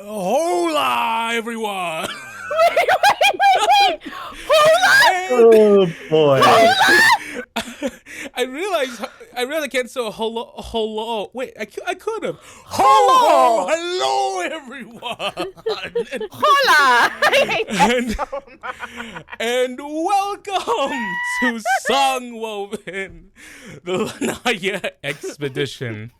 Hola, everyone. Wait. Oh boy. I realized I can't say hello. Wait, I could have. Hello, everyone. Hola! I hate that so much. And welcome to Songwoven, the Lanya expedition.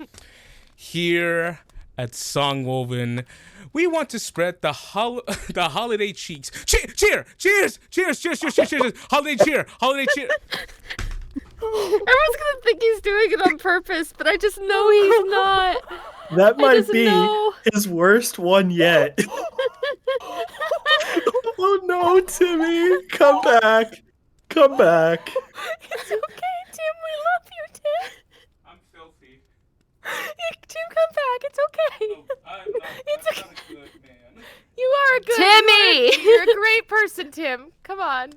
Here at Songwoven, we want to spread the holiday cheeks. Cheers! Holiday cheer! Everyone's gonna think he's doing it on purpose, but I just know he's not. That might be know. his worst one yet. Oh no, Timmy! Come back! It's okay, Tim. We love you, Tim. I'm filthy. Tim, come back. It's okay. It's okay. I'm a good man. You are a good Timmy! You're a great person, Tim. Come on.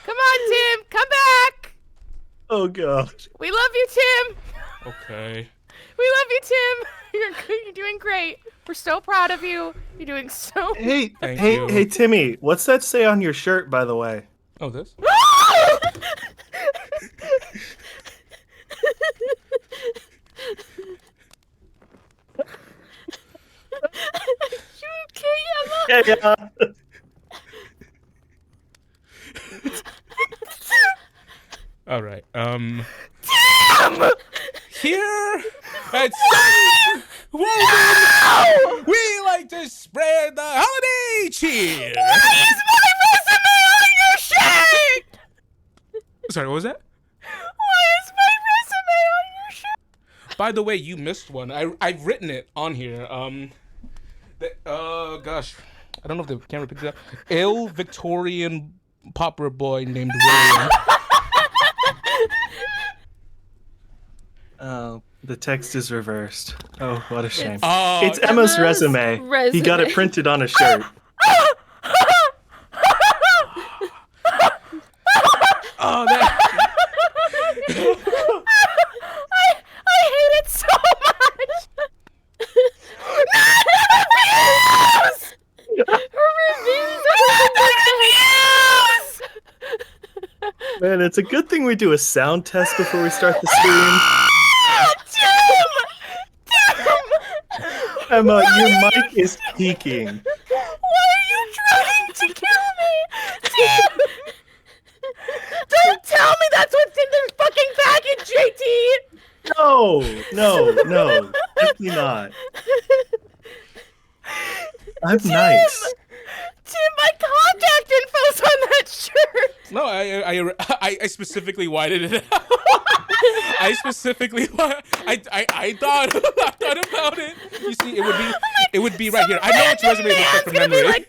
Come on, Tim. Come back. Oh god. We love you, Tim. Okay. We love you, Tim. You're doing great. We're so proud of you. You're doing so. Hey, Thank you. hey, Timmy! What's that say on your shirt, by the way? Oh, this? You okay, Emma? Yeah. All right. Tim! Here at Songwoven, we like to spread the holiday cheer. Why is my resume on your shirt? Sorry, what was that? Why is my resume on your shirt? By the way, you missed one. I've written it on here. Gosh, I don't know if the camera picked it up. Ill Victorian pauper boy named William. Oh, the text is reversed. Oh, what a shame. Oh, It's Emma's Emma's resume. He got it printed on a shirt. oh, that. I hate it so much. Reviews. Man, it's a good thing we do a sound test before we start the stream. Emma, your mic is peaking. Why are you trying to kill me? Tim! Don't tell me that's what's in the fucking package, JT! No, definitely not. I'm nice. Tim, my contact info's on that shirt! No, I specifically whited it out. I thought about it. You see, it would be right here. I know which resume looks like from memory.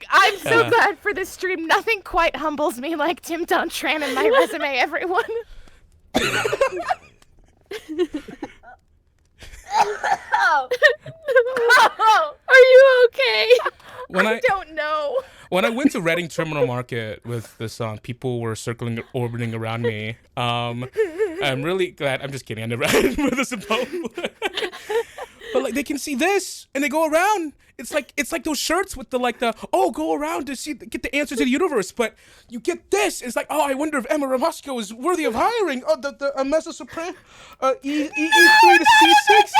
I'm so glad for this stream. Nothing quite humbles me like Tim Dontran and my resume, everyone. Are you okay? I don't know. When I went to Reading Terminal Market with this song, people were orbiting around me. I'm really glad. I'm just kidding. I never had with us a poem. But like they can see this and they go around. It's like those shirts with go around to get the answer to the universe. But you get this. It's like, I wonder if Emma Ramasco is worthy of hiring. Oh, the Mesa Supreme, E3 to C6.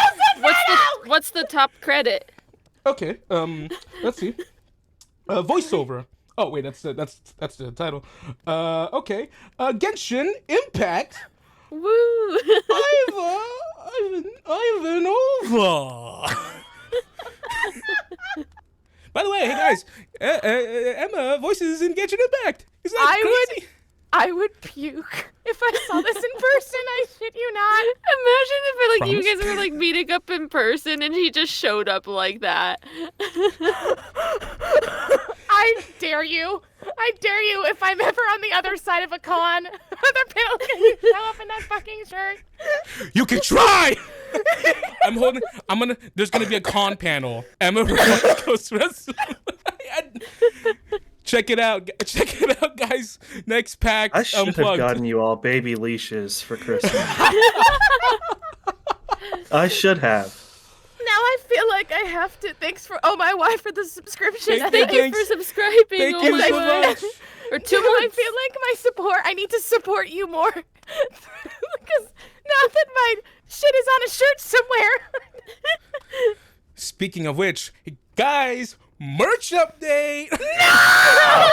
What's the top credit? Okay. Let's see. Voiceover. Oh wait, that's the title. Okay. Genshin Impact. Woo! Ivan over. By the way, hey guys, Emma voices in Genshin Impact. Is that crazy? I would puke if I saw this in person. I shit you not. Imagine if you guys were meeting up in person and he just showed up like that. I dare you. If I'm ever on the other side of a con, other panel, can you show up in that fucking shirt? You can try. There's gonna be a con panel. Emma goes Check it out. Check it out, guys. Next pack. I should Unplugged. have gotten you all baby leashes for Christmas. I should have. Now I feel like I have to. Thanks for my wife for the subscription. Thank you for subscribing. Thank you so much. Or 2 months. I feel like my support. I need to support you more because now that my shit is on a shirt somewhere. Speaking of which, guys, merch update. No!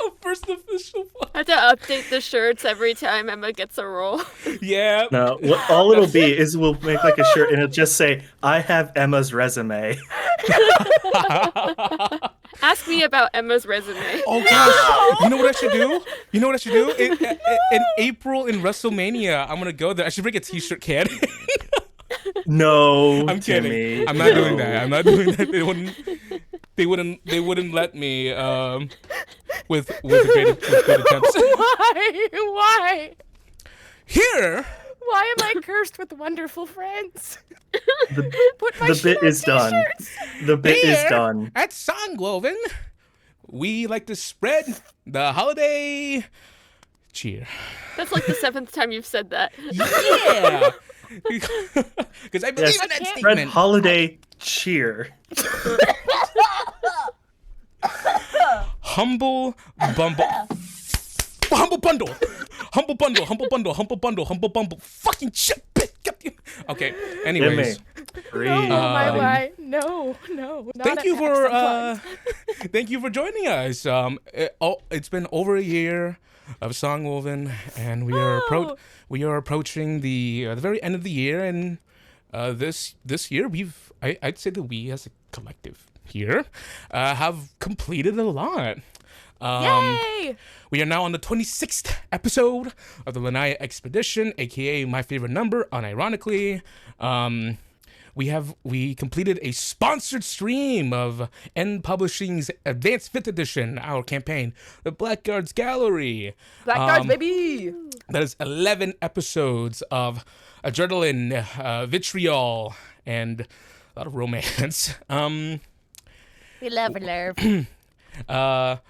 Our first official one. I have to update the shirts every time Emma gets a roll. Yeah. No, all it'll be is we'll make like a shirt and it'll just say, "I have Emma's resume." Ask me about Emma's resume. Oh gosh! You know what I should do? In April in WrestleMania, I'm gonna go there. I should bring a T-shirt can. No, I'm Timmy, kidding. I'm not doing that. I'm not doing that. They wouldn't let me. With good attempts. Why? Here. Why am I cursed with wonderful friends? The bit is done. The bit is done. At Songwoven, we like to spread the holiday cheer. That's like the 7th time you've said that. Yeah. Because I believe in that Spread statement. holiday cheer. Humble bundle. Fucking shit. Okay. Anyways. Why? No. Thank you for joining us. It's been over a year of Songwoven, and we are approaching the very end of the year, and this year I'd say that we as a collective here have completed a lot. Yay! We are now on the 26th episode of the Lanya Expedition, aka my favorite number, unironically. We completed a sponsored stream of N Publishing's Advanced 5th Edition, our campaign, the Blackguards Gallery. Blackguards, baby! That is 11 episodes of adrenaline, vitriol, and a lot of romance. We love her. From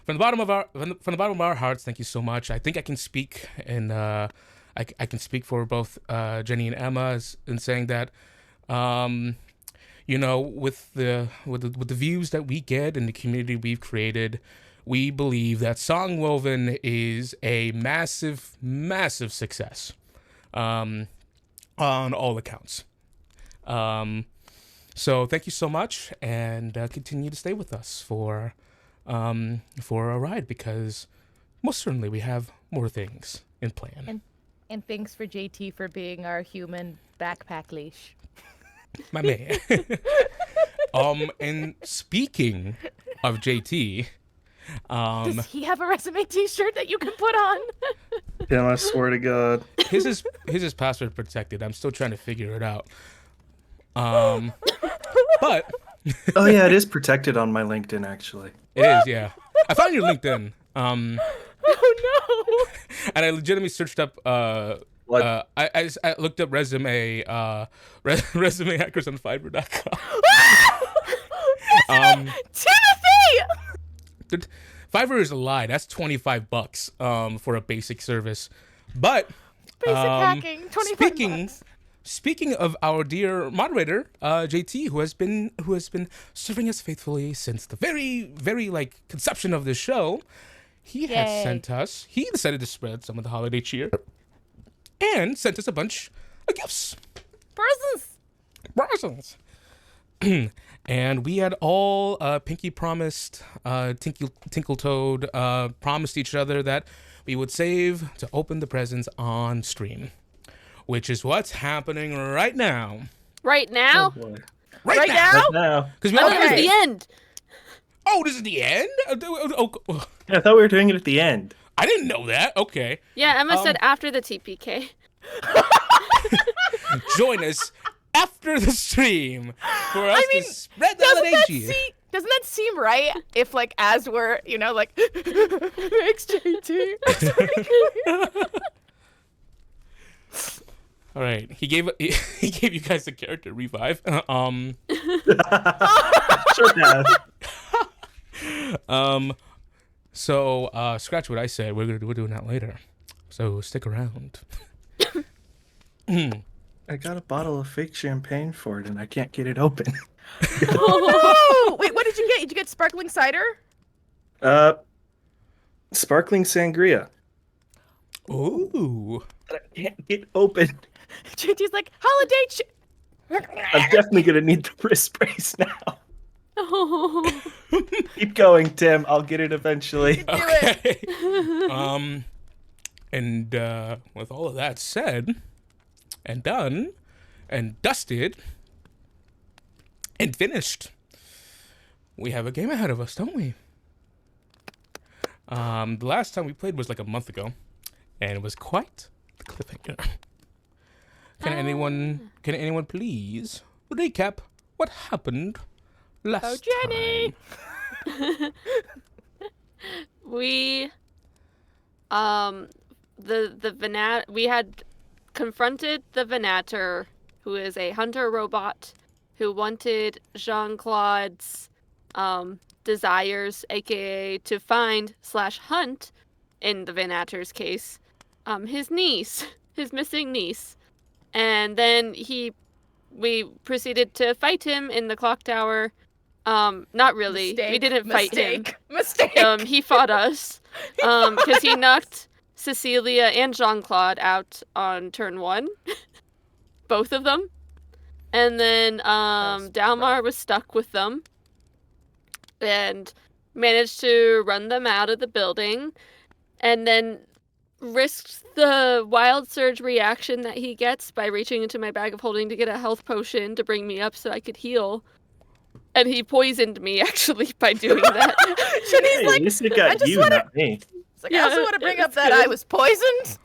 the bottom of our hearts, thank you so much. I think I can speak, and I can speak for both Jenny and Emma in saying that, with the views that we get and the community we've created, we believe that Songwoven is a massive, massive success, on all accounts. So thank you so much, and continue to stay with us for a ride, because most certainly we have more things in plan. And thanks for JT for being our human backpack leash. My man. And speaking of JT, does he have a resume T-shirt that you can put on? Damn, I swear to God. his is password protected. I'm still trying to figure it out. But Oh yeah, it is protected on my LinkedIn actually. it is, yeah. I found your LinkedIn. Oh no! And I legitimately searched up What? I looked up resume resume hackers on Fiverr.com. Timothy! Fiverr is a lie. That's $25 for a basic service. But Basic hacking, 25 bucks. Speaking of our dear moderator, JT, who has been serving us faithfully since the very, very conception of this show, he decided to spread some of the holiday cheer and sent us a bunch of gifts. Presents. And we had all pinky promised, Tinkle Toad promised each other that we would save to open the presents on stream, which is what's happening right now. Right now? Oh, boy. Right now? Now. Because I thought it was the end. Oh, this is the end? Yeah, I thought we were doing it at the end. I didn't know that. Okay. Yeah, Emma said after the TPK. Join us after the stream for us to spread the holiday cheer. Doesn't that seem right? If as we're thanks JT. All right, he gave you guys a character revive. Sure have. So scratch what I said. We're doing that later. So stick around. I got a bottle of fake champagne for it, and I can't get it open. Oh, wait, what did you get? Did you get sparkling cider? Sparkling sangria. Ooh. But I can't get open. JT's like, holiday. I'm definitely gonna need the wrist brace now. Oh. Keep going, Tim. I'll get it eventually. Do it. Okay. And with all of that said and done and dusted and finished, we have a game ahead of us, don't we? The last time we played was like a month ago, and it was quite the cliffhanger. Can anyone please recap what happened last Jenny. time? We we had confronted the Venator, who is a hunter robot who wanted Jean-Claude's desires, aka to find/hunt, in the Venator's case, his niece, his missing niece. And then we proceeded to fight him in the clock tower. Not really. We didn't fight him. Mistake. He fought us. Because he knocked Cecilia and Jean-Claude out on turn 1. Both of them. And then Delmar was stuck with them. And managed to run them out of the building. And then risked the wild surge reaction that he gets by reaching into my bag of holding to get a health potion to bring me up so I could heal. And he poisoned me, actually, by doing that. Jenny's Hey, like, at least it got you, not me. it's like, I also want to bring up that I was poisoned.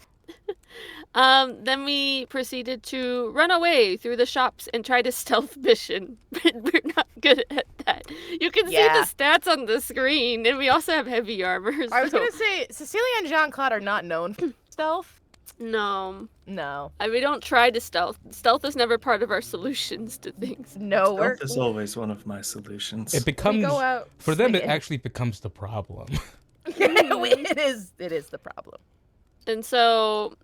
Then we proceeded to run away through the shops and try to stealth mission. We're not good at that. You can see the stats on the screen, and we also have heavy armor. So. I was going to say, Cecilia and Jean-Claude are not known for stealth. No. No. We don't try to stealth. Stealth is never part of our solutions to things. No, Stealth is always one of my solutions. It becomes go out for them. It swinging. actually becomes the problem. It is the problem. And so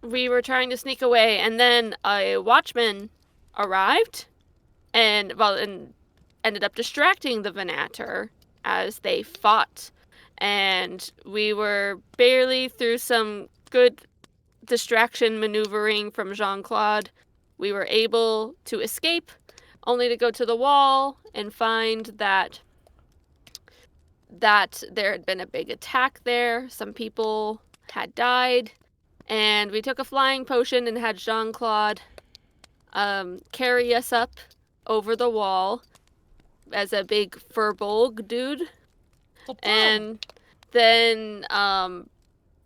we were trying to sneak away, and then a watchman arrived and ended up distracting the Venator as they fought. And we were barely through some good distraction maneuvering from Jean-Claude. We were able to escape, only to go to the wall and find that there had been a big attack there. Some people had died. And we took a flying potion and had Jean-Claude carry us up over the wall as a big furbolg dude. And then,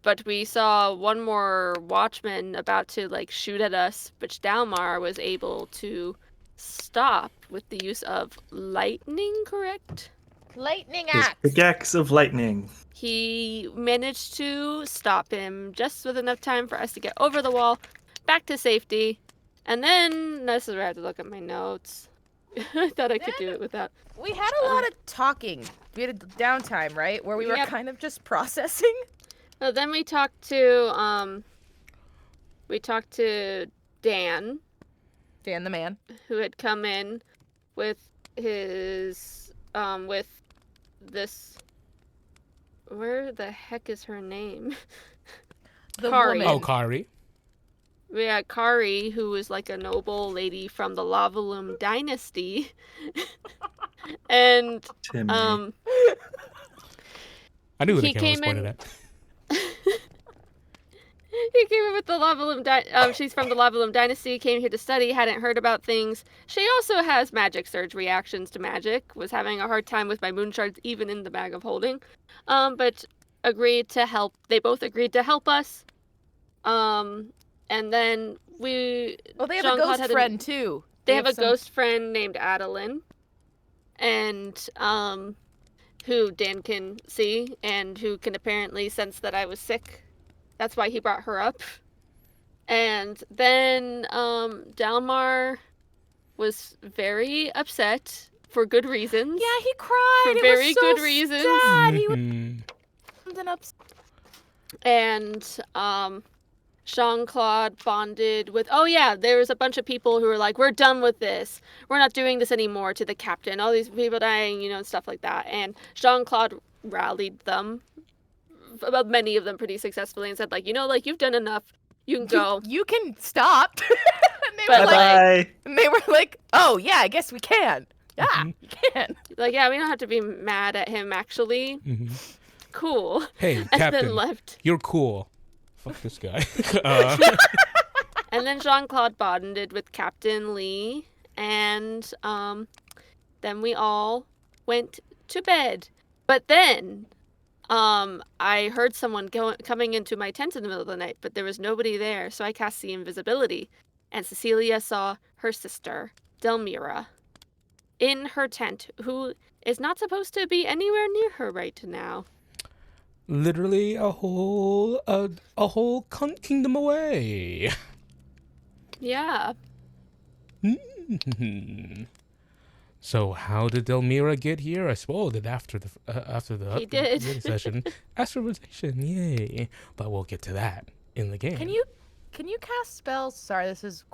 but we saw one more watchman about to, shoot at us, which Delmar was able to stop with the use of lightning, correct? Lightning His axe. pickaxe of lightning. He managed to stop him just with enough time for us to get over the wall, back to safety, and then this is where I have to look at my notes. I thought I could do it without. We had a lot of talking. We had a downtime, right? Where we were kind of just processing. Well, then we talked to Dan. Dan the man. Who had come in with his, with this, where the heck is her name? The Kari. woman. Oh, Kari. We had Kari, who was like a noble lady from the Lavalum dynasty. And, Timmy. I knew who the he camera was came pointed in- at. He came in with the Lavalum she's from the Lavalum dynasty, came here to study, hadn't heard about things. She also has magic surge reactions to magic, was having a hard time with my moon shards even in the bag of holding. But agreed to help. They both agreed to help us. And then Well, they have Jean-Claude a ghost had friend too. They have a ghost friend named Adeline. And who Dan can see and who can apparently sense that I was sick. That's why he brought her up. And then Delmar was very upset for good reasons. Yeah, he cried. For It very was so good reasons. sad. He was Mhm. something up. And Jean-Claude bonded with, oh yeah, there was a bunch of people who were like, we're done with this. We're not doing this anymore, to the captain. All these people dying, and stuff like that. And Jean-Claude rallied them, many of them pretty successfully, and said like, you've done enough. You can go. You can stop. and, they But, were like, Bye. and they were like, oh yeah, I guess we can. Yeah, Mhm. you can. Like, yeah, we don't have to be mad at him, actually. Mhm. Cool. Hey, And Captain, then left. you're cool. Fuck this guy. And then Jean-Claude bonded with Captain Lee, and then we all went to bed. But then I heard someone coming into my tent in the middle of the night, but there was nobody there, so I cast the invisibility, and Cecilia saw her sister, Delmira, in her tent, who is not supposed to be anywhere near her right now. Literally a whole kingdom away. Yeah. So how did Delmira get here? I suppose that after the He did. session, astralization, yay! But we'll get to that in the game. Can you cast spells? Sorry, this is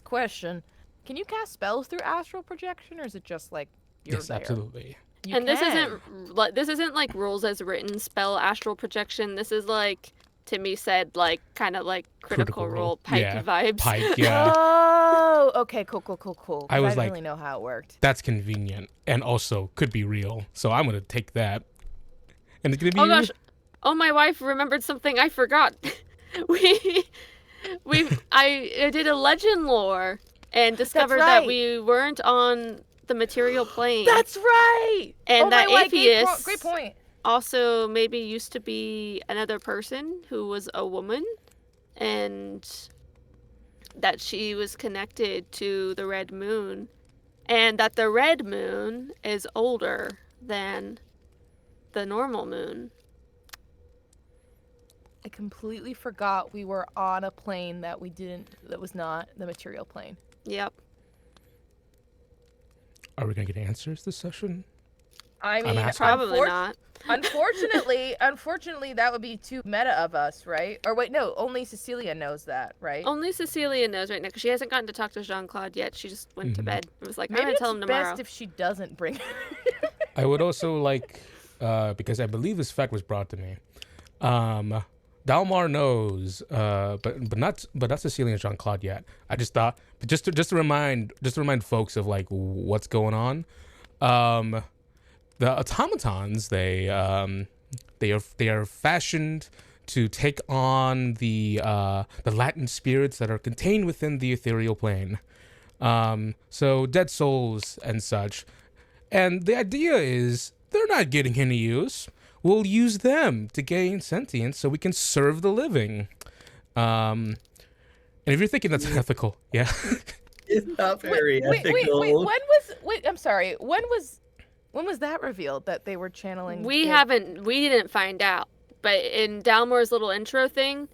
question. Can you cast spells through astral projection, or is it just like you're Yes, there? absolutely. You And can. this isn't like rules as written spell astral projection. This is like Timmy said, like kind of like critical role Pike Yeah, vibes. Pike, yeah. Oh, okay, cool. I was didn't like- really know how it worked. That's convenient and also could be real. So I'm gonna take that. And it's gonna be Oh gosh. Oh, my wife remembered something I forgot. I did a legend lore and discovered that right. we weren't on the material plane. That's right. And oh that my, atheist great point. also maybe used to be another person who was a woman, and that she was connected to the red moon, and that the red moon is older than the normal moon. I completely forgot we were on a plane that was not the material plane. Yep. Are we gonna get answers this session? I mean, asking. Probably not. Unfortunately, that would be too meta of us, right? Or wait, no, only Cecilia knows that, right? Only Cecilia knows right now, because she hasn't gotten to talk to Jean-Claude yet. She just went to Mhm. bed. It was like, I'm Maybe going to tell him it's tomorrow. best if she doesn't bring. I would also like, because I believe this fact was brought to me. Dalmar knows, but not Cecilia and Jean-Claude yet. I just thought, but just to remind folks of like what's going on. The automatons, they are fashioned to take on the latent spirits that are contained within the ethereal plane. So dead souls and such. And the idea is they're not getting any use. We'll use them to gain sentience so we can serve the living. And if you're thinking that's ethical, yeah. It's not very ethical. Wait, I'm sorry. When was that revealed that they were channeling? We didn't find out. But in Dalmore's little intro thing,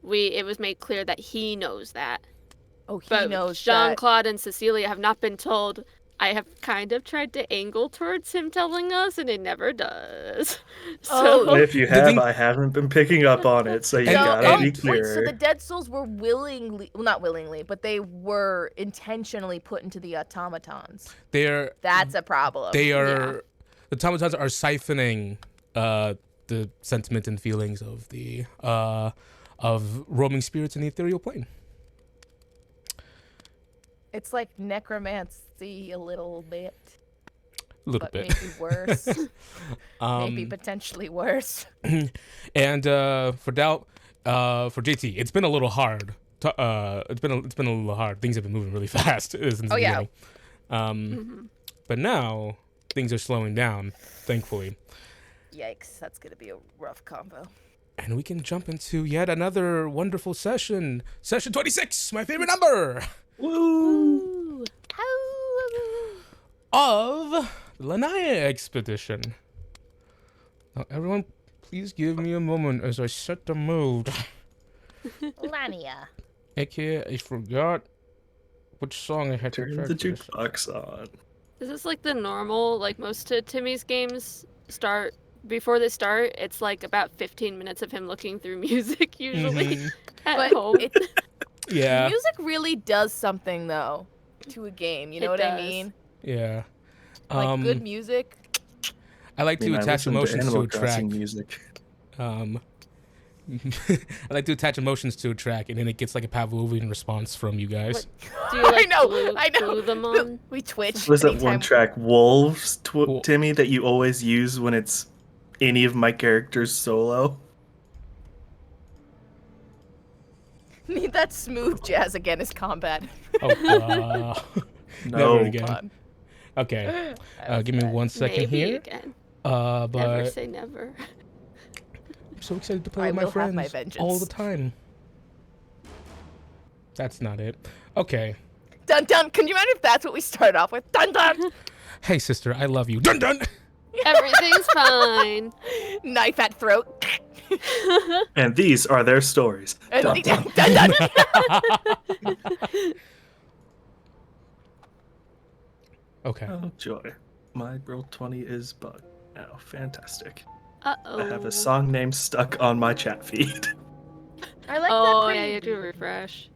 it was made clear that he knows that. Oh, he But knows that. Jean-Claude and Cecilia have not been told. I have kind of tried to angle towards him telling us, and it never does. Oh. So If you The have, thing- I haven't been picking up on it, so you And- gotta be and- clear. Wait, so the dead souls were not willingly, but they were intentionally put into the automatons. That's a problem. The automatons are siphoning the sentiment and feelings of the of roaming spirits in the ethereal plane. It's like necromancy a little bit, A little but bit. maybe worse. Maybe Um, potentially worse. and for JT, it's been a little hard. It's been a little hard. Things have been moving really fast since the Oh, yeah. beginning. But now things are slowing down, thankfully, Yikes, that's gonna be a rough combo. and we can jump into yet another wonderful session. Session 26, my favorite number Woo! of the Lanya expedition. Now, everyone, please give me a moment as I set the mood. Lanya. AKA, I forgot which song I had to Turn try the for this. jukebox on. This is like the normal, like most of Timmy's games start, before they start, it's like about 15 minutes of him looking through music usually at home. Yeah. Music really does something though to a game, you know what I mean? Yeah. Like good music. I like to attach emotions to a track. Music. I like to attach emotions to a track, and then it gets like a Pavlovian response from you guys. Do you like I know. glue them on? We twitch. Was that one track, Wolves, Cool. Timmy, that you always use when it's any of my characters solo? Need that smooth jazz again as combat. Oh, No. never again. Okay, give me 1 second Maybe here. Again. But Never say never. I'm so excited to play I with my will have friends my vengeance. all the time. That's not it. Okay. Dun dun. Can you imagine if that's what we start off with? Dun dun. Hey, sister, I love you. Dun dun. Everything's fine. Knife at throat. And these are their stories. And Dun, dun. dun dun. Okay. Oh, joy. My roll 20 is bugged now. Fantastic. Uh-oh. I have a song name stuck on my chat feed. I like Oh, that. yeah, you have to refresh.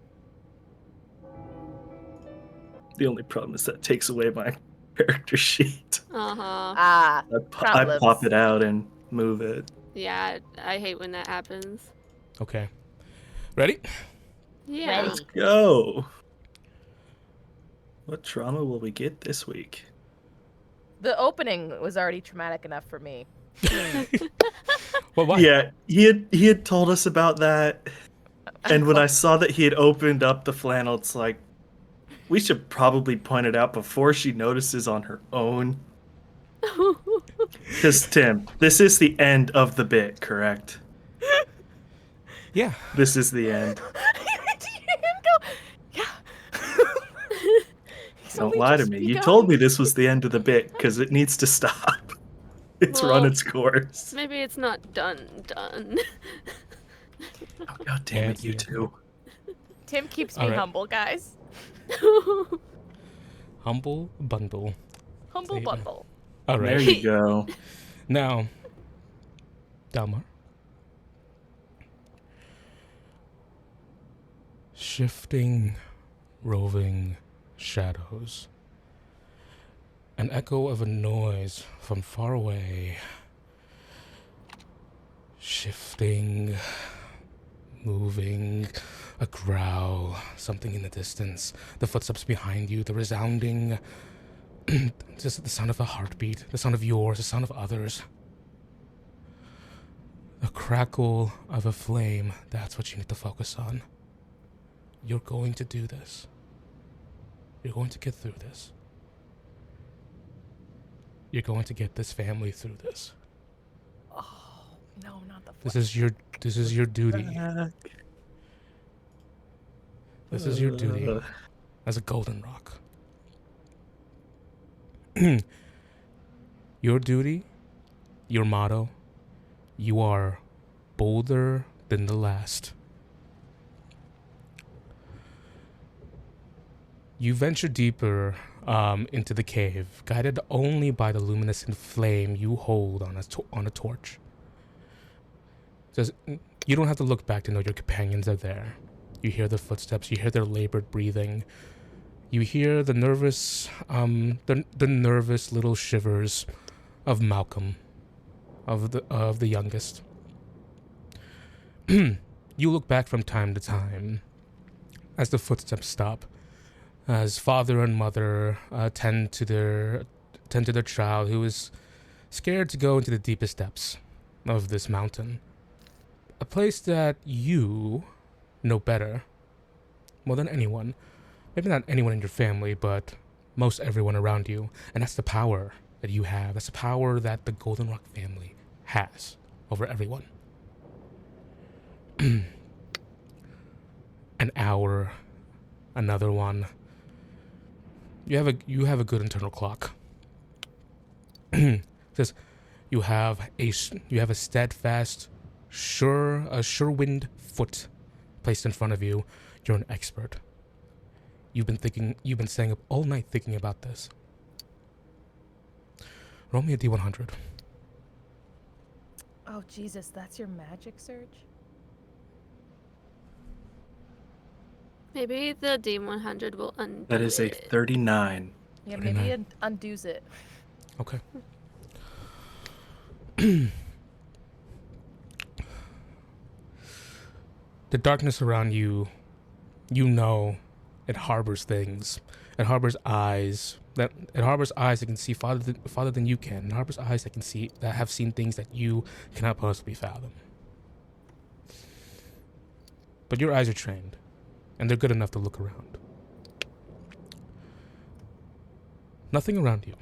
The only problem is that takes away my character sheet. Uh-huh. Ah. I Problems. pop it out and move it. Yeah, I hate when that happens. Okay. Ready? Yeah. Ready. Let's go. What trauma will we get this week? The opening was already traumatic enough for me. Well, why? Yeah, he had told us about that, and when I saw that he had opened up the flannel, it's like, we should probably point it out before she notices on her own. Because Tim, this is the end of the bit, correct? Yeah. This is the end. Don't lie to me. You told me this was the end of the bit because it needs to stop. It's Well, run its course. Maybe it's not done. Oh, God damn it, you two. Tim keeps me All right. humble, guys. Humble bundle. Humble See, bundle. All There right. you go. Now, Delmar. Shifting, roving shadows. An echo of a noise from far away. Shifting, moving, a growl, something in the distance, the footsteps behind you, the resounding, just the sound of a heartbeat, the sound of yours, the sound of others. The crackle of a flame, that's what you need to focus on. You're going to do this. You're going to get through this. You're going to get this family through this. Oh, no, not the This is your duty. This is your duty as a golden rock. Your duty, your motto, you are bolder than the last. You venture deeper into the cave, guided only by the luminescent flame you hold on a torch. You don't have to look back to know your companions are there. You hear their footsteps. You hear their labored breathing. You hear the nervous, the nervous little shivers of Malcolm, of the youngest. You look back from time to time, as the footsteps stop, as father and mother tend to their child who is scared to go into the deepest depths of this mountain, a place that you know better, more than anyone. Maybe not anyone in your family, but most everyone around you. And that's the power that you have. That's the power that the Golden Rock family has over everyone. An hour, another one. You have a good internal clock. Says you have a steadfast, sure-wind foot placed in front of you. You're an expert. You've been staying up all night thinking about this. Roll me a D100. Oh, Jesus, that's your magic surge? Maybe the D100 will undo That is a it. 39. Yeah, 39. maybe it undoes it. Okay. The darkness around you, you know, it harbors things. It harbors eyes. It harbors eyes that can see farther than you can. It harbors eyes that have seen things that you cannot possibly fathom. But your eyes are trained, and they're good enough to look around. Nothing around you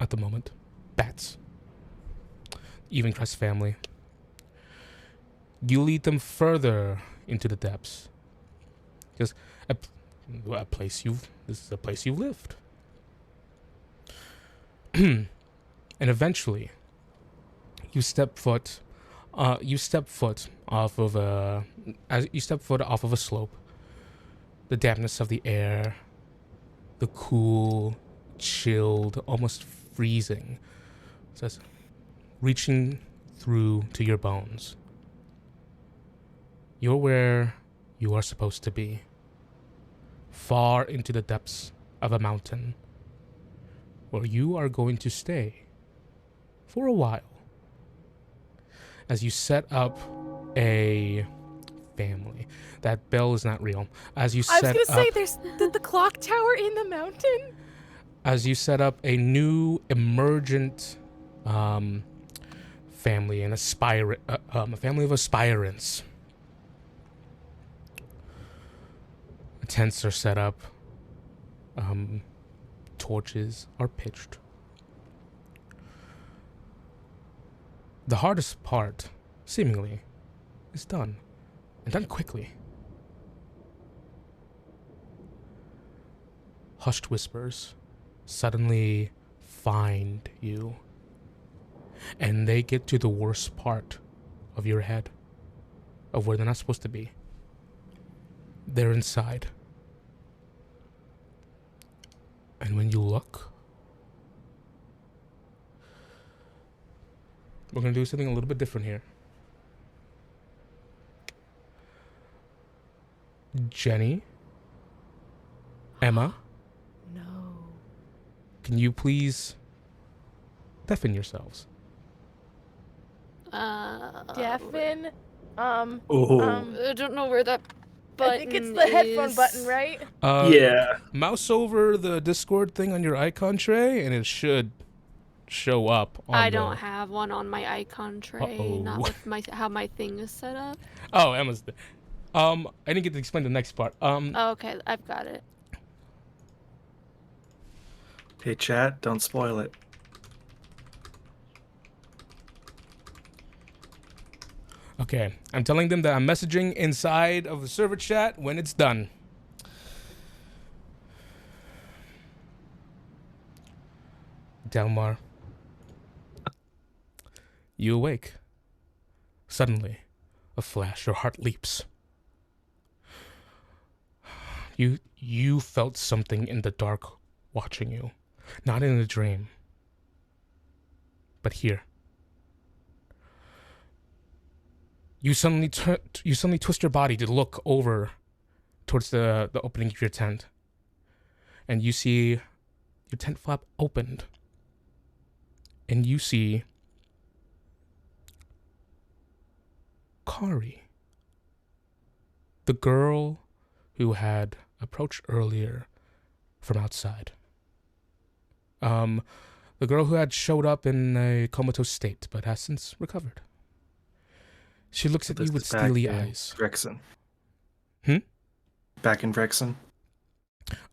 at the moment. Bats. Evencrest family. You lead them further into the depths. Because this is a place you've lived. And eventually, you step foot off of a slope. The dampness of the air, the cool, chilled, almost freezing, says, reaching through to your bones. You're where you are supposed to be, far into the depths of a mountain, where you are going to stay for a while as you set up a family. That bell is not real. As you set I was gonna up, say, there's the clock tower in the mountain. As you set up a new emergent family, a family of aspirants. Tents are set up. Torches are pitched. The hardest part, seemingly, is done. And done quickly. Hushed whispers suddenly find you. And they get to the worst part of your head. Of where they're not supposed to be. They're inside. And when you look, we're going to do something a little bit different here. Jenny, Emma, No. can you please deafen yourselves? Deafen? Oh. I don't know where that button I think it's the headphone is. button, right? Yeah. Mouse over the Discord thing on your icon tray, and it should show up on I don't have one on my icon tray, Uh-oh. not with how my thing is set up. Oh, Emma's there. I didn't get to explain the next part. Oh, okay, I've got it. Hey, chat, don't spoil it. Okay, I'm telling them that I'm messaging inside of the server chat when it's done. Delmar, you awake. Suddenly, a flash, your heart leaps. You felt something in the dark watching you. Not in a dream, but here. You suddenly twist your body to look over towards the opening of your tent. And you see your tent flap opened. And you see Kari, the girl who had approached earlier from outside. The girl who had showed up in a comatose state, but has since recovered. She looks at you with steely eyes. Drexen. Hmm? Back in Drexen.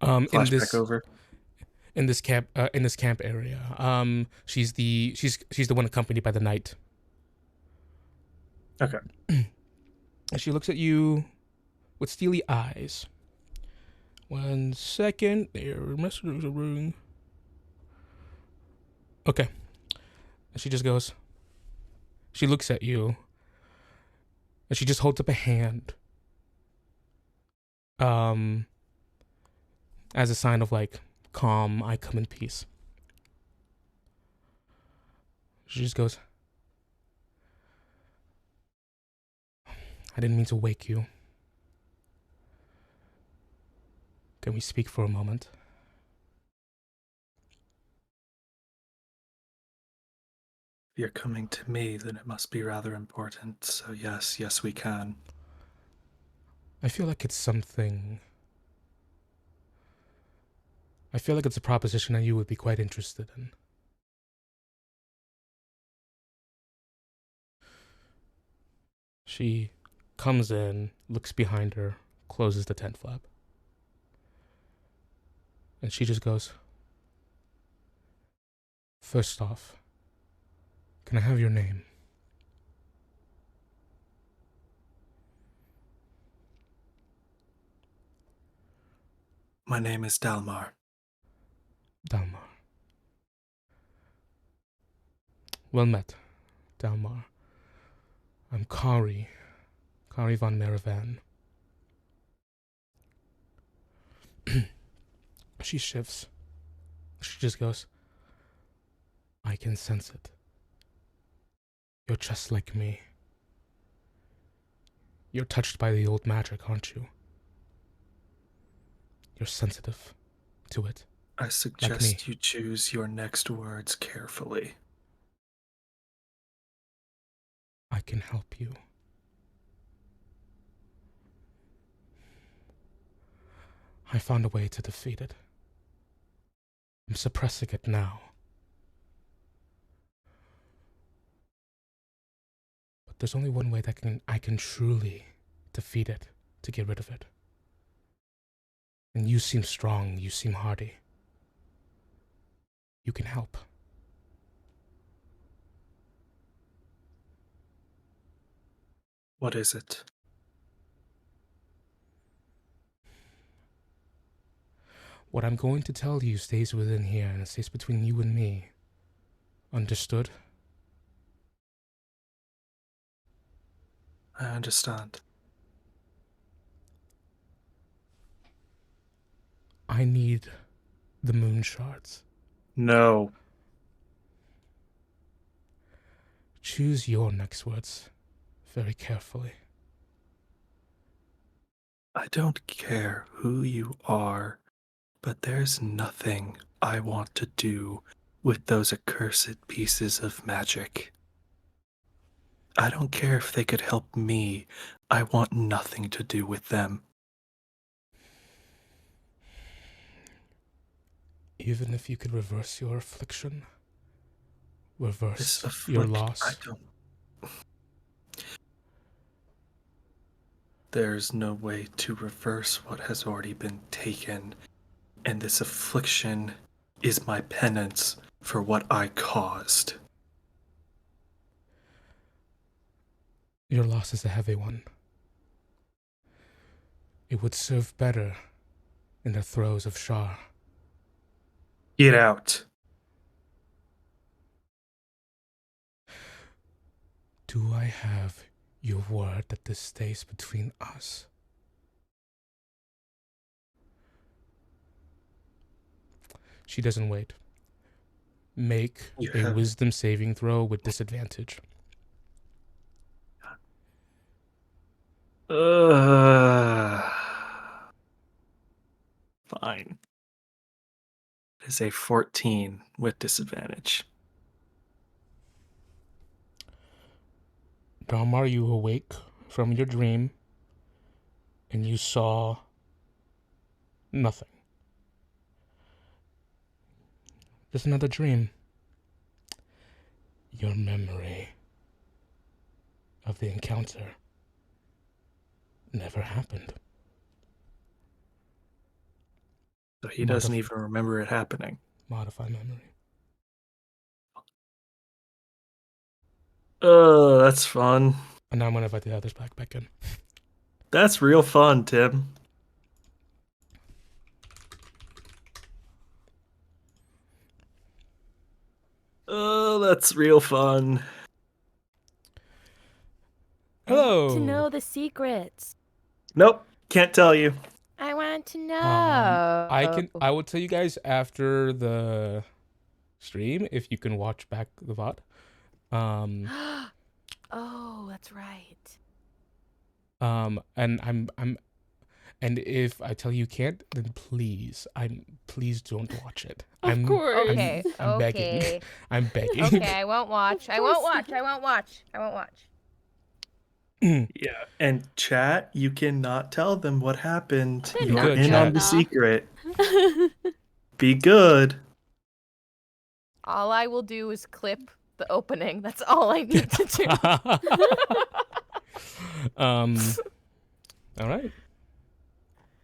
Flashback over. In this camp area. She's the one accompanied by the knight. Okay. And she looks at you with steely eyes. 1 second. There messages are ring. Okay. And she just goes. She looks at you. And she just holds up a hand. As a sign of like, calm, I come in peace. She just goes, I didn't mean to wake you. Can we speak for a moment? If you're coming to me, then it must be rather important. So yes, we can. I feel like it's something... I feel like it's a proposition that you would be quite interested in. She comes in, looks behind her, closes the tent flap. And she just goes, first off, can I have your name? My name is Delmar. Delmar. Well met, Delmar. I'm Kari von Meravan. She shifts. She just goes, I can sense it. You're just like me. You're touched by the old magic, aren't you? You're sensitive to it. I suggest you choose your next words carefully. I can help you. I found a way to defeat it. I'm suppressing it now. But there's only one way that I can truly defeat it, to get rid of it. And you seem strong, you seem hardy. You can help. What is it? What I'm going to tell you stays within here, and it stays between you and me. Understood? I understand. I need the moon shards. No. Choose your next words very carefully. I don't care who you are, but there's nothing I want to do with those accursed pieces of magic. I don't care if they could help me. I want nothing to do with them. Even if you could reverse your affliction, reverse your loss. I don't. There's no way to reverse what has already been taken, and this affliction is my penance for what I caused. Your loss is a heavy one. It would serve better in the throes of Shar. Get out. Do I have your word that this stays between us? She doesn't wait. Make a wisdom saving throw with disadvantage. Fine. It is a 14 with disadvantage. Dalmar, you awake from your dream, and you saw nothing. Just another dream. Your memory of the encounter never happened. So he doesn't even remember it happening. Modify memory. Oh, that's fun. And now I'm gonna invite the others back in. That's real fun, Tim. Oh, that's real fun. Hello. To know the secrets. Nope, can't tell you. I want to know. I will tell you guys after the stream if you can watch back the VOD. Oh, that's right. And and if I tell you can't, then please don't watch it. Of course. I'm begging. I'm begging. Okay, I won't watch. I won't watch. Yeah, and chat, you cannot tell them what happened. They're You're not in gonna on the know. secret. Be good. All I will do is clip the opening. That's all I need to do. All right.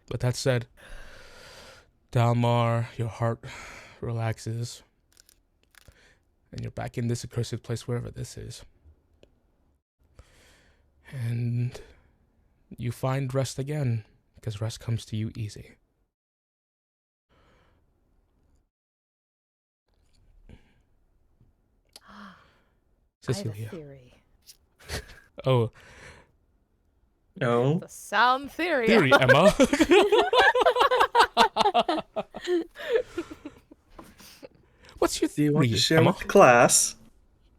But that said, Delmar, your heart relaxes, and you're back in this accursed place, wherever this is. And you find rest again, because rest comes to you easy. I have a Cecilia. theory. Oh, No. The sound theory. theory, Emma. What's your Do you want to theory, share Emma? with the class?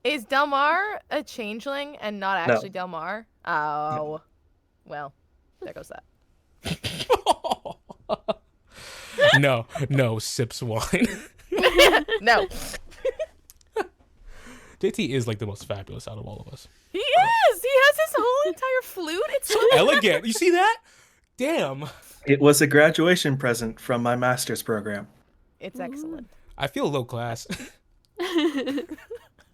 Is Delmar a changeling and not actually Delmar? Oh. Well, there goes that. No, sips wine. No. JT is like the most fabulous out of all of us. He is! He has his whole entire flute. It's so Elegant. You see that? Damn. It was a graduation present from my master's program. It's excellent. I feel low class.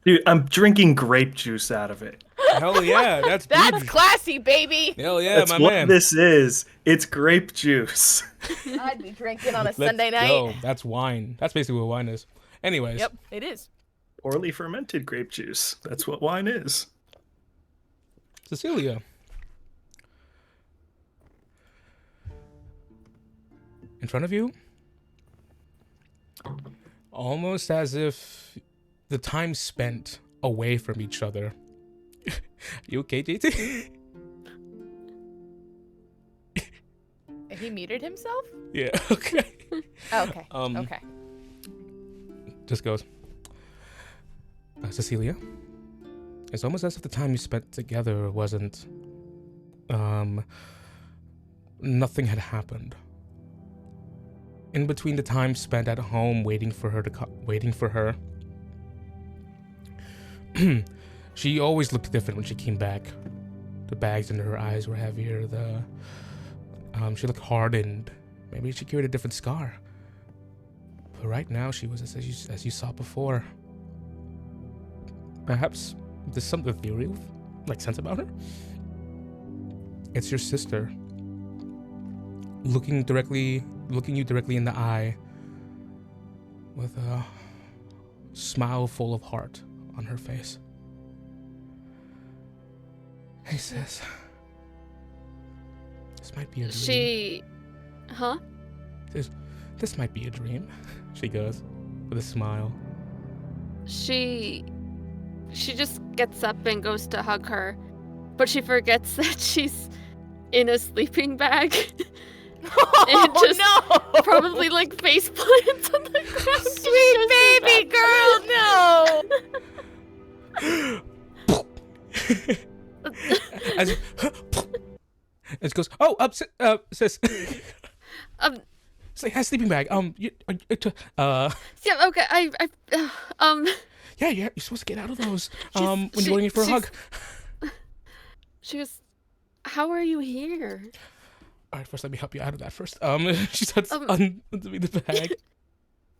Dude, I'm drinking grape juice out of it. Hell yeah, that's That's bougie. classy, baby! Hell yeah, That's my what man. this is. It's grape juice. I'd be drinking on a Let's Sunday night. go. That's wine. That's basically what wine is. Anyways. Yep, it is. Poorly fermented grape juice. That's what wine is. Cecilia. In front of you, almost as if the time spent away from each other. You okay, JT? He muted himself? Yeah, okay. Oh, okay. Um, Okay. Just goes, Cecilia, it's almost as if the time you spent together wasn't, nothing had happened. In between the time spent at home waiting for her, she always looked different when she came back. The bags under her eyes were heavier. She looked hardened. Maybe she carried a different scar. But right now, she was as you saw before. Perhaps there's something ethereal, like sense about her. It's your sister, looking you directly in the eye, with a smile full of heart on her face. Hey sis, this might be a dream. Huh? This might be a dream, she goes, with a smile. She just gets up and goes to hug her, but she forgets that she's in a sleeping bag. And just probably like face plants on the ground. Sweet baby girl, no! As it goes, sis. It's like, has sleeping bag. Yeah, okay. Yeah, you're supposed to get out of those. When you're going in for a hug. She goes, how are you here? All right, first let me help you out of that first. She starts undoing the bag.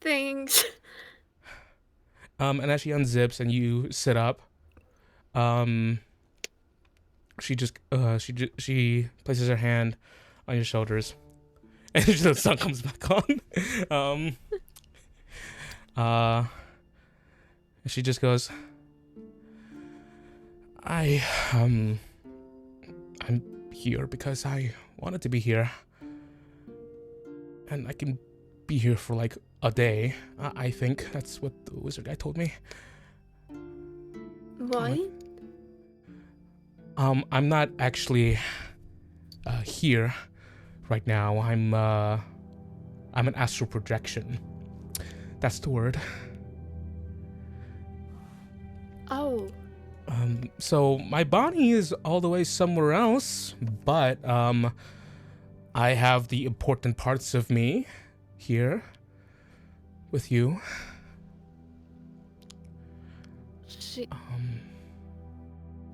Thanks. And as she unzips and you sit up, she she places her hand on your shoulders, and the sun comes back on. She just goes, I'm here because I wanted to be here, and I can be here for like a day. I think that's what the wizard guy told me. What? I'm not actually here right now. I'm an astral projection. That's the word. Oh. So my body is all the way somewhere else, but I have the important parts of me here with you.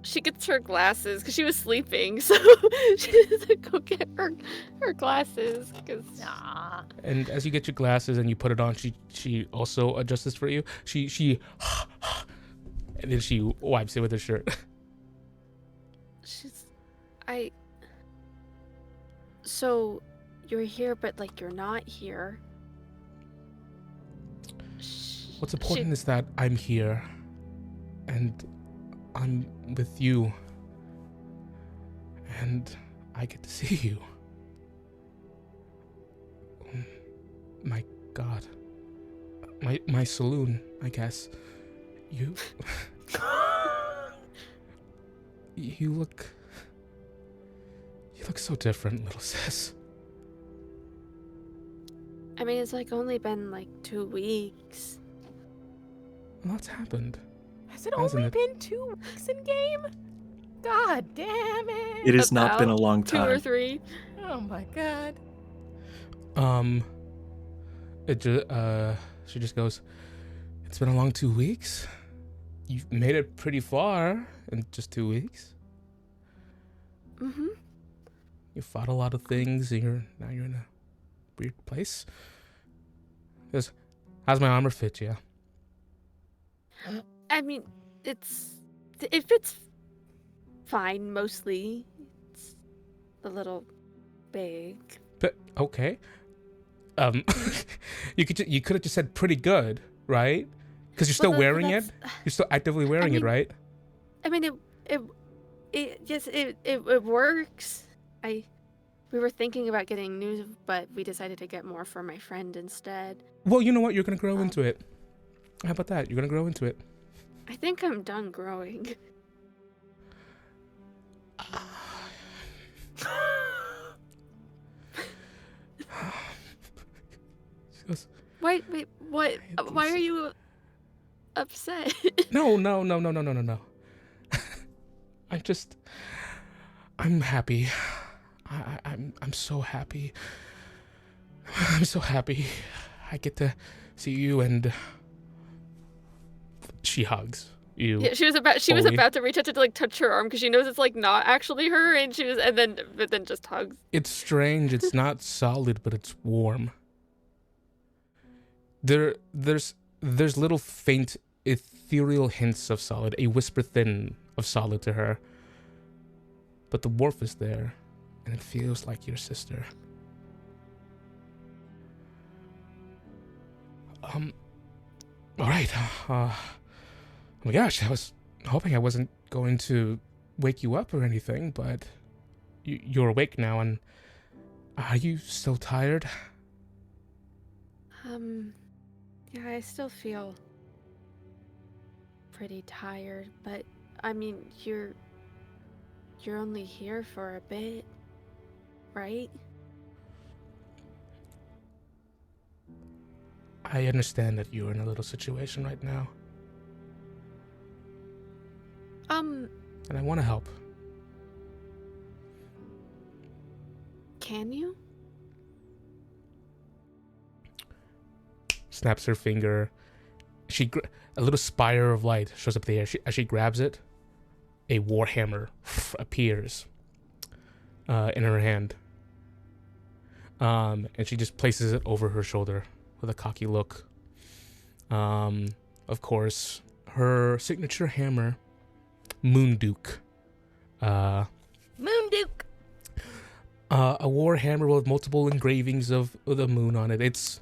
She gets her glasses because she was sleeping, so she has to go get her glasses. And as you get your glasses and you put it on, she also adjusts this for you. She and then she wipes it with her shirt. So you're here, but like you're not here. What's important is that I'm here, and I'm with you, and I get to see you. My God. My saloon, I guess. You... You look so different, little sis. I mean, it's like only been like 2 weeks. A lot's happened. Has it only been 2 weeks in game? God damn it. It has not been a long time. 2 or 3. Oh my God. She just goes, it's been a long 2 weeks. You've made it pretty far in just 2 weeks. Mm-hmm. You fought a lot of things, and now you're in a weird place. Goes, how's my armor fit you? I mean, it fits fine mostly. It's a little big. But okay. You could have just said pretty good, right? Because you're still wearing it. You're still actively wearing it, right? I mean, it works. We were thinking about getting new, but we decided to get more for my friend instead. Well, you know what? You're gonna grow into it. How about that? You're gonna grow into it. I think I'm done growing. Wait, what? Why are you upset? No. I'm happy. I'm so happy. I'm so happy. I get to see you, and she hugs you. Yeah, she was about to reach out to like touch her arm because she knows it's like not actually her, and but then just hugs. It's strange. It's not solid, but it's warm. There's little faint ethereal hints of solid, a whisper thin of solid to her. But the warmth is there, and it feels like your sister. All right. Oh my gosh, I was hoping I wasn't going to wake you up or anything, but you're awake now, and are you still tired? Yeah, I still feel pretty tired, but I mean, you're only here for a bit, right? I understand that you're in a little situation right now. And I want to help. Can you? Snaps her finger. A little spire of light shows up there. As she grabs it, a warhammer appears in her hand. And she just places it over her shoulder with a cocky look. Of course, her signature hammer, Moonduke. Moonduke. A war hammer with multiple engravings of the moon on it. It's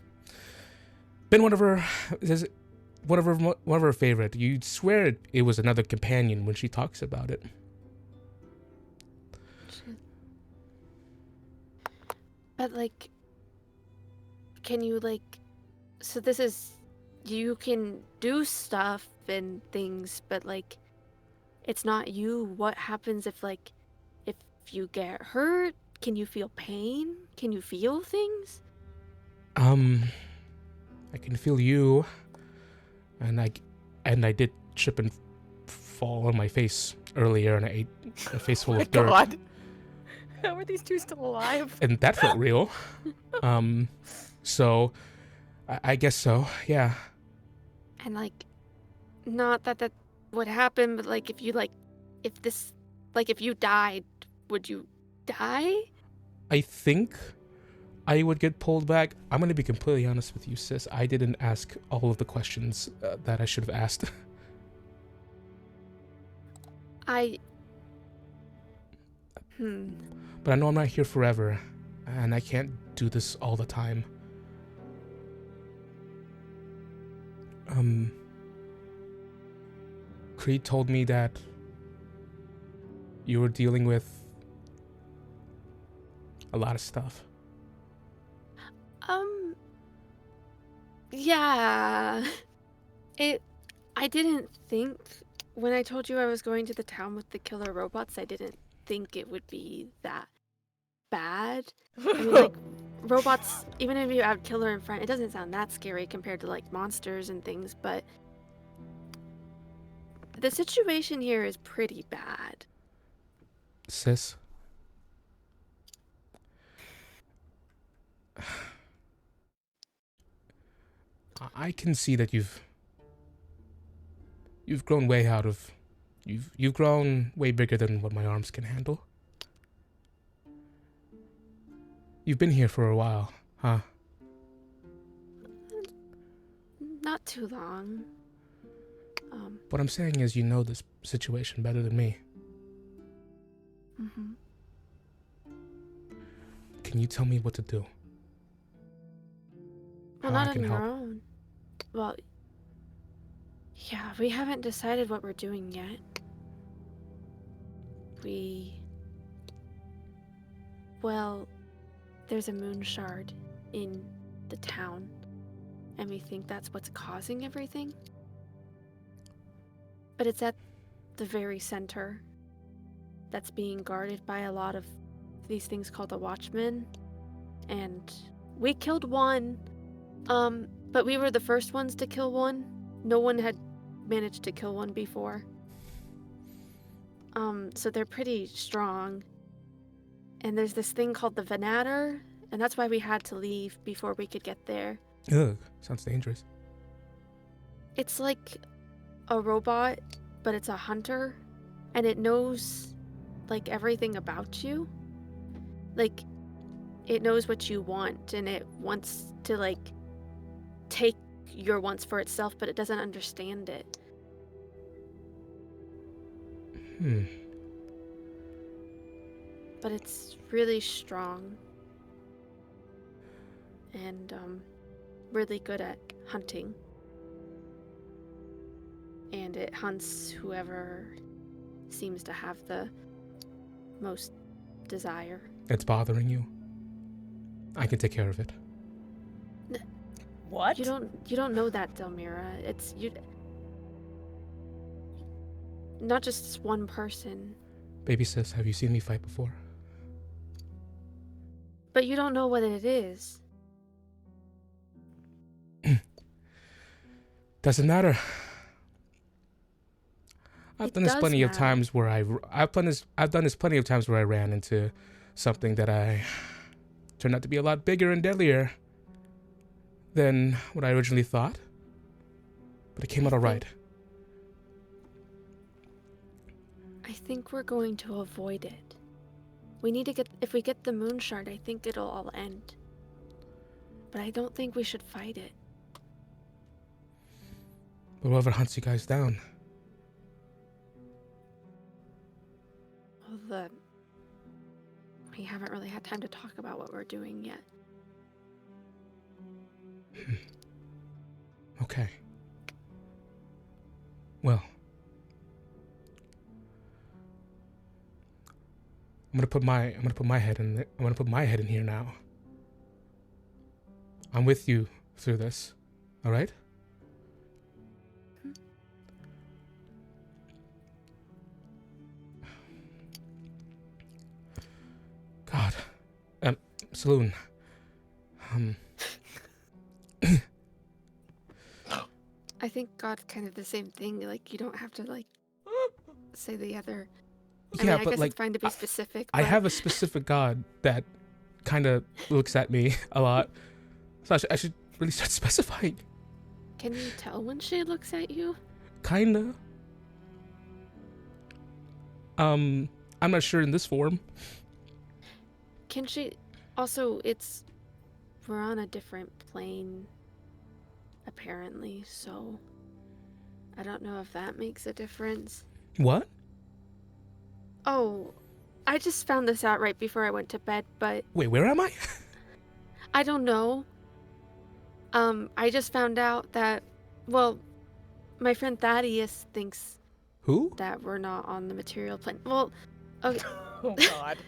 been one of her favorite. You'd swear it was another companion when she talks about it. But like, can you like? So this is, you can do stuff and things, but like, it's not you. What happens if you get hurt? Can you feel pain? Can you feel things? I can feel you, and I did trip and fall on my face earlier, and I ate a face full Oh my of dirt. God. How are these two still alive? And that felt real. So I guess so, yeah. And like, not that that would happen, but like, if you died, would you die? I think I would get pulled back. I'm going to be completely honest with you, sis. I didn't ask all of the questions that I should have asked. But I know I'm not here forever, and I can't do this all the time. Creed told me that you were dealing with a lot of stuff. Yeah. I didn't think, when I told you I was going to the town with the killer robots, I didn't think it would be that bad. I mean, like, robots, even if you have killer in front, it doesn't sound that scary compared to, like, monsters and things, but the situation here is pretty bad. Sis? I can see that you've grown way out of... You've grown way bigger than what my arms can handle. You've been here for a while, huh? Not too long. What I'm saying is you know this situation better than me. Mm-hmm. Can you tell me what to do? Well, How I not can on your help? own. Well, yeah, we haven't decided what we're doing yet. Well, there's a moon shard in the town, and we think that's what's causing everything. But it's at the very center that's being guarded by a lot of these things called the Watchmen. And we killed one, but we were the first ones to kill one. No one had managed to kill one before. So they're pretty strong. And there's this thing called the Venator, and that's why we had to leave before we could get there. Ugh, sounds dangerous. It's like a robot, but it's a hunter, and it knows, like, everything about you. Like, it knows what you want, and it wants to, like, take your wants for itself, but it doesn't understand it. But it's really strong. And, really good at hunting. And it hunts whoever seems to have the most desire. It's bothering you? I can take care of it. What? You don't know that, Delmira. It's you. Not just one person. Baby sis, have you seen me fight before? But you don't know what it is. Doesn't matter. I've It done this does plenty of matter. times where I've done this plenty of times where I ran into something that I turned out to be a lot bigger and deadlier than what I originally thought. But it came out all right. I think we're going to avoid it. We need to if we get the moon shard, I think it'll all end. But I don't think we should fight it. But whoever hunts you guys down, Well, we haven't really had time to talk about what we're doing yet. okay. Well, I'm gonna put my head in here now. I'm with you through this. All right? God. Saloon. I think God's kind of the same thing. Like, you don't have to, like, say the other. Yeah, I but guess like it's fine to be specific. I but- have a specific god that kind of looks at me a lot, so I should really start specifying. Can you tell when she looks at you? Kinda. I'm not sure in this form. Can she? Also, we're on a different plane, apparently. So I don't know if that makes a difference. What? Oh, I just found this out right before I went to bed, but Wait, where am I? I don't know. I just found out that, well, my friend Thaddeus thinks Who? that we're not on the material plane. Well, okay. Oh God.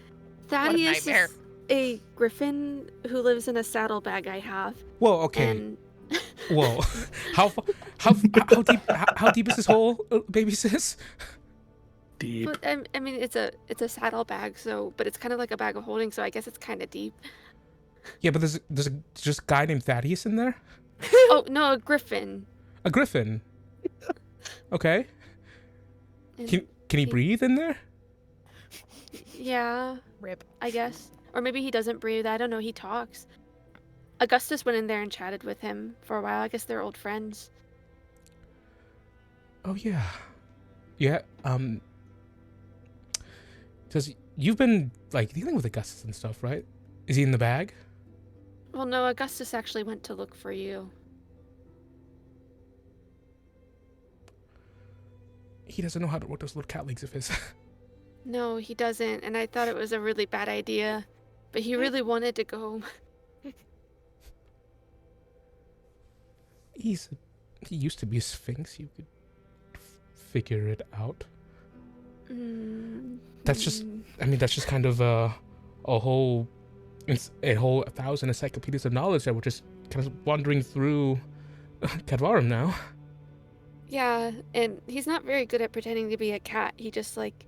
Thaddeus nightmare. is a griffin who lives in a saddlebag I have. Whoa, okay. And Whoa. How deep is this hole, baby sis? Deep. but, I mean, it's a saddlebag, so, but it's kind of like a bag of holding, so I guess it's kind of deep. Yeah, but there's just a guy named Thaddeus in there? Oh, no, a griffin. A griffin. Okay. And Can he breathe in there? yeah, Rip. I guess. Or maybe he doesn't breathe. I don't know. He talks. Augustus went in there and chatted with him for a while. I guess they're old friends. Oh yeah. Yeah, Because you've been like dealing with Augustus and stuff, right? Is he in the bag? Well, no, Augustus actually went to look for you. He doesn't know how to work those little cat legs of his. No, he doesn't, and I thought it was a really bad idea. But he really wanted to go. He used to be a sphinx. You could figure it out. That's just kind of a whole 1,000 encyclopedias of knowledge that we're just kind of wandering through Cadvarum now. Yeah, and he's not very good at pretending to be a cat. He just, like,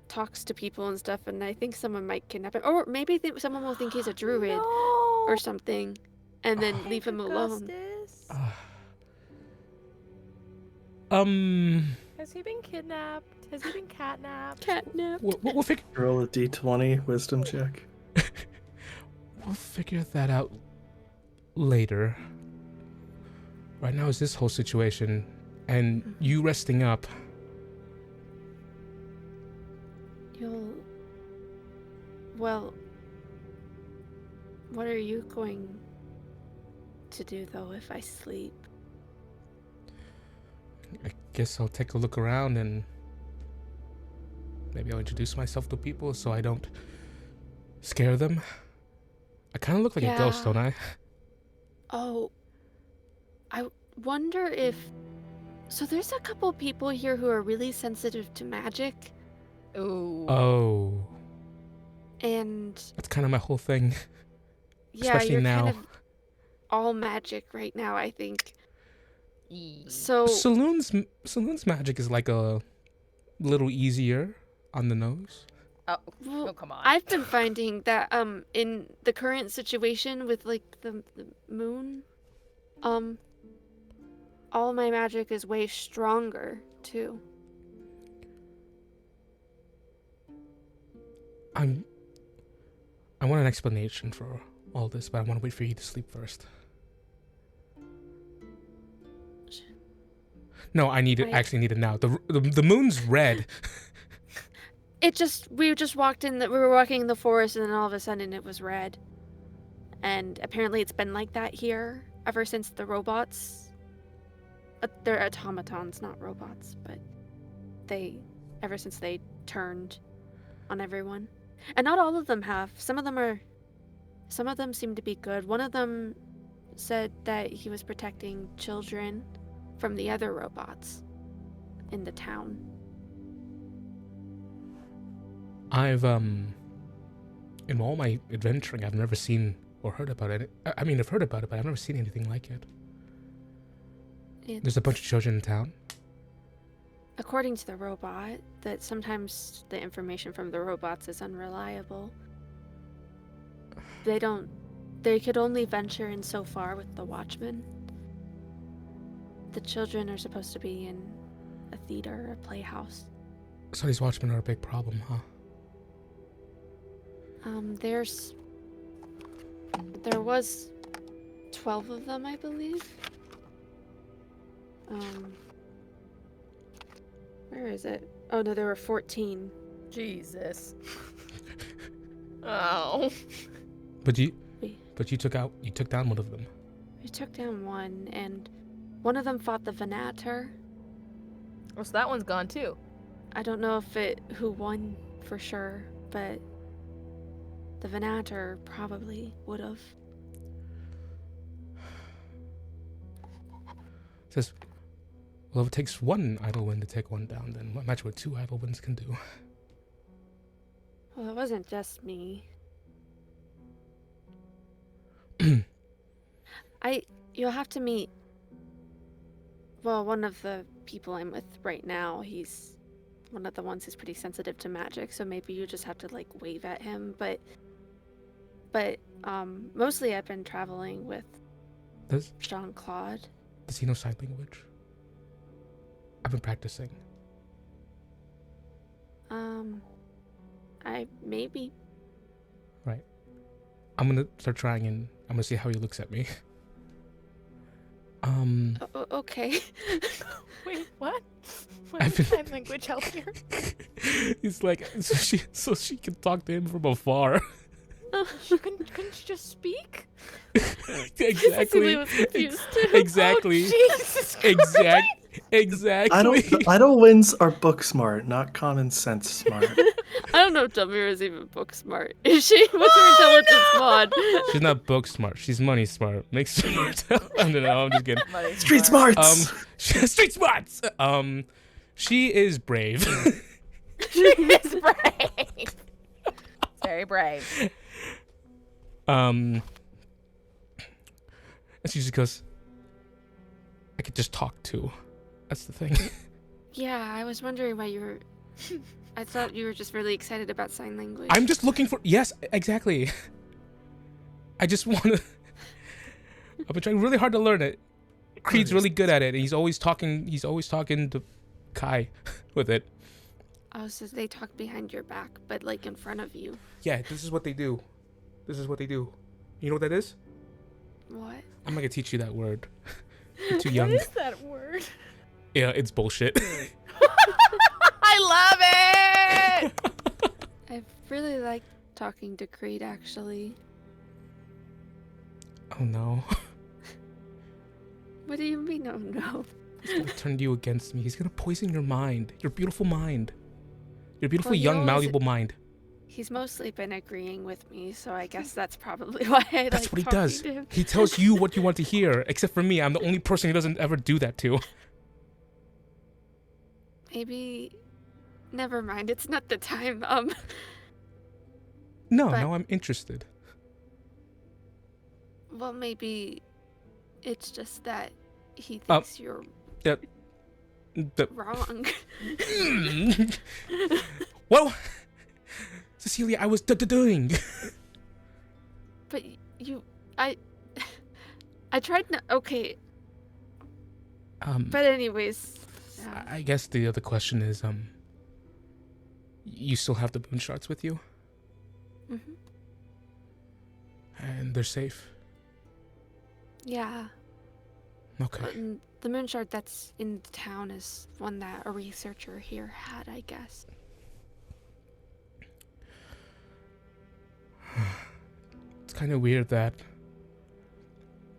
talks to people and stuff, and I think someone might kidnap him. Or maybe someone will think he's a druid No. or something, and then leave him alone. Augustus. Has he been kidnapped? Has he been catnapped? Catnip. We'll figure. Roll a d20 wisdom check. We'll figure that out later. Right now is this whole situation, and you resting up. Well, what are you going to do, though, if I sleep? I guess I'll take a look around and maybe I'll introduce myself to people so I don't scare them. I kind of look like a ghost, don't I? Oh, I wonder if... So there's a couple people here who are really sensitive to magic. Ooh. Oh. And... That's kind of my whole thing. Yeah, Especially you're now. kind of all magic right now, I think. So... Saloon's magic is like a little easier on the nose. Oh, Well, come on. I've been finding that in the current situation with like the moon, all my magic is way stronger too. I want an explanation for all this, but I want to wait for you to sleep first. No, actually need it now. The moon's red. We were walking in the forest, and then all of a sudden it was red. And apparently it's been like that here ever since the robots. They're automatons, not robots, but ever since they turned on everyone. And not all of them have. Some of them seem to be good. One of them said that he was protecting children from the other robots in the town. I've in all my adventuring, I've never seen or heard about it. I mean, I've heard about it, but I've never seen anything like it. There's a bunch of children in town. According to the robot, that sometimes the information from the robots is unreliable. They could only venture in so far with the Watchmen. The children are supposed to be in a theater, a playhouse. So these watchmen are a big problem, huh? There was 12 of them, I believe. Where is it? Oh no, there were 14. Jesus. Oh. But you took down one of them. We took down one, and one of them fought the Venator. Oh, so that one's gone too. I don't know who won for sure, but the Venator probably would have. Says, well, if it takes one idle wind to take one down, then imagine what 2 idle winds can do. Well, it wasn't just me. You'll have to meet, well, one of the people I'm with right now. He's one of the ones who's pretty sensitive to magic, so maybe you just have to, like, wave at him. But mostly I've been traveling with Jean-Claude. Does he know sign language? I've been practicing. Maybe. Right. I'm gonna start trying, and I'm gonna see how he looks at me. Okay. Wait, what? What does sign language help here? He's like, so she can talk to him from afar. Couldn't you just speak? Exactly. Was confused too. Exactly. Oh, Jesus Christ. Exactly. Idle winds are book smart, not common sense smart. I don't know if Delmira is even book smart. Is she? What's her intelligence mod? She's not book smart. She's money smart. Makes smart. I don't know. I'm just kidding. Street smarts. Street smarts. She is brave. She is brave. Very brave. And she just goes, I could just talk too. That's the thing. Yeah, I was wondering why you were... I thought you were just really excited about sign language. I'm just looking for... Yes, exactly. I just want to... I've been trying really hard to learn it. Creed's really good at it. And he's always talking to Kai with it. Oh, so they talk behind your back, but like in front of you. Yeah, this is what they do. You know what that is? What? I'm not going to teach you that word. You're too young. What is that word? Yeah, it's bullshit. I love it! I really like talking to Creed, actually. Oh no. What do you mean, oh no? He's gonna turn you against me. He's gonna poison your mind. Your beautiful mind. Your beautiful, Well, young, malleable mind. He's mostly been agreeing with me, so I guess that's probably why I That's like what he talking does. to him. He tells you what you want to hear, except for me. I'm the only person he doesn't ever do that to. Maybe... Never mind, it's not the time, No, I'm interested. Well, maybe it's just that he thinks you're wrong. Well, Cecilia, I was doing. But I tried not. Okay. But anyways. I guess the other question is, you still have the moon shards with you? Mm-hmm. And they're safe? Yeah. Okay. The moon shard that's in the town is one that a researcher here had, I guess. It's kind of weird that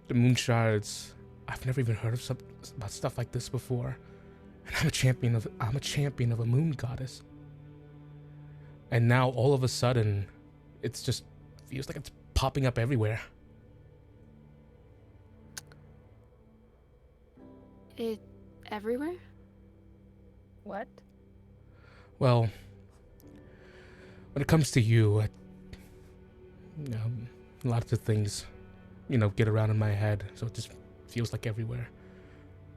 the moon shards, I've never even heard of about stuff like this before. And I'm a champion of a moon goddess. And now all of a sudden, it's just feels like it's popping up everywhere. Everywhere? What? Well, when it comes to you, lots of things, get around in my head, so it just feels like everywhere.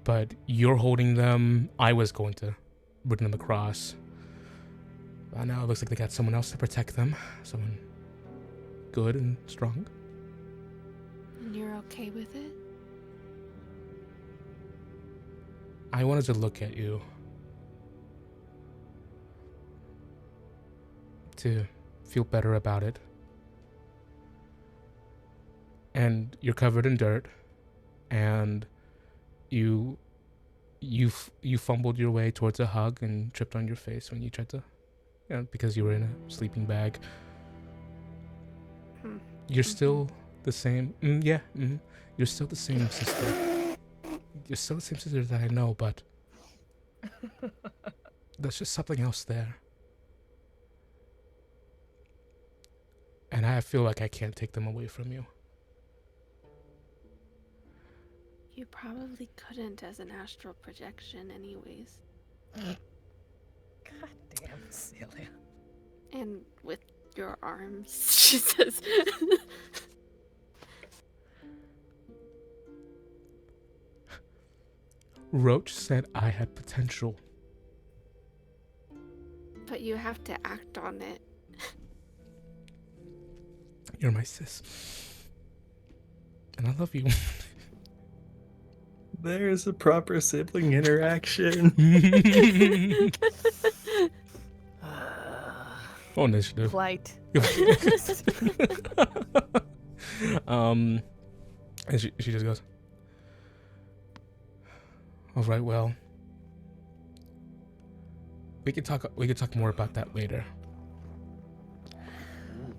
But you're holding them. I was going to bring them across. Now it looks like they got someone else to protect them. Someone good and strong. And you're okay with it? I wanted to look at you. to feel better about it. And you're covered in dirt, and you fumbled your way towards a hug and tripped on your face when you tried to, because you were in a sleeping bag. You're still the same. You're still the same sister. You're still the same sister that I know, but there's just something else there. And I feel like I can't take them away from you. You probably couldn't as an astral projection anyways. God damn, Celia. And with your arms, she says. Roach said I had potential. But you have to act on it. You're my sis. And I love you. There's a proper sibling interaction. Oh, initiative. Flight. And she just goes, all right, well, we could talk more about that later.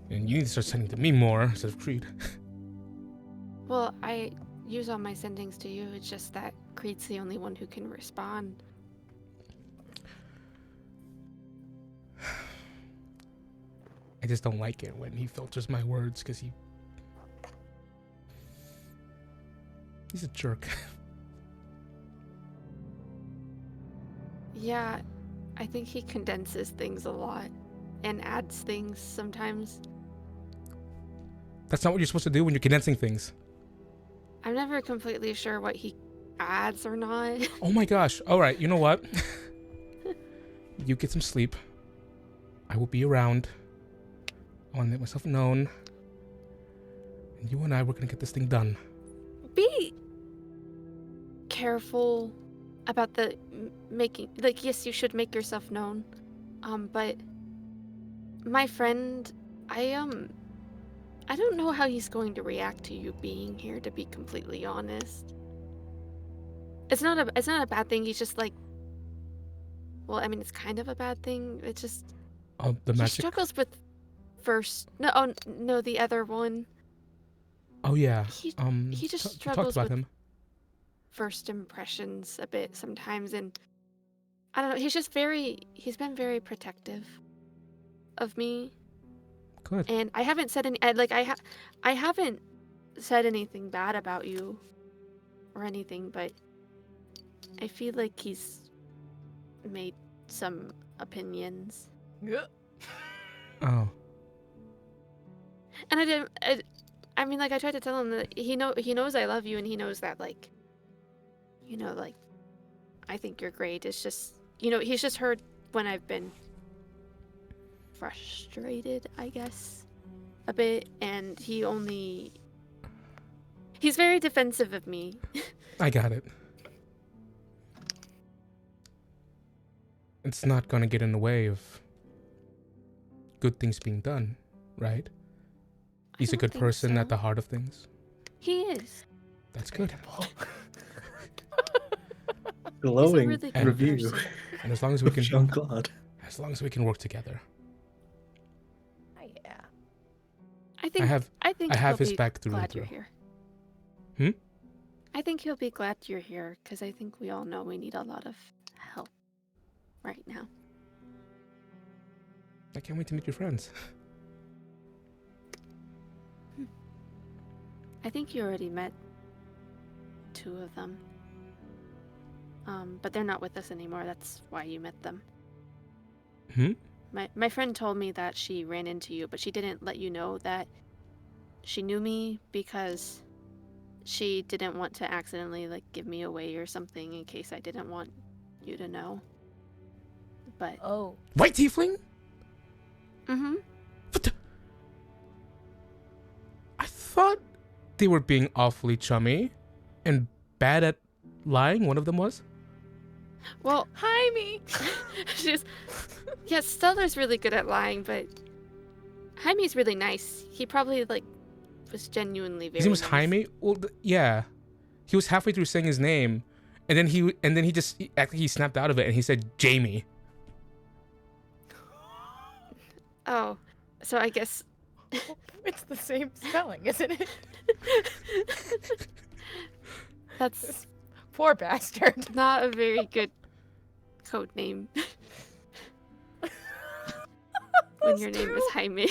And you need to start sending to me more instead of Creed. Well, I use all my sendings to you. It's just that Creed's the only one who can respond. I just don't like it when he filters my words because he's a jerk. Yeah, I think he condenses things a lot and adds things sometimes. That's not what you're supposed to do when you're condensing things. I'm never completely sure what he adds or not. Oh my gosh. All right, you know what? You get some sleep. I will be around. I want to make myself known. And you and I, we're going to get this thing done. Be careful about the making, like, yes, you should make yourself known. But my friend, I don't know how he's going to react to you being here, to be completely honest. It's not a bad thing. He's just like, well, I mean, it's kind of a bad thing. It's just The he magic. struggles with the other one. Oh yeah. He just talked struggles about with him. first impressions a bit sometimes, and I don't know. He's been very protective of me. Good. And I haven't said I haven't said anything bad about you or anything, but I feel like he's made some opinions. Yeah. Oh. And I mean, like, I tried to tell him that he knows I love you, and he knows that, like, I think you're great. It's just, he's just heard when I've been frustrated, I guess, a bit, and he's very defensive of me. I got it. It's not gonna get in the way of good things being done, right? He's a good person at the heart of things. He is. That's good. Glowing He's a really good review. person. And as long as we can, Jean-Claude. as long as we can work together. Yeah. I think I have he'll his be back through and glad you're through. here. Hmm? I think he'll be glad you're here, because I think we all know we need a lot of help right now. I can't wait to meet your friends. I think you already met 2 of them. But they're not with us anymore. That's why you met them. Hmm? My friend told me that she ran into you, but she didn't let you know that she knew me because she didn't want to accidentally, like, give me away or something in case I didn't want you to know. But Oh. White tiefling? mm-hmm. What the? I thought they were being awfully chummy and bad at lying. One of them was. Well, Hi, me. she's Stellar's really good at lying, but Jaime's really nice. He probably was genuinely very His name was nice. Jaime? Well, yeah. He was halfway through saying his name, and then he snapped out of it and he said Jamie. Oh, so I guess It's the same spelling, isn't it? that's Poor bastard. not a very good code name. When your name is Jaime.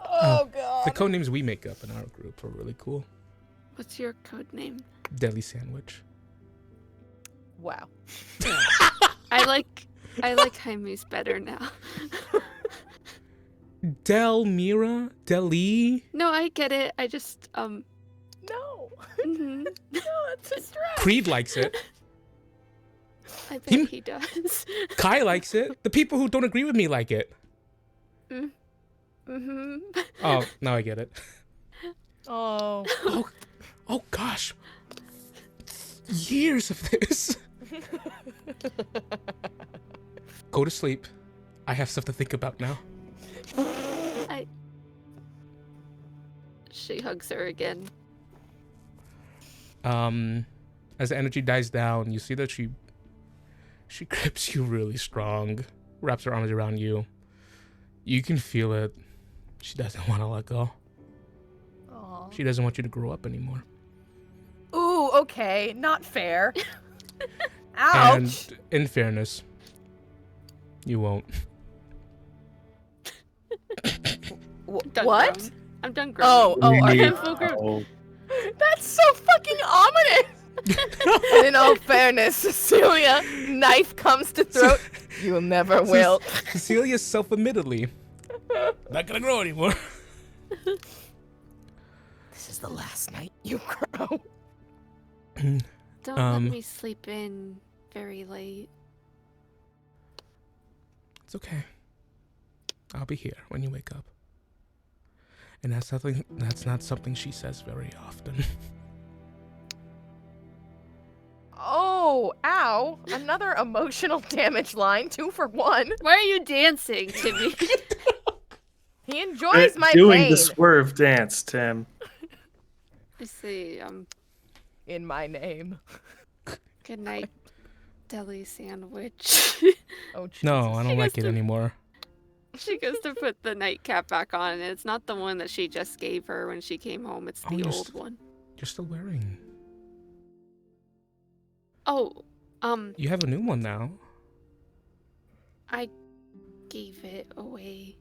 Oh god. The code names we make up in our group are really cool. What's your code name? Deli Sandwich. Wow. I like Jaime's better now. Delmira? Deli? No, I get it. I just No. mhm. No, it's a stretch. Creed likes it. I bet he does. Kai likes it. The people who don't agree with me like it. Mhm. Oh, now I get it. Oh. Oh gosh. Years of this. Go to sleep. I have stuff to think about now. She hugs her again. As the energy dies down, you see that she grips you really strong, wraps her arms around you. You can feel it. She doesn't want to let go. Aw. She doesn't want you to grow up anymore. Ooh, okay. Not fair. Ouch. And in fairness, you won't. Done What? grown. I'm done growing. Oh, are you full grown? Oh, That's so fucking ominous. And in all fairness, Cecilia, knife comes to throat. You never will. Cecilia self-admittedly not gonna grow anymore. This is the last night you grow. Don't let me sleep in very late. It's okay. I'll be here when you wake up. And that's not something she says very often. Oh, ow. Another emotional damage line. 2 for 1. Why are you dancing, Timmy? He enjoys my doing pain. the swerve dance, Tim. I see. In my name. Good night, deli sandwich. Oh, Jesus. No, I She don't goes like it to- anymore. She goes to put the nightcap back on, and it's not the one that she just gave her when she came home. It's Oh, the you're old one. You're still wearing. Oh, You have a new one now. I gave it away.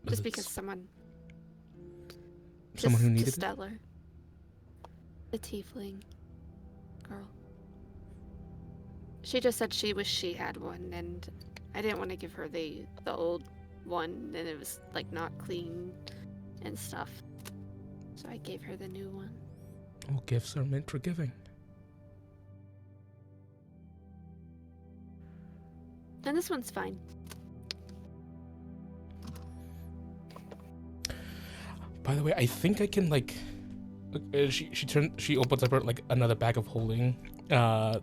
Just because someone Someone who to needed it. Stellar. The tiefling girl. She just said she had one, and I didn't want to give her the old one, and it was not clean and stuff. So I gave her the new one. All gifts are meant for giving. And this one's fine. By the way, I think I can she opens up her another bag of holding that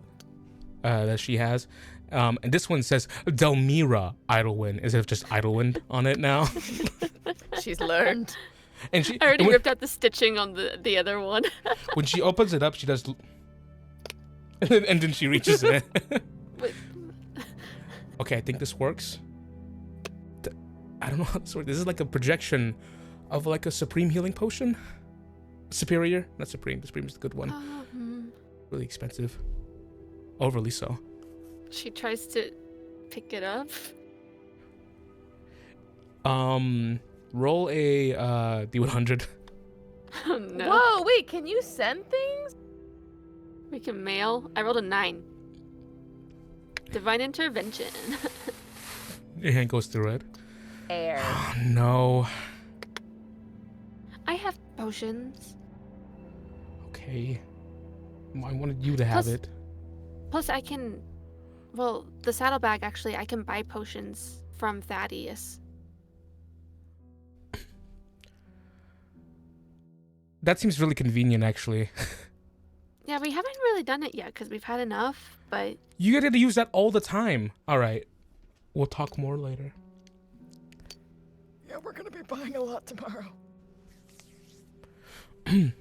she has. And this one says Delmira Idlewind, as if just Idlewind on it now. She's learned. And she I already and ripped out the stitching on the other one. when she opens it up, she does and then she reaches in. Wait. Okay, I think this works. I don't know how this works. This is like a projection of a supreme healing potion. Superior, not supreme. Supreme is the good one. Really expensive. Overly so. She tries to pick it up. Roll a D100. Oh no. Whoa, wait, can you send things? We can mail. I rolled a 9. Divine intervention. Your hand goes through it. Air. Oh no. I have potions. Okay. I wanted you to have Plus- it. Plus, I can. Well, the saddlebag actually, I can buy potions from Thaddeus. That seems really convenient, actually. Yeah, we haven't really done it yet because we've had enough, but... You get to use that all the time. All right. We'll talk more later. Yeah, we're gonna be buying a lot tomorrow. We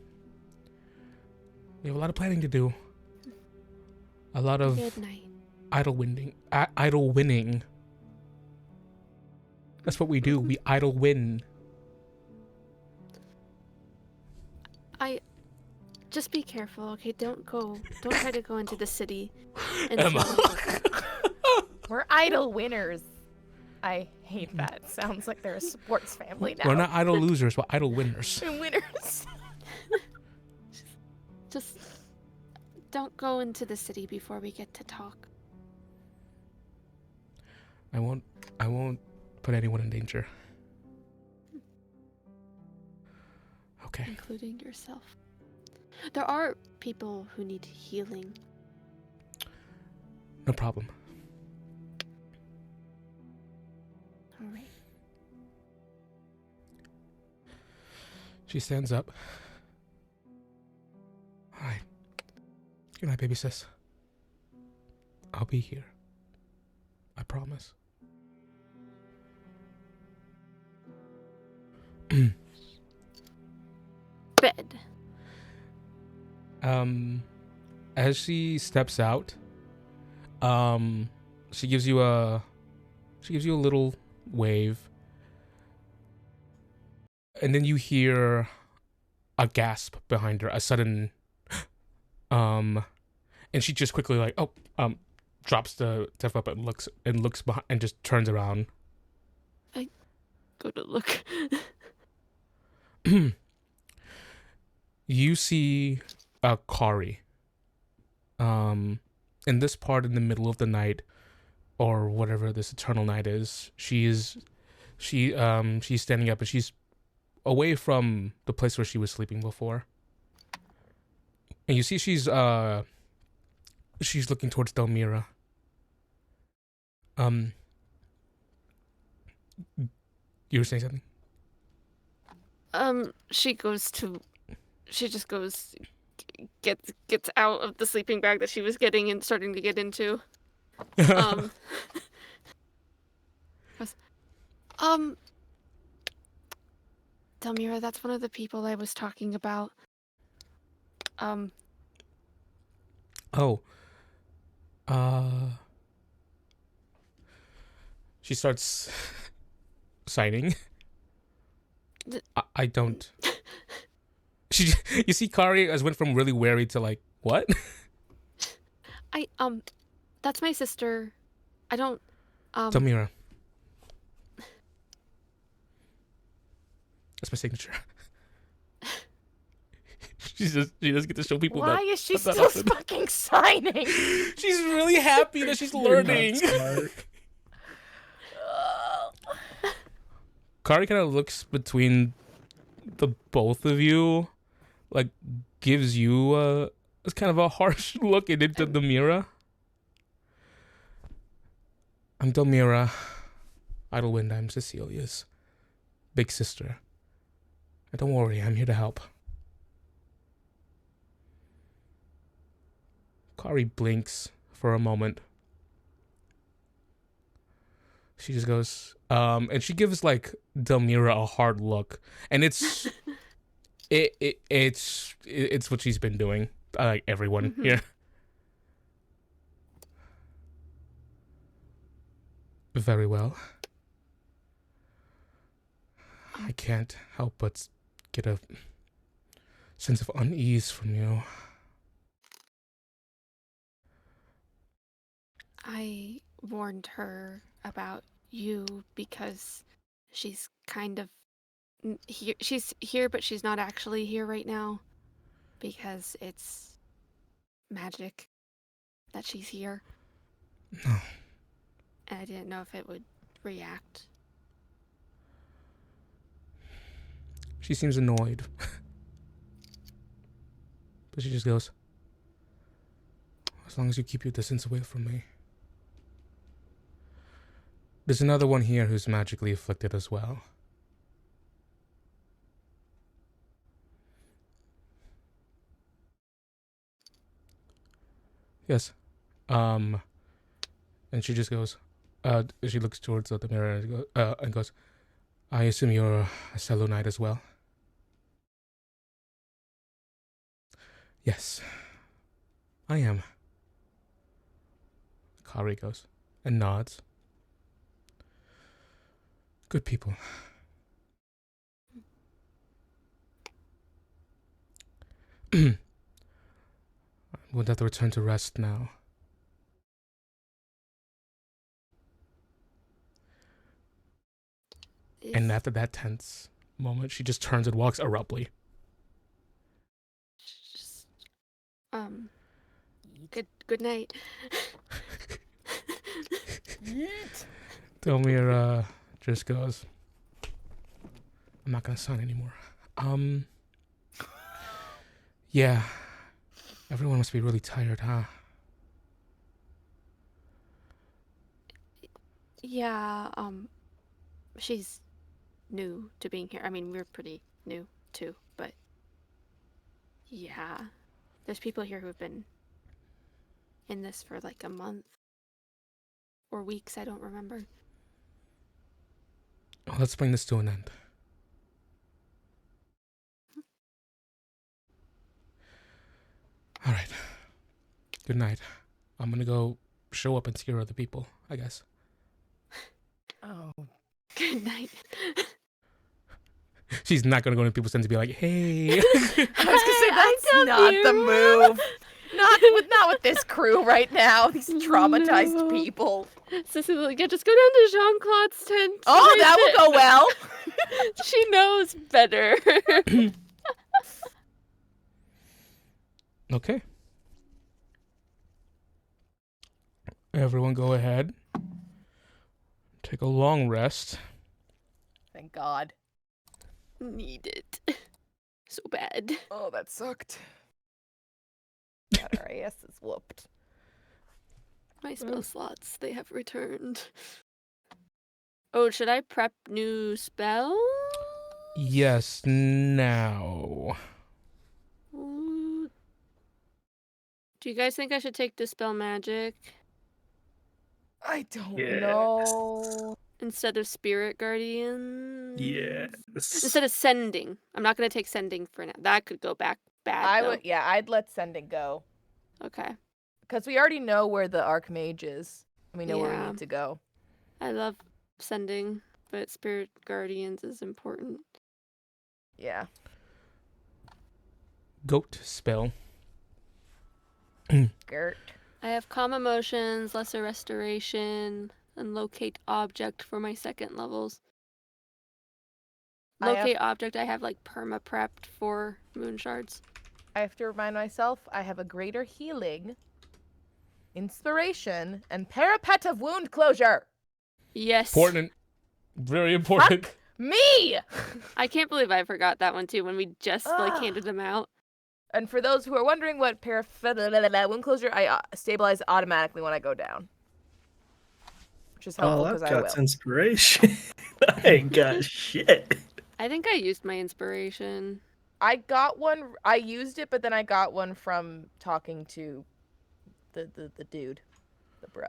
have a lot of planning to do. A lot of Good night. idle winning. That's what we do. We idle win. Just be careful, okay? Don't try to go into the city. Emma. We're idle winners. I hate that. Sounds like they're a sports family now. We're not idle losers. We're idle winners. Winners. Just don't go into the city before we get to talk. I won't put anyone in danger. Okay. Including yourself. There are people who need healing. No problem. All right. She stands up. All right. Good night, baby sis. I'll be here. I promise. Bed. As she steps out, she gives you a little wave, and then you hear a gasp behind her, a sudden, and she just quickly like, drops the stuff up and looks behind and just turns around. I go to look. You see Kari. In this part in the middle of the night, or whatever this eternal night is, she's standing up and she's away from the place where she was sleeping before. And you see she's looking towards Delmira. You were saying something? She just goes, gets out of the sleeping bag that she was getting and starting to get into. Goes, Delmira, that's one of the people I was talking about. She starts signing. I don't. You see, Kari has went from really wary to like, what? That's my sister. I don't, Delmira. That's my signature. She doesn't get to show people that. Why is she that still often. fucking signing? She's really happy that she's learning. Kari kind of looks between the both of you, like gives you it's kind of a harsh look into Delmira. I'm Delmira. Idlewind, I'm Cecilia's big sister. And don't worry, I'm here to help. Kari blinks for a moment. She just goes, and she gives like Delmira a hard look, and it's it's what she's been doing, like everyone here. Very well. I can't help but get a sense of unease from you. I warned her about you because she's kind of here. She's here, but she's not actually here right now because it's magic that she's here. No. And I didn't know if it would react. She seems annoyed. But she just goes, as long as you keep your distance away from me. There's another one here who's magically afflicted as well. Yes. And she just goes, she looks towards the mirror and goes, I assume you're a Cello Knight as well? Yes, I am. Kari goes and nods. Good people. We'll have to return to rest now. And after that tense moment, she just turns and walks abruptly. Just, good night. Delmira just goes, I'm not gonna sign anymore. Yeah. Everyone must be really tired, huh? Yeah, she's new to being here. I mean, we're pretty new too, but yeah. There's people here who have been in this for like a month or weeks, I don't remember. Well, let's bring this to an end. All right. Good night. I'm gonna go show up and scare other people, I guess. Oh. Good night. She's not gonna go into people's tent to be like, hey. I was gonna say that's not the move. Not with this crew right now. These traumatized people. Cecilia, just go down to Jean-Claude's tent. Oh, that will go well. She knows better. Okay. Everyone go ahead. Take a long rest. Thank God. Need it. So bad. Oh, that sucked. Got our asses whooped. My spell slots, they have returned. Oh, should I prep new spells? Yes, now. Ooh. Do you guys think I should take Dispel Magic I don't Yes. know. instead of Spirit Guardian? Yes. Instead of Sending. I'm not going to take Sending for now. That could go back bad, though. I'd let Sending go. Okay. Because we already know where the Archmage is. And we know where we Yeah. need to go. I love Sending, but Spirit Guardians is important. Yeah. Goat spell. Gert. I have Calm Emotions, Lesser Restoration, and Locate Object for my second levels. Locate Object, I have like perma-prepped for Moon Shards. I have to remind myself I have a Greater Healing, Inspiration, and Parapet of Wound Closure. Yes. Important. Very important. Fuck me! I can't believe I forgot that one too when we just like handed them out. And for those who are wondering what Parapet Wound Closure, I stabilize automatically when I go down. Which is helpful All because I've I got's will. inspiration. I ain't got shit. I think I used my inspiration. I got one. I used it, but then I got one from talking to the dude, the bro.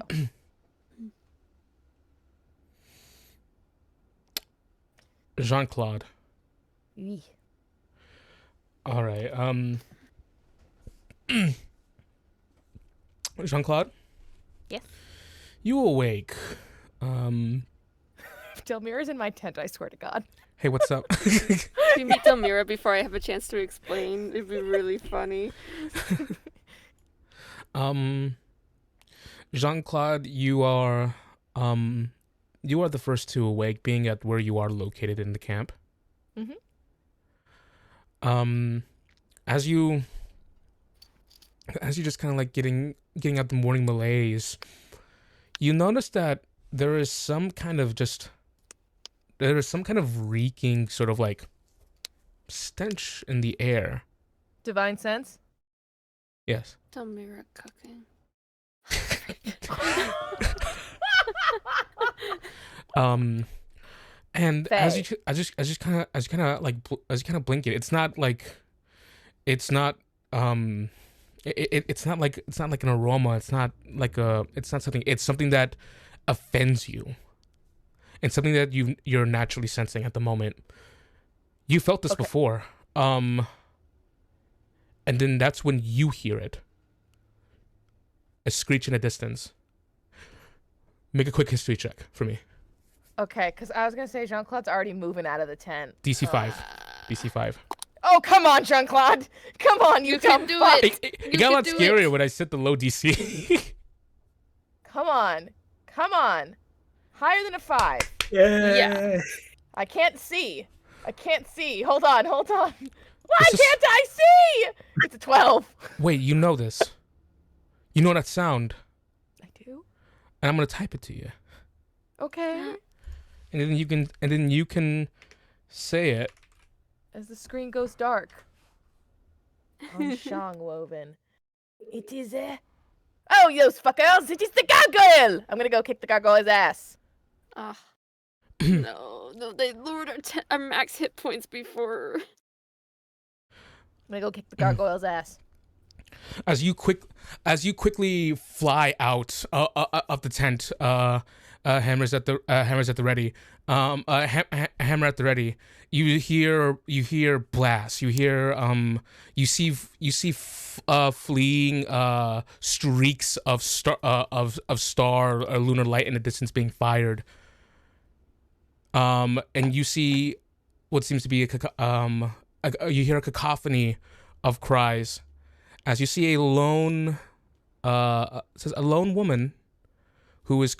Jean-Claude. Eeh. All right. Jean-Claude? Yes? You awake. Delmira's in my tent, I swear to God. Hey, what's up? If you meet Delmira before I have a chance to explain, it'd be really funny. Jean-Claude, you are the first to awake, being at where you are located in the camp. As you just kind of like getting out the morning malaise, you notice that there is some kind of reeking sort of like stench in the air. Divine sense? Yes. Delmira cooking. And Faye. as you kind of blink it, it's not it's not like an aroma. It's not something. It's something that offends you, and something that you're naturally sensing at the moment. You felt this before, and then that's when you hear it. A screech in the distance. Make a quick history check for me. Okay, because I was gonna say Jean-Claude's already moving out of the tent. DC 5. DC 5. Oh, come on, Jean-Claude. Come on, you can dumb do fuck. it. It got a lot scarier when I set the low DC. Come on. Come on. Higher than a 5. Yeah. I can't see. Hold on. Why This is- can't I see? It's a 12. Wait, you know this. You know that sound. I do? And I'm going to type it to you. Okay. And then you can say it. As the screen goes dark. On Songwoven. It is a... Oh, those fuckers! It is the gargoyle! I'm gonna go kick the gargoyle's ass. Ah. No, they lowered our max hit points before. I'm gonna go kick the gargoyle's ass. As you quickly fly out of the tent, hammers at the ready. Hammer at the ready. You hear blasts. You hear you see fleeing streaks of star or lunar light in the distance being fired. And you see what seems to be you hear a cacophony of cries as you see a lone woman who looks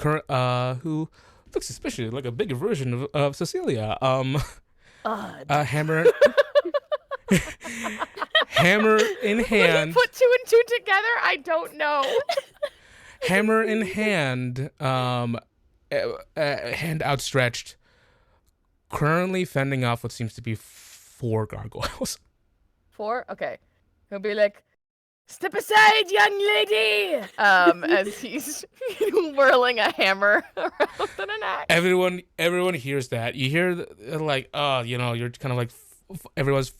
suspiciously like a bigger version of Cecilia. Hammer in hand. When you put 2 and 2 together, I don't know. Hammer in hand, hand outstretched, currently fending off what seems to be 4 gargoyles. 4? Okay. He'll be like, "Step aside, young lady!" As he's whirling a hammer around in an axe. Everyone hears that. You hear like, you're kind of like, everyone's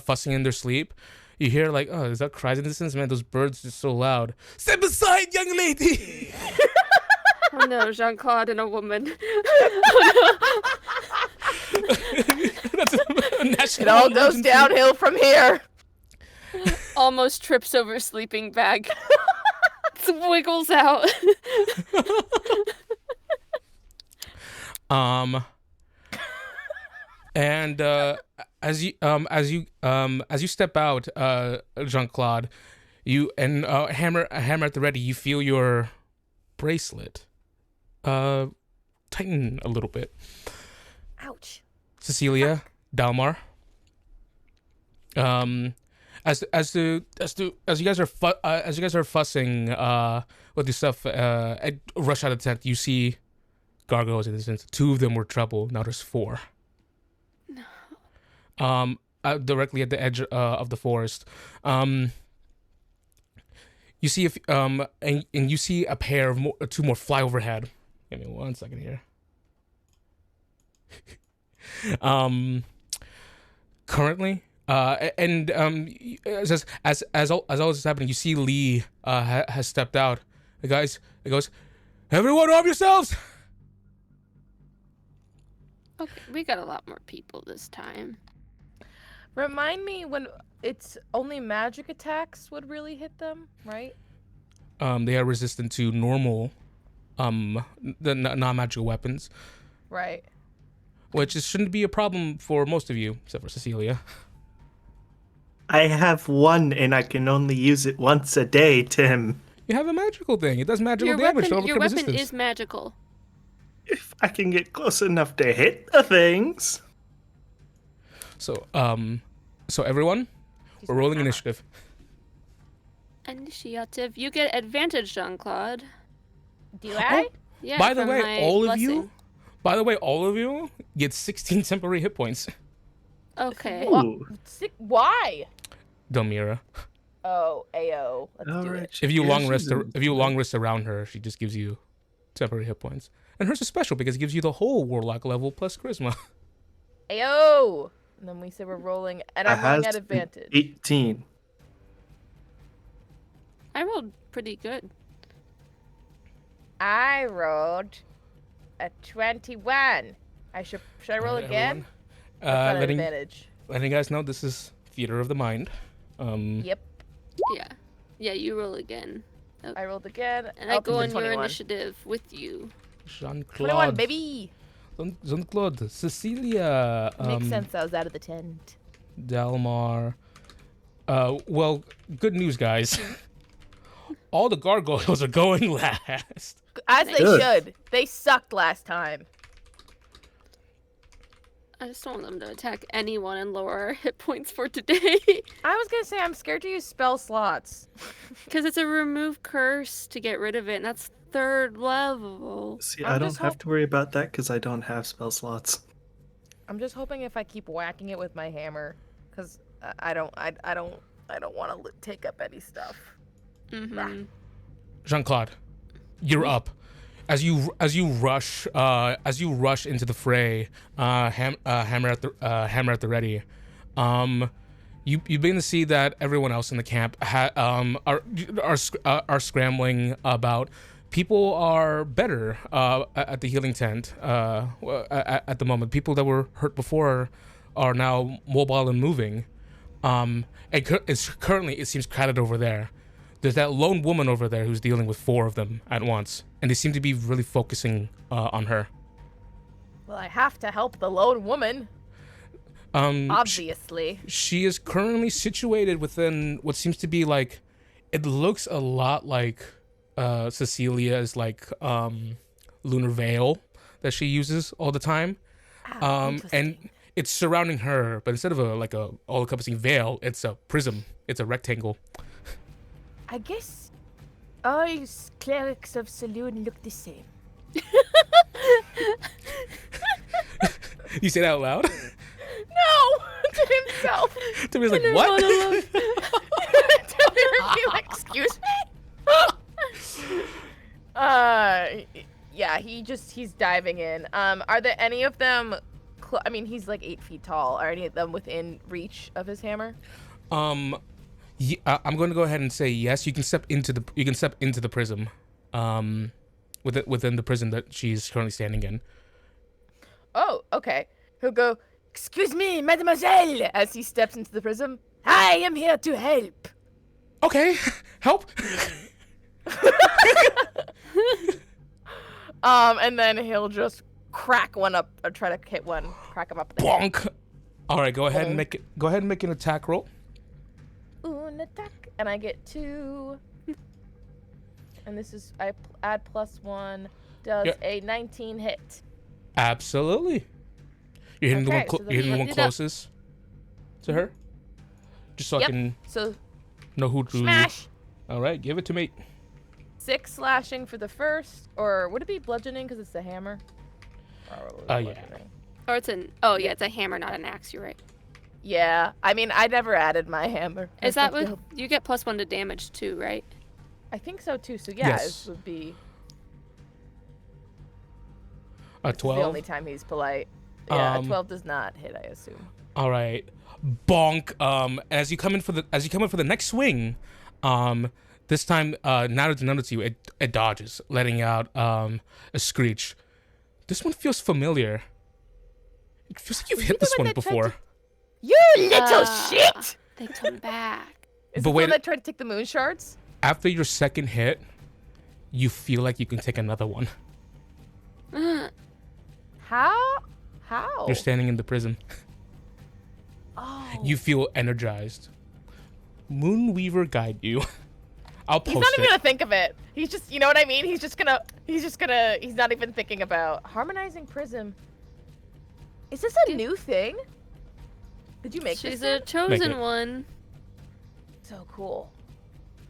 fussing in their sleep. You hear like, oh, is that cries in the distance? Man, those birds are so loud. Step aside, young lady! Oh no, Jean-Claude and a woman. That's a national It all goes emergency. downhill from here. Almost trips over sleeping bag. Wiggles out. And as you step out, Jean-Claude, you and hammer at the ready, you feel your bracelet tighten a little bit. Ouch. Cecilia, Delmar. As you guys are fussing with this stuff, rush out of the tent. You see gargoyles in the distance. 2 of them were trouble. Now there's 4. No. Directly at the edge of the forest. You see and you see a pair of 2 more fly overhead. Give me 1 second here. Currently, as all this is happening, you see Lee has stepped out. The guys, it goes, everyone arm yourselves. Okay, we got a lot more people this time. Remind me when it's only magic attacks would really hit them, right? They are resistant to normal, the non-magical weapons, Right. which shouldn't be a problem for most of you, except for Cecilia. I have 1 and I can only use it once a day, Tim. You have a magical thing. It does magical damage to overcome Your weapon resistance. is magical. If I can get close enough to hit the things. So everyone, we're rolling initiative. Initiative. You get advantage, Jean-Claude. Do I? Yeah. By the from way, my all blessing. of you get 16 temporary hit points. Okay. Ooh. Why? Delmira. Oh, AO. Let's do Alright, it. If you she's long rest around her, she just gives you temporary hit points. And hers is special because it gives you the whole warlock level plus charisma. AO! And then we say we're rolling, and I'm rolling at advantage. 18. I rolled pretty good. I rolled a 21. Should I roll Alright, again? everyone. That's not an Letting advantage. you guys know this is theater of the mind. Yep. Yeah, you roll again. I rolled again. And I go on your 21. initiative with you. Jean-Claude. 21, baby. Jean-Claude. Cecilia. Makes sense. I was out of the tent. Delmar. Well, good news, guys. All the gargoyles are going last. As they Good. should. They sucked last time. I just don't want them to attack anyone and lower our hit points for today. I was gonna say I'm scared to use spell slots. Because it's a remove curse to get rid of it, and that's 3rd level. See, I'm I don't just have to worry about that because I don't have spell slots. I'm just hoping if I keep whacking it with my hammer, because I don't want to take up any stuff. Mm-hmm. Jean-Claude, you're up. As you rush into the fray, hammer at the ready. You begin to see that everyone else in the camp are scrambling about. People are better at the healing tent at the moment. People that were hurt before are now mobile and moving. It seems crowded over there. There's that lone woman over there who's dealing with 4 of them at once, and they seem to be really focusing on her. Well, I have to help the lone woman. Obviously. She is currently situated within what seems to be like, it looks a lot like Cecilia's like lunar veil that she uses all the time. And it's surrounding her, but instead of a all-encompassing veil, it's a prism. It's a rectangle. I guess all clerics of Saloon look the same. You say that out loud? No! To himself! Timmy's like, what? Like, excuse me? Yeah, he's diving in. Are there any of them, I mean, he's like 8 feet tall. Are any of them within reach of his hammer? Yeah, I'm going to go ahead and say yes. You can step into the prism, within the prison that she's currently standing in. Oh, okay. He'll go, excuse me, mademoiselle, as he steps into the prism. I am here to help. Okay, help. And then he'll just crack one up, or try to hit one, crack him up. Bonk. All right, go ahead and make an attack roll. An attack, and I get 2. And this is I add +1. Does a 19 hit? Absolutely. You're hitting Okay, the one closest to her, just so I can know who to. Smash. All right, give it to me. 6 slashing for the first, or would it be bludgeoning because it's a hammer? Yeah. Or it's it's a hammer, not an axe. You're right. Yeah, I mean, I never added my hammer. Is that what you get +1 to damage too, right? I think so too. So yeah, Yes. it would be 12. the only time he's polite. Yeah, a 12 does not hit, I assume. All right, bonk. As you come in for the next swing, this time now to you, it dodges, letting out a screech. This one feels familiar. It feels like you've hit this one before. You little shit! They come back. Is But it the wait- one that tried to take the moon shards? After your second hit, you feel like you can take another one. How? You're standing in the prism. Oh. You feel energized. Moonweaver guide you. I'll post He's not even it. gonna think of it. He's just, you know what I mean? He's not even thinking about harmonizing prism. Is this a new thing? Did you make She's this? a chosen it. one. So cool.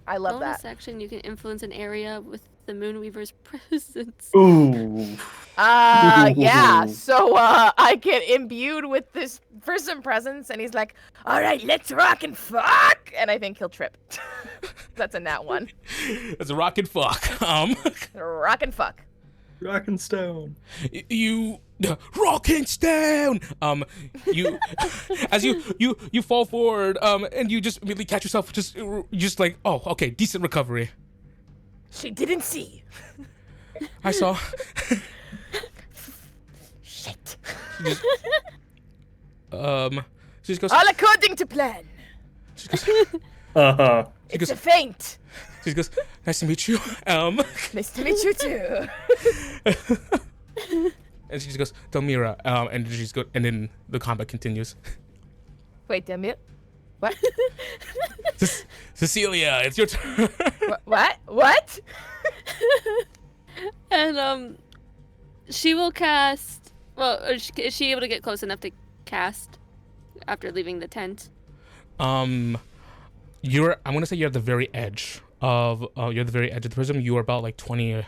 I love Bonus that. action, you can influence an area with the Moonweaver's presence. Ooh. Yeah. So I get imbued with this prism presence, and he's like, "All right, let's rock and fuck," and I think he'll trip. That's a nat 1. It's a rocket fuck. Rock and fuck. Rock and stone. You Roll Kings down. You as you fall forward, and you just immediately catch yourself, just like, oh, okay, decent recovery. She didn't see. I saw. Shit. She just goes. All according to plan. She goes. It's a feint. She goes. Nice to meet you. Nice to meet you too. And she just goes, Delmira, and then the combat continues. Wait, Delmira. What? Cecilia, it's your turn. What? And she will cast. Well, is she able to get close enough to cast after leaving the tent? I'm gonna say you're at the very edge of the prism. You are about like 20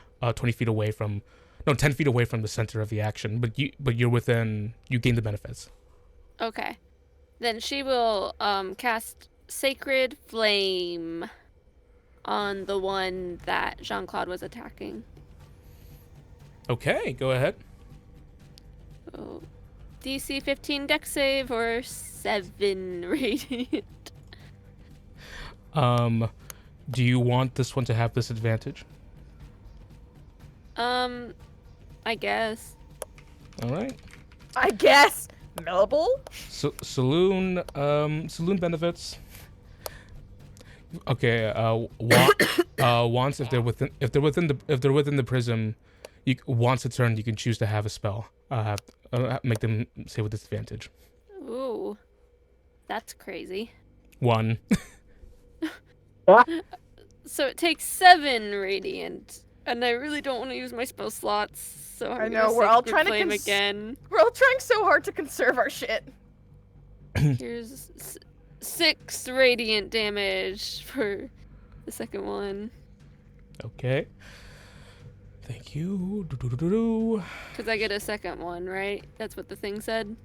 feet away from. No, 10 feet away from the center of the action, but you're within. You gain the benefits. Okay, then she will cast Sacred Flame on the one that Jean-Claude was attacking. Okay, go ahead. Oh, DC 15 Dex save or 7 radiant. Do you want this one to have disadvantage? I guess. All right. I guess. Mellable? So saloon benefits. Okay. Once if they're within the prism, once a turn you can choose to have a spell. Make them say with disadvantage. Ooh, that's crazy. 1. So it takes 7 radiant, and I really don't want to use my spell slots. So I'm I know, gonna we're all Sacred trying to Flame again. We're all trying so hard to conserve our shit. Here's 6 radiant damage for the second one. Okay. Thank you. Because I get a second one, right? That's what the thing said?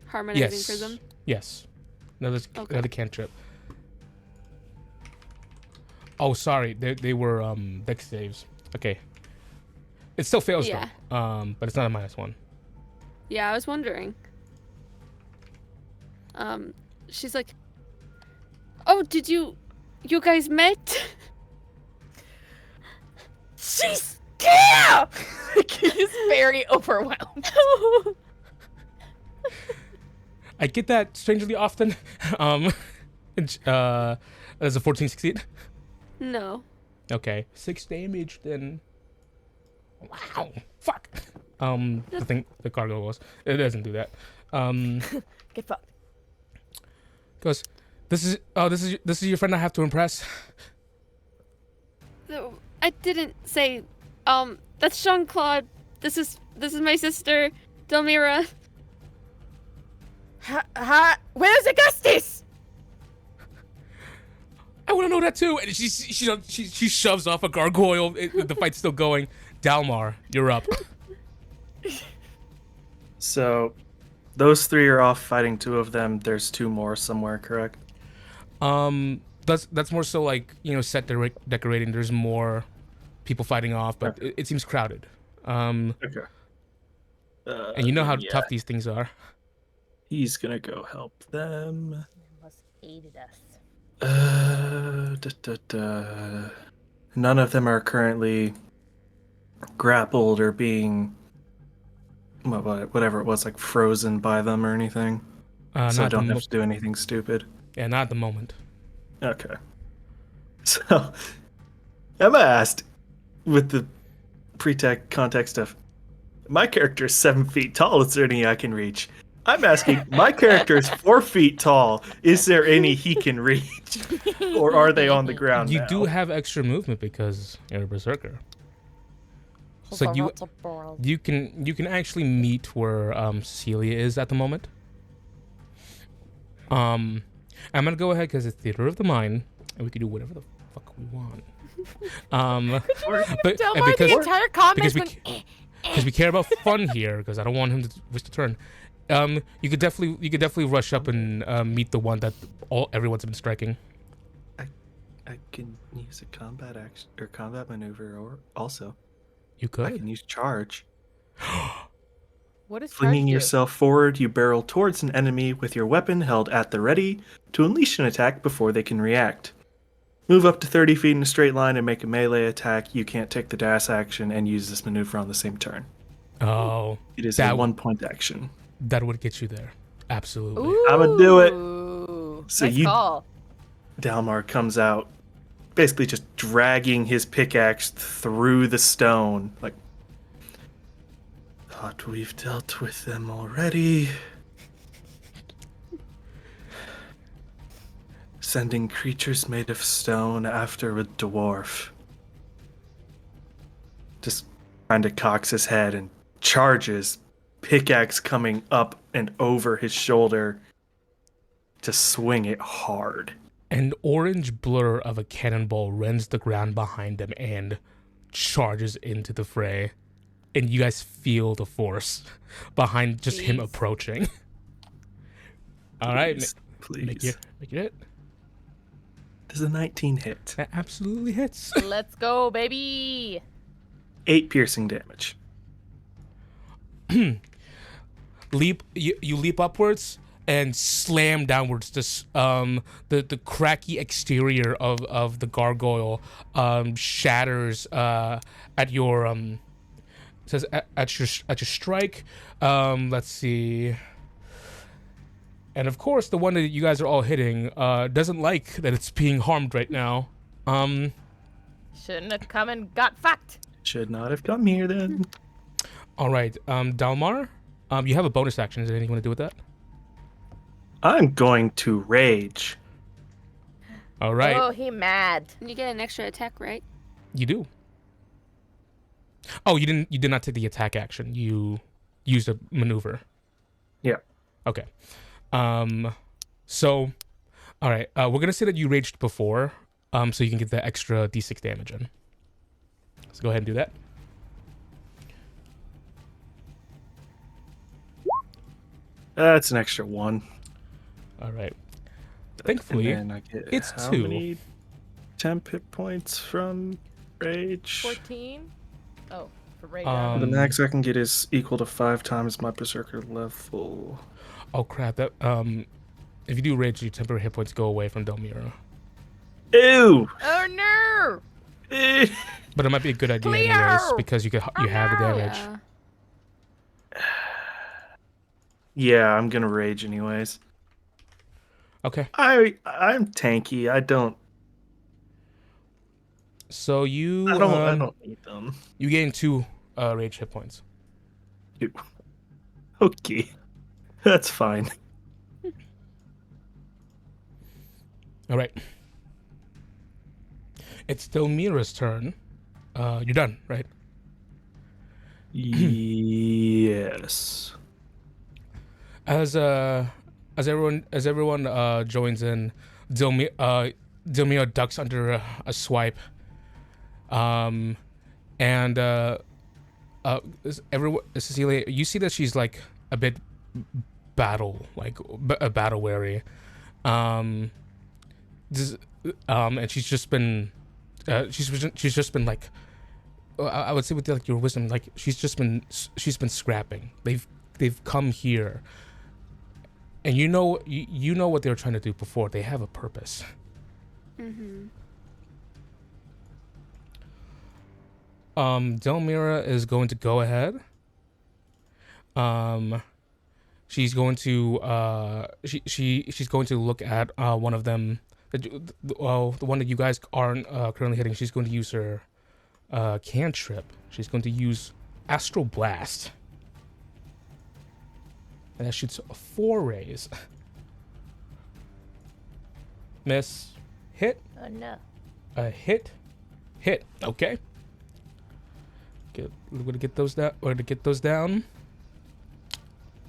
Harmonizing Prism? Yes. Another cantrip. Oh, sorry. They were dex saves. Okay. It still fails though. But it's not a -1. Yeah, I was wondering. She's like, oh, did you guys met? She's scared! He's very overwhelmed. I get that strangely often. Does a 14 succeed? No. Okay. 6 damage then. Wow. Fuck. The cargo was. It doesn't do that. Get fucked. Goes. This is your friend I have to impress. I didn't say. That's Jean-Claude. This is my sister, Delmira. Where's Augustus? I want to know that too. And she shoves off a gargoyle. The fight's still going. Dalmar, you're up. So, those 3 are off fighting 2 of them. There's 2 more somewhere, correct? That's more so like, set decorating. There's more people fighting off, but okay. it seems crowded. Okay. And you know how tough these things are. He's gonna go help them. Almost aided us. None of them are currently grappled or being whatever it was, like frozen by them or anything. So I don't have to do anything stupid. Yeah, not at the moment. Okay. So Emma asked, with the context of my character is 7 feet tall, is there any I can reach? I'm asking, my character is 4 feet tall. Is there any he can reach? Or are they on the ground You now? do have extra movement because you're a berserker. So you can actually meet where Cecilia is at the moment. I'm gonna go ahead because it's theater of the mind, and we can do whatever the fuck we want. But Delmar, the entire comment because we care about fun here, because I don't want him to wish to turn. You could definitely rush up and meet the one that everyone's been striking. I can use a combat action or combat maneuver, or also You could. I can use charge. What is Flinging charge do? yourself forward, you barrel towards an enemy with your weapon held at the ready to unleash an attack before they can react. Move up to 30 feet in a straight line and make a melee attack. You can't take the dash action and use this maneuver on the same turn. Oh, It is a 1-point action. that would get you there. Absolutely. Ooh. I'ma do it. So Nice call. Delmar comes out, basically just dragging his pickaxe through the stone. Like, thought we've dealt with them already. Sending creatures made of stone after a dwarf. Just kind of cocks his head and charges, pickaxe coming up and over his shoulder to swing it hard. An orange blur of a cannonball rends the ground behind him and charges into the fray. And you guys feel the force behind just him approaching. All right, Please. make it hit. Does a 19 hit? That absolutely hits. Let's go, baby. 8 piercing damage. You leap upwards and slam downwards. This the cracky exterior of the gargoyle shatters at your says at your strike. Let's see. And of course, the one that you guys are all hitting doesn't like that it's being harmed right now. Shouldn't have come and got fucked. Should not have come here then. All right, Delmar, you have a bonus action. Is there anything you want to do with that? I'm going to rage. All right, Oh, he mad. You get an extra attack, right? you do. Oh, you did not take the attack action. You used a maneuver. Yeah. Okay. So, all right. We're gonna say that you raged before, so you can get the extra d6 damage in. So go ahead and do that. That's an extra 1. All right. Thankfully, And then I get it's how 2. many temp hit points from rage? 14? Oh, for rage. The max I can get is equal to 5 times my berserker level. Oh crap! That if you do rage, your temporary hit points go away from Delmira. Ew! Oh, no! Eh. But it might be a good idea Clear! anyways because you have the damage. Yeah. Yeah, I'm gonna rage anyways. Okay. I'm tanky. I don't So you I don't need them. you gain 2 rage hit points. Ew. Okay. That's fine. All right. It's Delmira's turn. You're done, right? Yes. As everyone joins in, Delmira ducks under a swipe. Cecilia, you see that she's like a bit battle weary. And she's just been like, I would say with like your wisdom, like she's been scrapping. They've come here, and you know what they were trying to do before. They have a purpose. Mm-hmm. Delmira is going to go ahead. She's going to she's going to look at one of them. The one that you guys aren't currently hitting. She's going to use her cantrip. She's going to use Astral Blast. And that shoots 4 rays. Miss. Hit. Oh, no. Hit. Okay. We're gonna get those down. We're gonna get those down.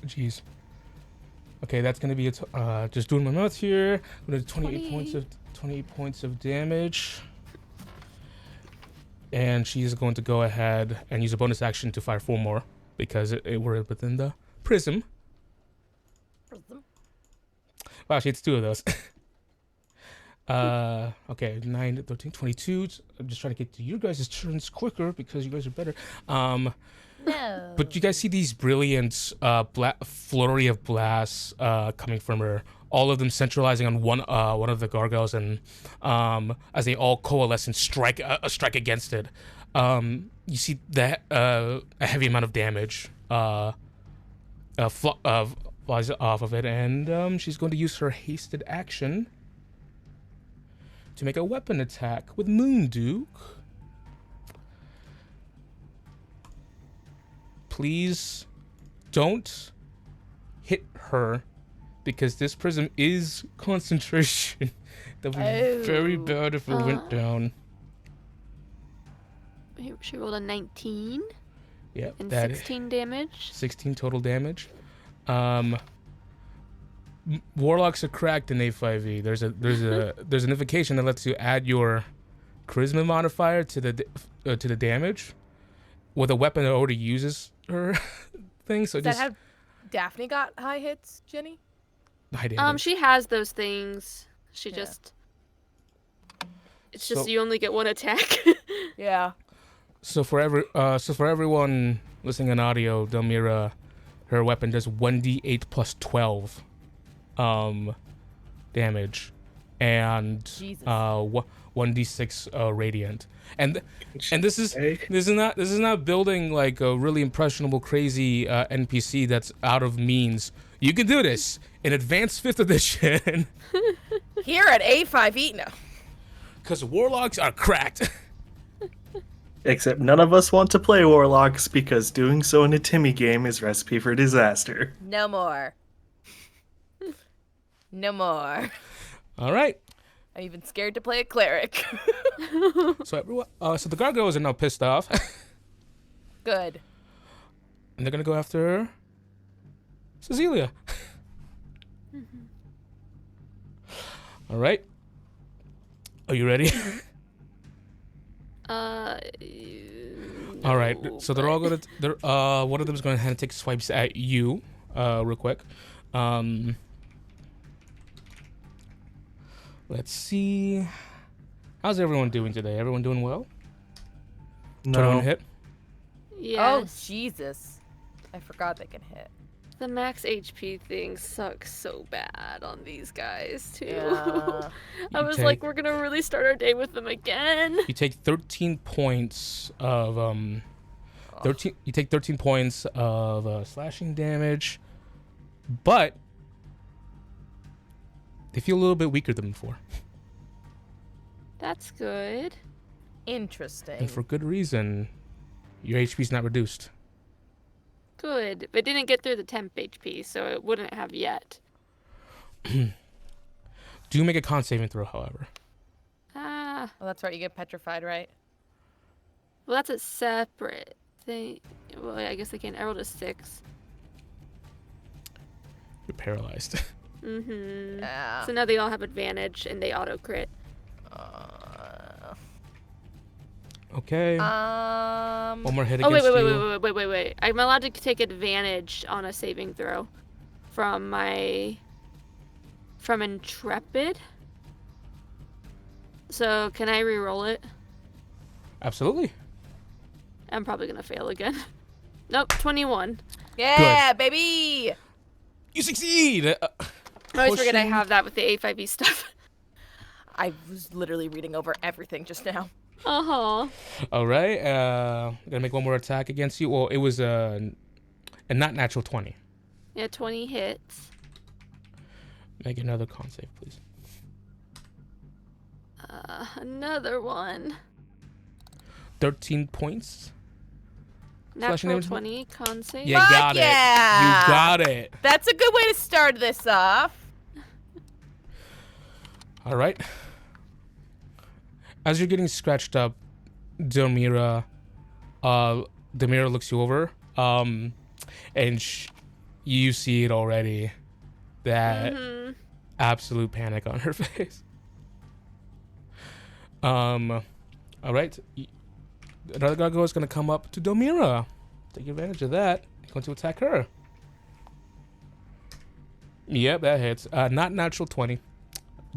Jeez. Okay, that's gonna be just doing my math here. I'm gonna do 28 points of damage. And she's going to go ahead and use a bonus action to fire 4 more because we're within the prism. Wow, she hits 2 of those. Okay, 9, 13, 22. I'm just trying to get to you guys' turns quicker because you guys are better. No. But you guys see these brilliant flurry of blasts coming from her. All of them centralizing on one of the gargoyles, and as they all coalesce and strike against it, you see that a heavy amount of damage flies off of it, and she's going to use her hasted action to make a weapon attack with Moon Duke. Please don't hit her, because this prism is concentration. That would be very bad if it went down. She rolled a 19. Yep. And 16 damage. 16 total damage. Warlocks are cracked in A5e. There's an invocation that lets you add your charisma modifier to the damage with a weapon that already uses her thing. So Does that have Daphne got high hits, Jenny? high damage. She has those things. It's just you only get one attack. Yeah. So for everyone listening on audio, Delmira, her weapon does 1d8 plus 12 damage, and 1d6 radiant. And this is not building like a really impressionable crazy NPC that's out of means. You can do this in advanced 5th edition. Here at A5e, no. Because warlocks are cracked. Except none of us want to play warlocks because doing so in a Timmy game is recipe for disaster. No more. No more. All right. I'm even scared to play a cleric. So everyone, so the gargoyles are now pissed off, Good. and they're gonna go after Cecilia. All right. Are you ready? All right. So they're all gonna. One of them is going to take swipes at you, real quick. Let's see. How's everyone doing today? Everyone doing well? No. Hit. Yes. Oh, Jesus. I forgot they can hit. The max HP thing sucks so bad on these guys, too. Yeah. I was like, we're gonna really start our day with them again. You take 13 points of You take 13 points of slashing damage, but they feel a little bit weaker than before. That's good. Interesting. And for good reason. Your HP's not reduced. Good. But it didn't get through the temp HP, so it wouldn't have yet. Do make a con saving throw, however. Well, that's right. You get petrified, right? Well, that's a separate thing. Well, I guess I can't. I rolled a 6. You're paralyzed. Mm-hmm. Yeah. So now they all have advantage, and they auto-crit. Okay. One more hit Oh, against wait, you. wait. I'm allowed to take advantage on a saving throw from Intrepid. So, can I re-roll it? Absolutely. I'm probably gonna fail again. Nope, 21. Yeah, baby! You succeed! I always forget I have that with the A5e stuff. I was literally reading over everything just now. Uh-huh. All right. Gonna make one more attack against you. Well, it was a not natural 20. Yeah, 20 hits. Make another con save, please. Another one. 13 points. Natural 20, con save. You got it. You got it. That's a good way to start this off. All right. As you're getting scratched up, Delmira looks you over, and you see it already. That absolute panic on her face. All right. Another gargoyle is going to come up to Delmira. Take advantage of that. Going to attack her. Yep, that hits. Not natural 20.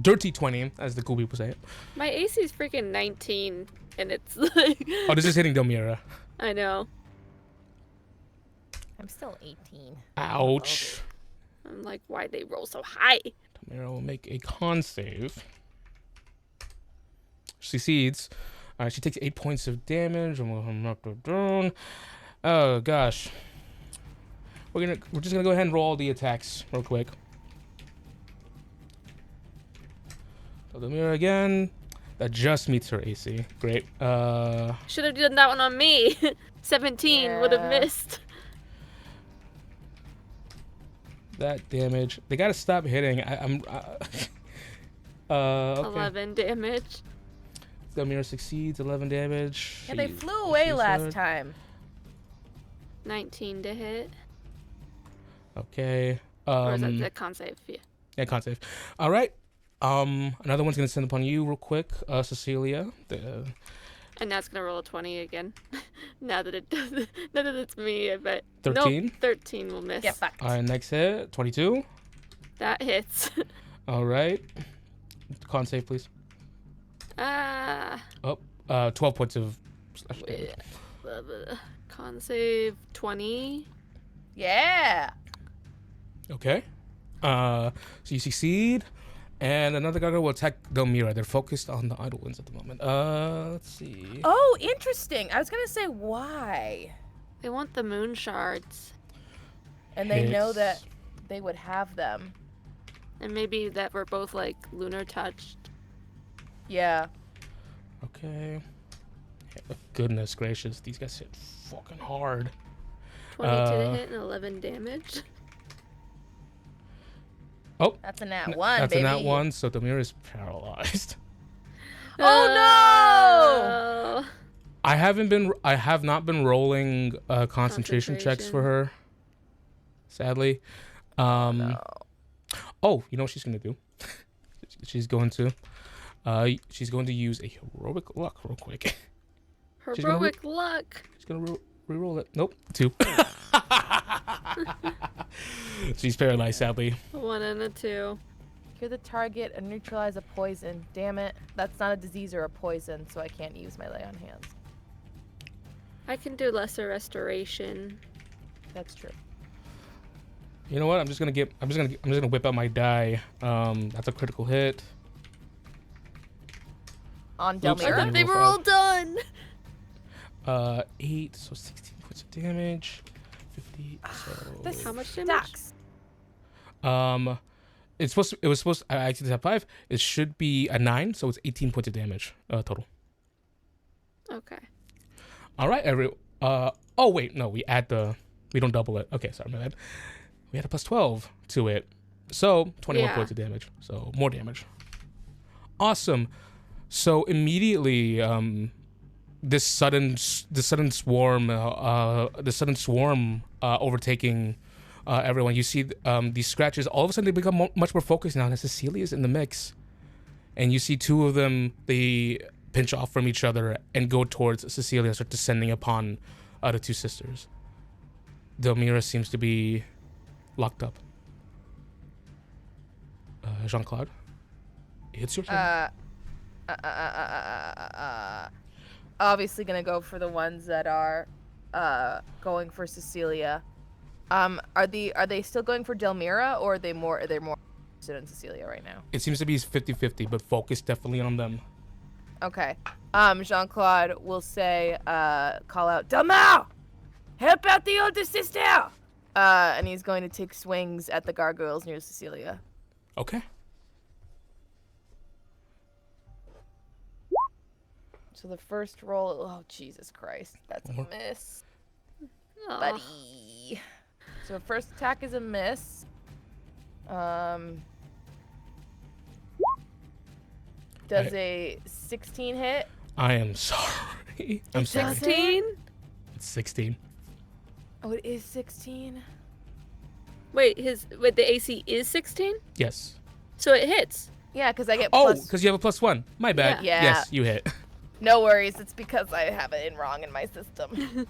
Dirty 20, as the cool people say it. My AC is freaking 19, and it's like... Oh, this is hitting Delmira. I know. I'm still 18. Ouch. I'm like, why'd they roll so high? Delmira will make a con save. She succeeds. She takes 8 points of damage. I'm knocked her down. Oh gosh. We're just gonna go ahead and roll all the attacks real quick. Delmira again. That just meets her AC. Great. Should have done that one on me. 17 would have Yeah. missed. That damage. They gotta stop hitting. Okay. 11 damage. Delmira succeeds. 11 damage. Yeah, they She- flew away she's last hurt. time. 19 to hit. Okay. Or is that the con save? Yeah. Yeah, con save. All right. Another one's gonna send upon you real quick, Cecilia. And now it's gonna roll a 20 again. now that it's me, I bet. 13? Nope, 13 will miss. Get fucked. All right, next hit, 22. That hits. All right. Con save, please. 12 points of slash damage. Con save 20. Yeah. Okay. So you succeed, and another gargoyle will attack Delmira. They're focused on the idle ones at the moment. Let's see. Oh, interesting. I was gonna say why, They want the moon shards. and they know Hits. that they would have them. And maybe that we're both like lunar touched. Yeah. Okay. Goodness gracious, these guys hit fucking hard. 22 to hit and 11 damage. Oh, That's a nat one, that's baby. a nat one, so Delmira is paralyzed. Oh no! I have not been rolling concentration checks for her, sadly. No. Oh, you know what she's gonna do? she's going to use a heroic luck real quick. Heroic luck. She's gonna re-roll it. Nope, 2. She's paralyzed, sadly. 1 and a 2. Cure the target and neutralize a poison. Damn it. That's not a disease or a poison, so I can't use my lay on hands. I can do lesser restoration. That's true. You know what? I'm just gonna whip out my die. That's a critical hit. On Oops, I I Delmira? thought they roll were all done. 8, so 16 points of damage. 50. This So How much damage? sucks. it was supposed. I actually have 5. It should be a 9, so it's 18 points of damage total. Okay. All right, oh wait, no, we don't double it. Okay, sorry, my bad. We had a plus 12 to it, so 21 Yeah. points of damage. So more damage. Awesome. So immediately, this sudden swarm overtaking everyone. You see these scratches. All of a sudden, they become much more focused now. And Cecilia's in the mix, and you see 2 of them. They pinch off from each other and go towards Cecilia, start descending upon the 2 sisters. Delmira seems to be locked up. Jean-Claude, it's your turn. Obviously gonna go for the ones that are going for Cecilia. Are they still going for Delmira, or are they more interested in Cecilia right now? It seems to be 50-50, but focus definitely on them. Okay. Jean-Claude will say, call out, Delmira! Help out the older sister! And he's going to take swings at the gargoyles near Cecilia. Okay. So the first roll, oh Jesus Christ, that's a miss, Aw. buddy. So first attack is a miss. Does a 16 hit? I am sorry. I'm sorry. 16? It's 16. Oh, it is 16. Wait, the AC is 16? Yes. So it hits. Yeah, because I get Oh, plus. because you have a +1. My bad. Yeah. Yes, you hit. No worries, it's because I have it wrong in my system.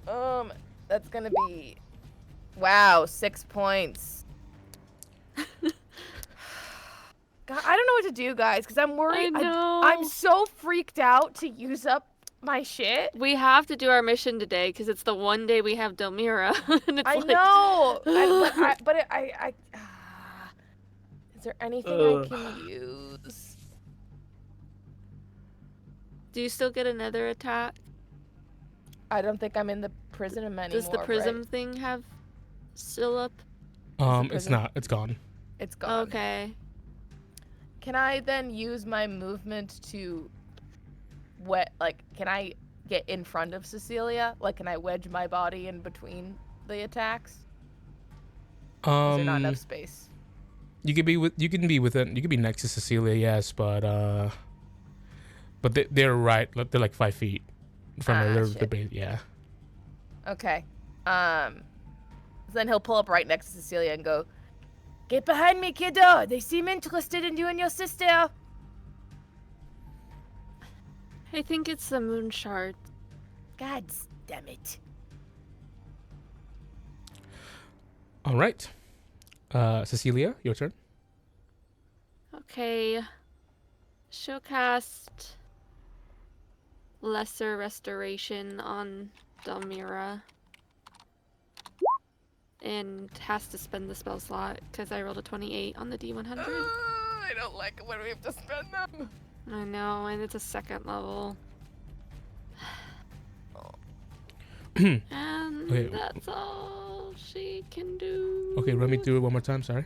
That's gonna be, wow, 6 points. God, I don't know what to do, guys, because I'm worried. I know. I'm so freaked out to use up my shit. We have to do our mission today because it's the one day we have Delmira. And it's I like... know. Is there anything I can use? Do you still get another attack? I don't think I'm in the prism anymore. Does the prism right? thing have still up? It's prison- not. It's gone. It's gone. Okay. Can I then use my movement to can I get in front of Cecilia? Like, can I wedge my body in between the attacks? Is there not enough space? You could be next to Cecilia, yes, but they're right. They're like 5 feet from her. They're base, yeah. Okay. Then he'll pull up right next to Cecilia and go, "Get behind me, kiddo! They seem interested in you and your sister." I think it's the moon shard. God damn it. All right. Cecilia, your turn. Okay. She'll cast Lesser Restoration on Delmira. And has to spend the spell slot because I rolled a 28 on the D100. I don't like it when we have to spend them. I know, and it's a 2nd level. And Okay. that's all she can do. Okay, run me through it one more time. Sorry.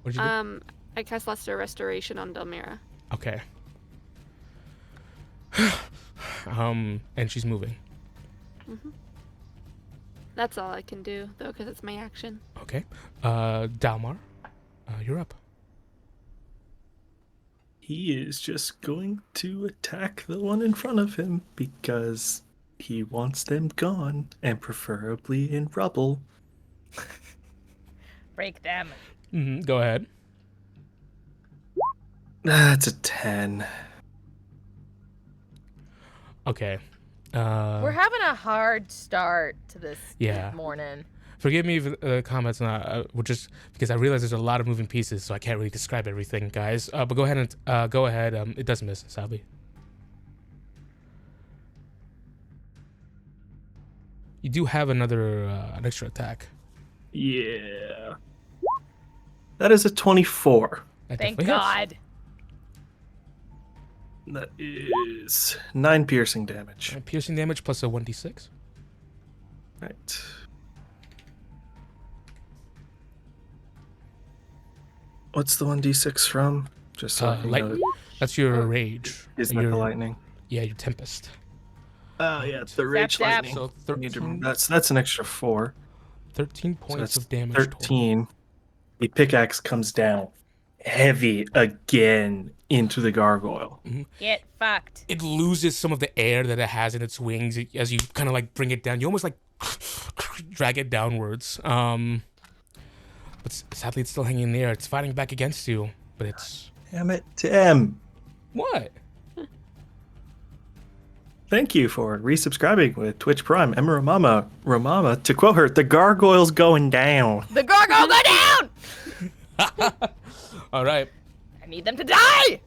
What did you do? I cast Lesser Restoration on Delmira. Okay. And she's moving. That's all I can do, though, because it's my action. Okay. Dalmar, you're up. He is just going to attack the one in front of him because he wants them gone and preferably in rubble. Break them. Go ahead. That's a 10. Okay. We're having a hard start to this morning. Forgive me if the comments not just because I realize there's a lot of moving pieces, so I can't really describe everything, guys. But go ahead and go ahead. It does miss, sadly. You do have another an extra attack. Yeah. That is a 24. That Thank definitely hits. God. That is 9 piercing damage. Piercing damage plus a 1d6. Right. What's the 1d6 from? Just so I can know. That's your rage. Is that the lightning? Yeah, your tempest. Oh, yeah, it's the rage zap. lightning. So 13, That's an extra 4. 13 points So of damage. 13. The pickaxe comes down heavy again into the gargoyle. Get fucked. It loses some of the air that it has in its wings as you kind of like bring it down. You almost like drag it downwards. But sadly, it's still hanging in there. It's fighting back against you, but it's... Damn it, Tim. What? Thank you for resubscribing with Twitch Prime. Emma Romama, to quote her, the gargoyle's going down. The gargoyle go down! All right. I need them to die!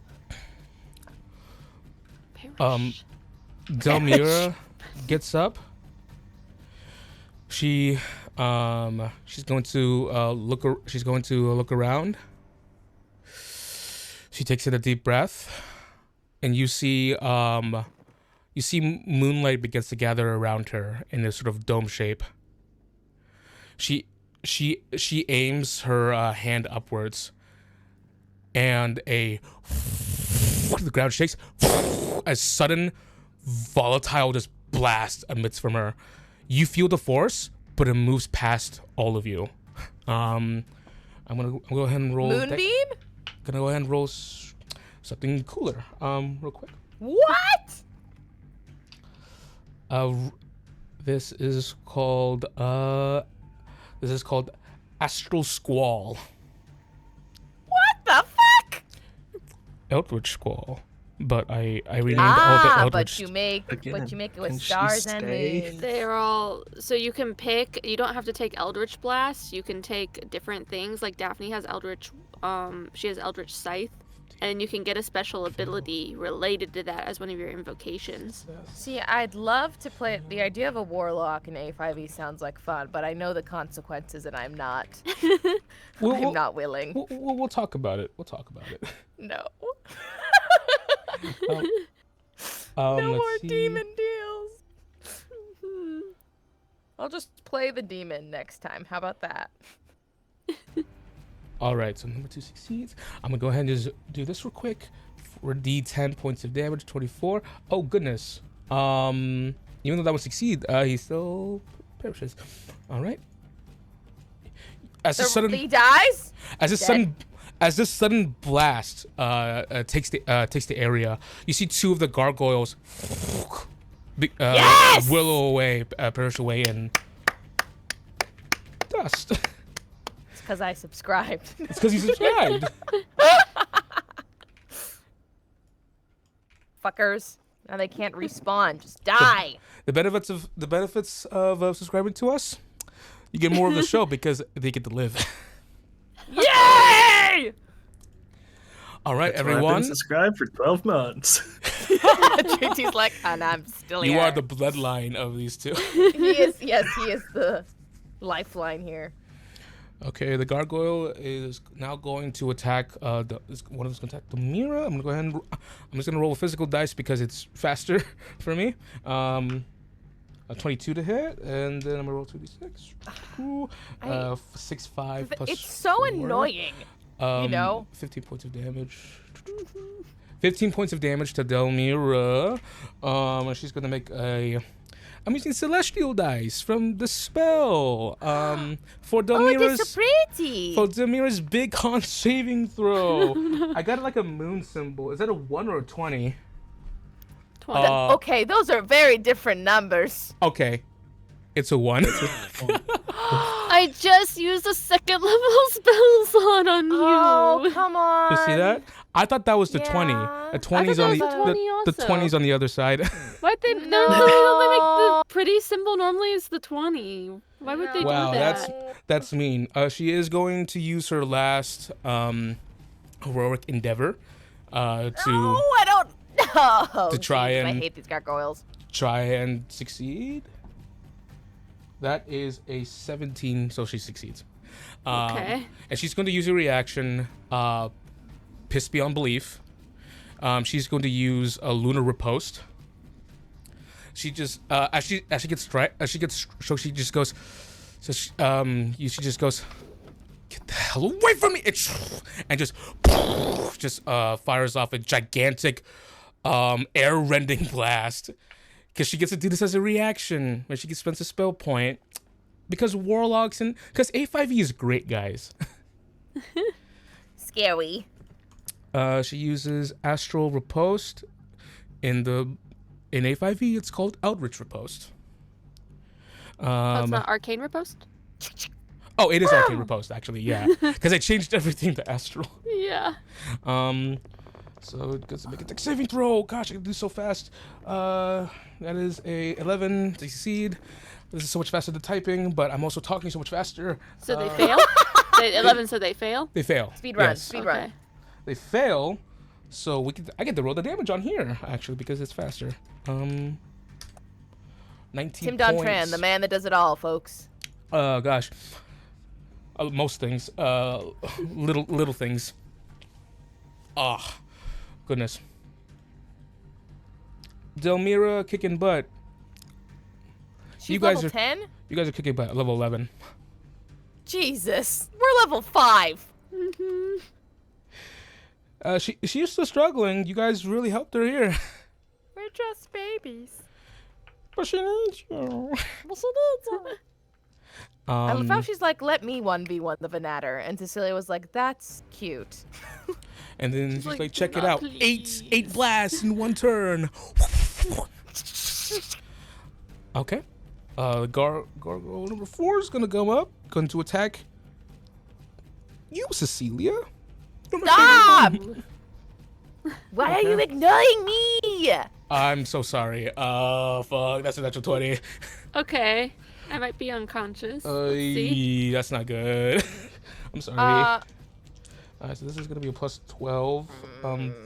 Perish. Delmira gets up. She's going to look around. She takes in a deep breath, and you see moonlight begins to gather around her in this sort of dome shape. She aims her hand upwards, and the ground shakes. A sudden volatile just blast emits from her. You feel the force, but it moves past all of you. I'm gonna go ahead and roll. Moonbeam? Gonna go ahead and roll something cooler. Real quick. What? This is called Astral Squall. What the fuck? Eldritch Squall. But I renamed all the Eldritch. But you make Again, it can with she stars and stay? moons. They're all... So you can pick... You don't have to take Eldritch Blast. You can take different things. Like Daphne has Eldritch... She has Eldritch Scythe. and you can get a special ability related to that as one of your invocations. See, I'd love to play it. The idea of a warlock in A5e sounds like fun, but I know the consequences, and I'm not. I'm not willing. We'll talk about it. We'll talk about it. No. No No more demon deals. I'll just play the demon next time. How about that? All right, so number 2 succeeds. I'm gonna go ahead and just do this real quick for D10 points of damage, 24. Oh goodness. Even though that would succeed, he still perishes. All right. As He dies? As this sudden blast takes the area, you see 2 of the gargoyles willow away, perish away in dust. It's because I subscribed. It's because you subscribed. Fuckers. Now they can't respawn. Just die. The benefits of subscribing to us, you get more of the show because they get to live. Yay! All right, That's why I've everyone. been subscribed for 12 months. Trinity's like, and I'm still here. You are the bloodline of these 2. He is. Yes, he is the lifeline here. Okay, the gargoyle is now going to attack. One of them's going to attack Delmira. I'm gonna go ahead and. I'm just gonna roll a physical dice because it's faster for me. A 22 to hit, and then I'm gonna roll 2d6. 6, 5 plus. It's so 4. annoying. You know. 15 points of damage. 15 points of damage to Delmira. And she's gonna make a. I'm using celestial dice from the spell. For Delmira's. Oh, they're so pretty. For Delmira's big con saving throw. I got like a moon symbol. Is that a 1 or a 20? 20. Okay, those are very different numbers. Okay. It's a 1. I just used a 2nd level spell slot on you. Oh, come on. You see that? I thought that was the 20. Yeah. The 20's on the 20's on the other side. Why'd they no? Why don't they make the pretty symbol normally is the 20? Why would they Wow, do that? that's mean. She is going to use her last heroic endeavor to I don't know. to try Jeez, and- I hate these gargoyles. try and succeed. That is a 17, so she succeeds. Okay. And she's going to use a reaction, pissed beyond belief. She's going to use a lunar riposte. She just as she just goes. So she just goes, "Get the hell away from me!" And just fires off a gigantic, air-rending blast. Because she gets to do this as a reaction when she spends a spell point. Because warlocks and because A5e is great, guys. Scary. She uses astral riposte. In A5e, it's called outreach riposte. Oh, it's not arcane riposte? Oh, it is arcane riposte actually. Yeah, because I changed everything to astral. Yeah. So it gets to make a dex saving throw. Gosh, I can do so fast. That is a 11 to succeed. This is so much faster than typing, but I'm also talking so much faster. So they fail? 11, so they fail? They fail. Speed run. Yes. Speed run. Okay. They fail, so I get to roll the damage on here actually because it's faster. 19 Tim points. Dontran, the man that does it all, folks. Gosh. Most things. Little things. Ah, goodness. Delmira kicking butt. She's You guys level are- 10? You guys are kicking butt. Level 11. Jesus. We're level 5. She's still struggling. You guys really helped her here. We're just babies. But she needs you. I love how she's like, let me 1v1 the Venator. And Cecilia was like, that's cute. And then she's like, like, check it "Not out. please." Eight blasts in one turn. Okay. Gargoyle number 4 is gonna go up. Going to attack you, Cecilia. You're my favorite Stop! one. Why are you ignoring me? I'm so sorry. Fuck. That's a natural 20. Okay. I might be unconscious. Let's see. That's not good. I'm sorry. So this is gonna be a plus 12.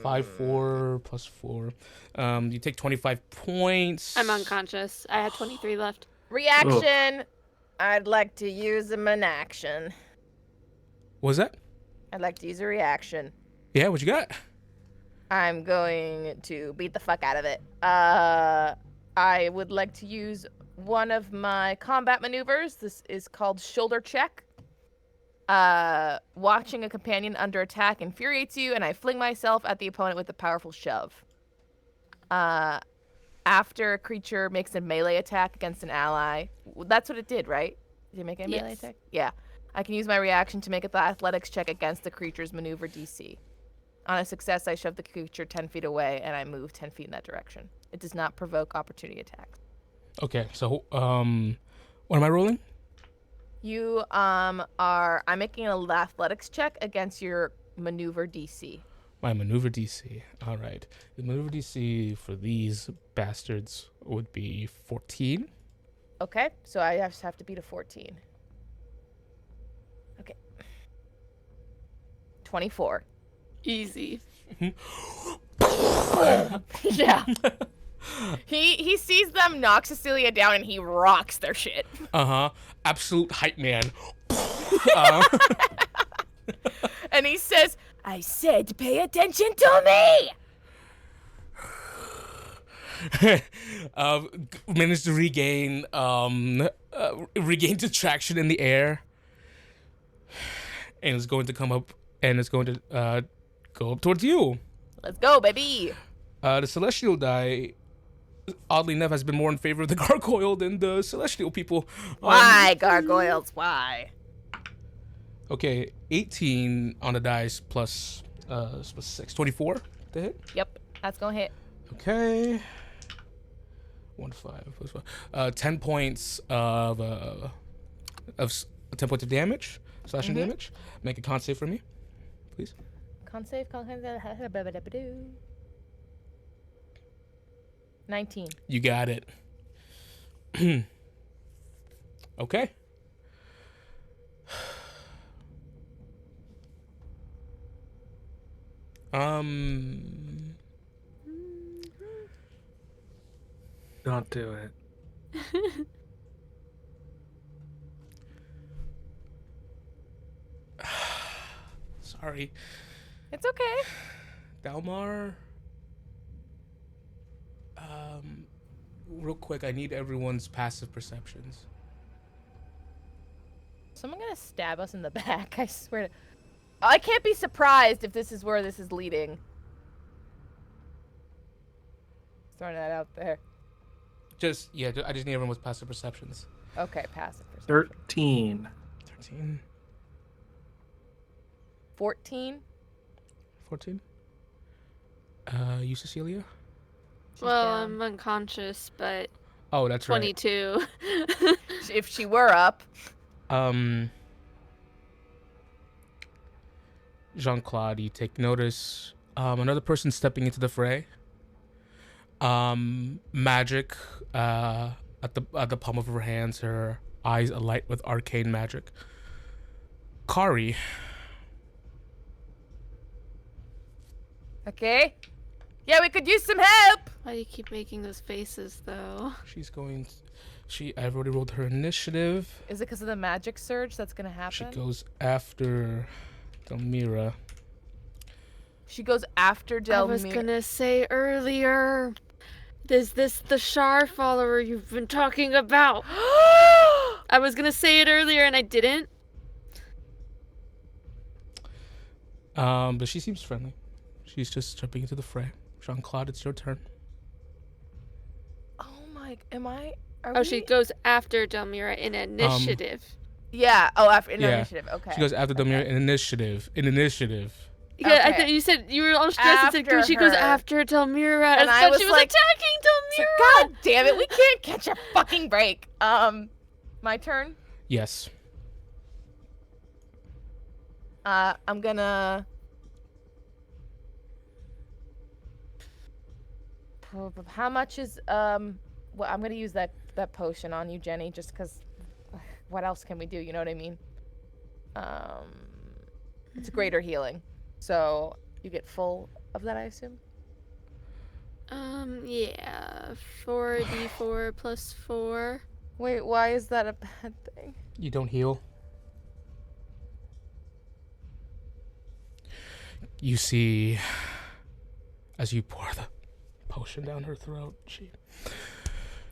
5, 4 plus 4. You take 25 points. I'm unconscious. I had 23 left. Reaction. I'd like to use an action. What was that? I'd like to use a reaction. Yeah, what you got? I'm going to beat the fuck out of it. I would like to use one of my combat maneuvers. This is called shoulder check. Watching a companion under attack infuriates you, and I fling myself at the opponent with a powerful shove. After a creature makes a melee attack against an ally, that's what it did, right? Did it make a melee attack? Yeah. I can use my reaction to make an athletics check against the creature's maneuver DC. On a success, I shove the creature 10 feet away, and I move 10 feet in that direction. It does not provoke opportunity attacks. Okay, so what am I rolling? You I'm making an athletics check against your maneuver DC. My maneuver DC. All right. The maneuver DC for these bastards would be 14. Okay, so I just have to beat a 14. Okay. 24. Easy. Yeah. He sees them knock Cecilia down and he rocks their shit. Absolute hype man. And he says, I said pay attention to me! Managed to regain the traction in the air. And it's going to come up and it's going to go up towards you. Let's go, baby! The celestial die, oddly enough, has been more in favor of the gargoyle than the celestial people. Why, gargoyles? Why? Okay, 18 on the dice plus 6, 24 to hit. Yep, that's gonna hit. Okay. 1, 5 plus 5. 10 points of 10 points of damage, slashing damage. Make a con save for me, please. Con save, 19. You got it. Okay. Don't do it. Sorry. It's okay. Delmar. Real quick, I need everyone's passive perceptions. Someone gonna stab us in the back, I swear to... I can't be surprised if this is where this is leading. Throwing that out there. I just need everyone's passive perceptions. Okay, passive perception. 13. 13. 14. 14. You, Cecilia? She's Well, down. I'm unconscious, but Oh, that's 22. If she were up. right. Jean-Claude, you take notice. Another person stepping into the fray. Magic at the palm of her hands, her eyes alight with arcane magic. Kari. Okay. Yeah, we could use some help. Why do you keep making those faces, though? I've already rolled her initiative. Is it because of the magic surge that's gonna She happen? goes after Delmira. She goes after Delmira. I was gonna say earlier, is this the Shar follower you've been talking about? I was gonna say it earlier and I didn't. But she seems friendly. She's just jumping into the fray. Jean-Claude, it's your turn. Oh my, She goes after Delmira in initiative. Yeah, after Yeah. initiative, okay. She goes after Delmira in initiative. Yeah, I Okay. thought you said you were all stressed and After said she goes her. after Delmira. And I thought was she was like- attacking So, Delmira. God damn it, we can't catch a fucking break. My turn? Yes. I'm gonna... How much is, well, I'm gonna use that potion on you, Jenny, just because, what else can we do, you know what I mean? It's greater healing. So you get full of that, I assume? Yeah. 4d4 plus 4. Wait, why is that a bad thing? You don't heal. You see, as you pour the potion down her throat,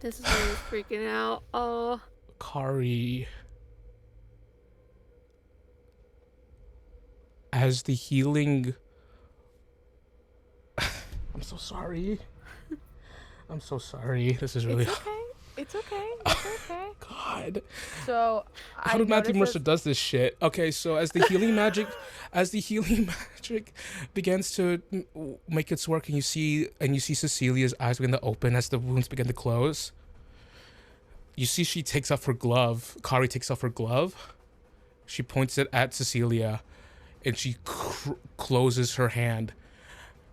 This is really freaking out. Oh. Kari, as the healing... I'm so sorry. I'm so sorry. This is really... It's okay. It's okay. It's okay. God. So How did Matthew Mercer does this shit? Okay, so as the healing magic, begins to make its work, and you see Cecilia's eyes begin to open as the wounds begin to close. You see she takes off her glove. Kari takes off her glove. She points it at Cecilia, and she closes her hand.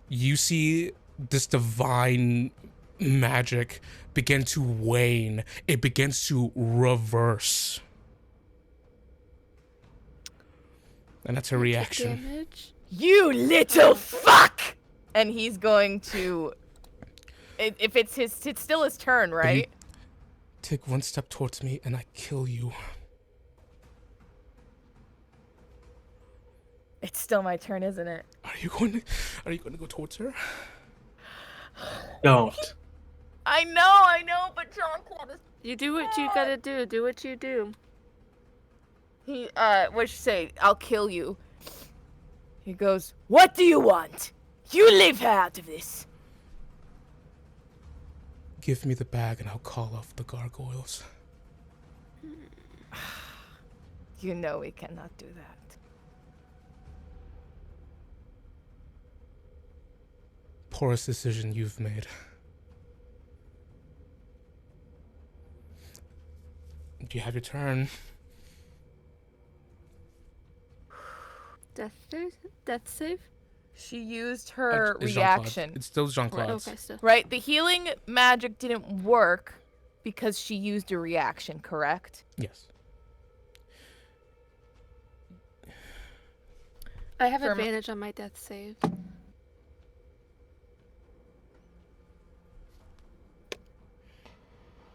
You see this divine magic begin to wane. It begins to reverse. And that's her reaction. Damage. You little fuck! And he's going to... If it's still his turn, right? Take one step towards me and I kill you. It's still my turn, isn't it? Are you going to go towards her? Don't. I know, but Jean-Claude is... You do what you gotta do. Do what you do. He, what'd you say? I'll kill you. He goes, what do you want? You leave her out of this. Give me the bag and I'll call off the gargoyles. You know we cannot do that. Poorest decision you've made. You have your turn. Death save? She used her It's reaction. It's still Jean-Claude's. Okay, still. Right? The healing magic didn't work because she used a reaction, correct? Yes. I have For advantage on my death save.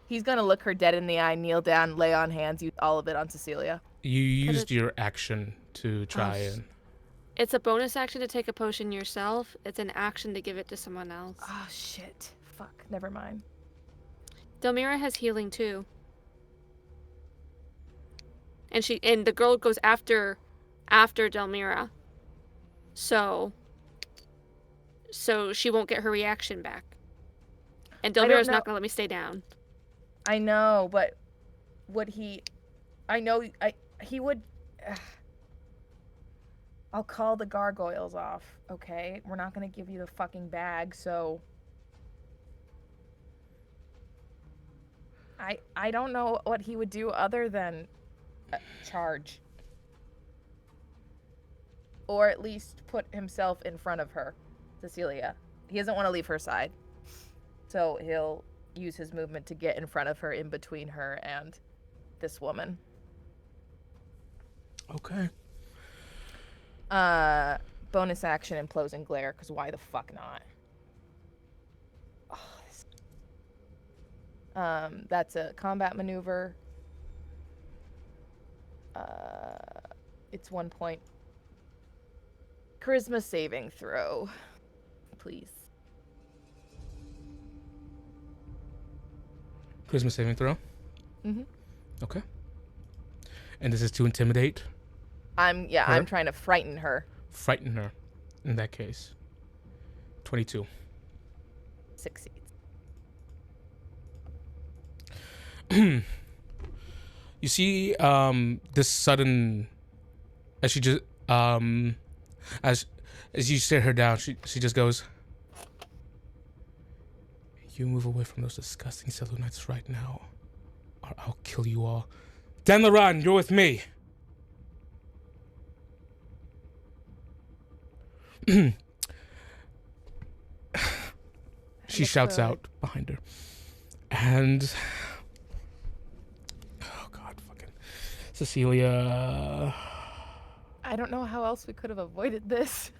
He's gonna look her dead in the eye, kneel down, lay on hands, use all of it on Cecilia. You used your action to try and... It's a bonus action to take a potion yourself. It's an action to give it to someone else. Oh, shit. Fuck. Never mind. Delmira has healing too. And the girl goes after Delmira. So she won't get her reaction back. And Delmira's not gonna let me stay down. I know, but would he... he would... I'll call the gargoyles off, okay? We're not gonna give you the fucking bag, so... I don't know what he would do other than charge. Or at least put himself in front of her, Cecilia. He doesn't want to leave her side. So he'll use his movement to get in front of her, in between her and this woman. Okay. Bonus action, implosive glare, because why the fuck not? Oh, that's a combat maneuver. It's 1 point. Charisma saving throw, please. Charisma saving throw? Mm-hmm. Okay. And this is to intimidate? I'm trying to frighten her. Frighten her, in that case. 22. Succeeds. You see, this sudden, as she just, as you stare her down, she just goes, "You move away from those disgusting Selenites right now, or I'll kill you all. Delmira, you're with me." She shouts out behind her, and oh god, fucking Cecilia. I don't know how else we could have avoided this.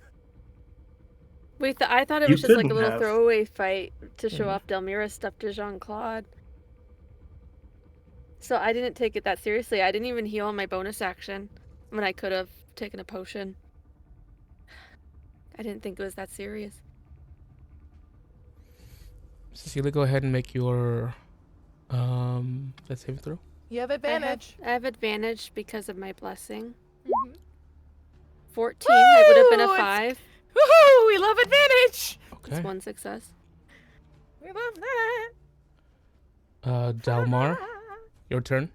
I thought it You was just like a couldn't little have. throwaway fight to show Yeah. off Delmira's stuff to Jean-Claude. So I didn't take it that seriously. I didn't even heal on my bonus action when I could have taken a potion. I didn't think it was that serious. Cecilia, go ahead and make your let's save throw. You have advantage. I have advantage because of my blessing. Mhm. 14, I would have been a Woo! 5. Woohoo! We love advantage. Okay. It's 1 success. We love that. Delmar, your turn.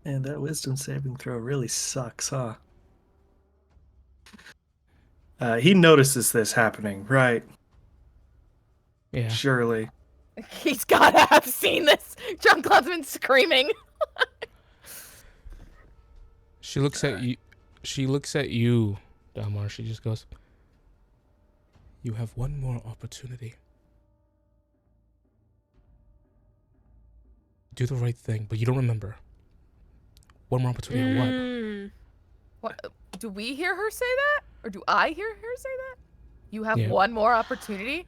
Man, that wisdom saving throw really sucks, huh? He notices this happening, right? Yeah. Surely. He's gotta have seen this. Jean-Claude's been screaming. She looks at you. She looks at you, Delmar. She just goes, "You have one more opportunity. Do the right thing, but you don't remember. One more opportunity or what?" What? Do we hear her say that? Or do I hear her say that? You have Yeah. one more opportunity?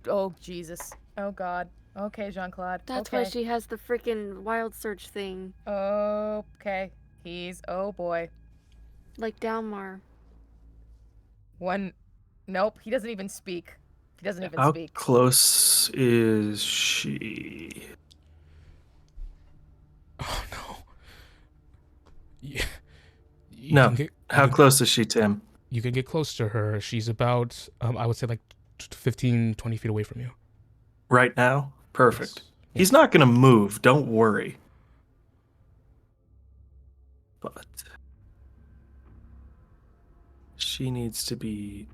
Oh, Jesus. Oh, God. Okay, Jean-Claude. That's okay. why she has the freaking wild search thing. Okay. Oh, boy. Like Dalmar. Nope, he doesn't even speak. He doesn't even How speak. close is she? Oh no. Yeah. No. How close is she, Tim? You can get close to her. She's about, I would say, like 15, 20 feet away from you. Right now? Perfect. Yes. He's not going to move. Don't worry. But she needs to be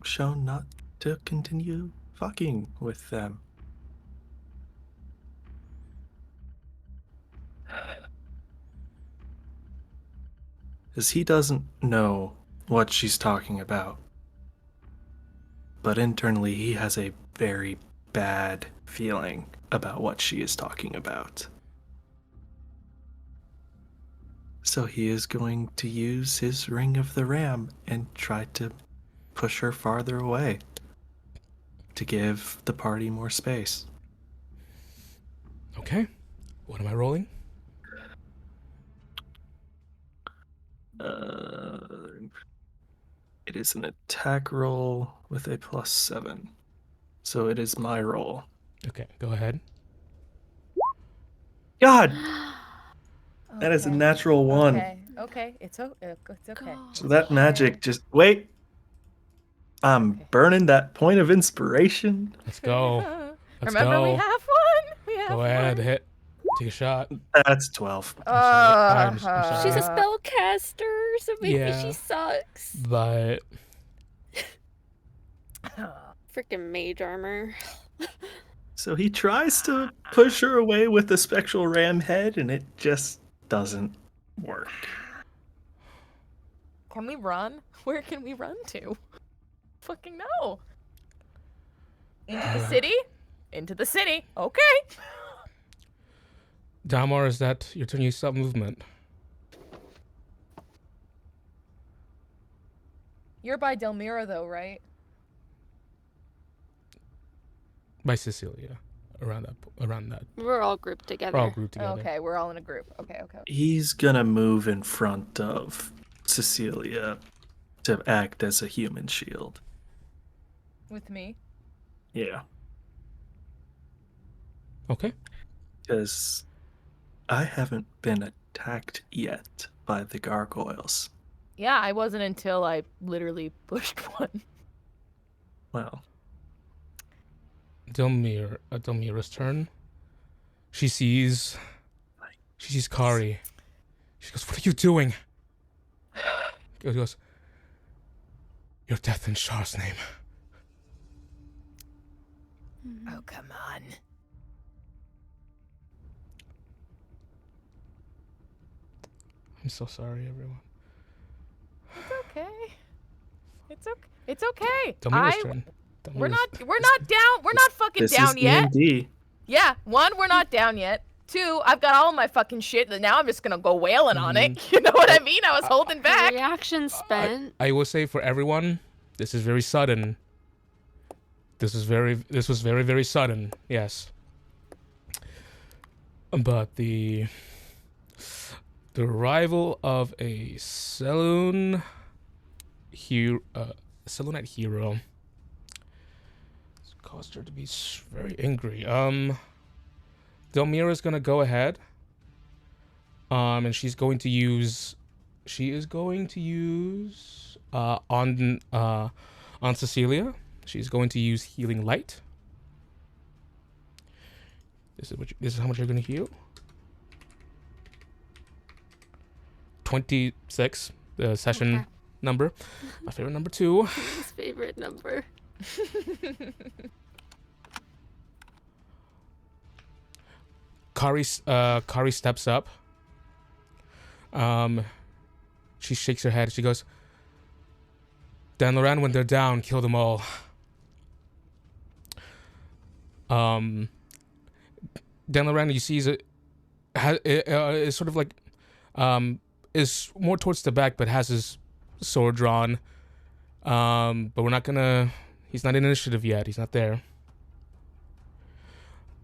shown not to continue fucking with them. Because he doesn't know what she's talking about. But internally, he has a very bad feeling about what she is talking about. So he is going to use his Ring of the Ram and try to push her farther away to give the party more space. Okay. What am I rolling? It is an attack roll with a +7. So it is my roll. Okay, go ahead. God! That is a natural 1. Okay. It's okay. So that magic just... Wait! I'm burning that point of inspiration. Let's go. Let's Remember, go. we have one. We have Go ahead, one. hit. Take a shot. That's 12. I'm sorry. She's a spellcaster, so maybe Yeah. she sucks. But Freaking mage armor. So he tries to push her away with the spectral ram head, and it just doesn't work. Can we run? Where can we run to? Fucking no. Into the city? Into the city. Okay. Dalmar, is that your turn? You stop movement. You're by Delmira, though, right? By Cecilia. Around that. We're all grouped together. We're all grouped together. Okay, we're all in a group. Okay. He's gonna move in front of Cecilia to act as a human shield. With me. Yeah. Okay. Because I haven't been attacked yet by the gargoyles. Yeah, I wasn't until I literally pushed one. Well, Delmira's turn. She sees Kari. She goes, "What are you doing?" He goes, "Your death in Char's name." Oh, come on. I'm so sorry, everyone. It's okay. It's okay. Delmira's turn. We're not down. We're not fucking This down is yet. D&D. Yeah, 1, we're not down yet. 2, I've got all my fucking shit, and now I'm just gonna go wailing on it. You know what I mean? I was holding back. Reaction spent. I will say for everyone, this is very sudden. This was very, very sudden. Yes. But the arrival of a Selûnite hero caused her to be very angry. Delmira's gonna go ahead. And she's going to use. She is going to use on Cecilia. She's going to use Healing Light. This is how much you're gonna heal. 26, the session number. My favorite number 2. His favorite number. Kari steps up. She shakes her head. She goes, "Danloran, when they're down, kill them all." Danloran, you see, is sort of like, is more towards the back, but has his sword drawn. But we're not gonna. He's not in initiative yet. He's not there.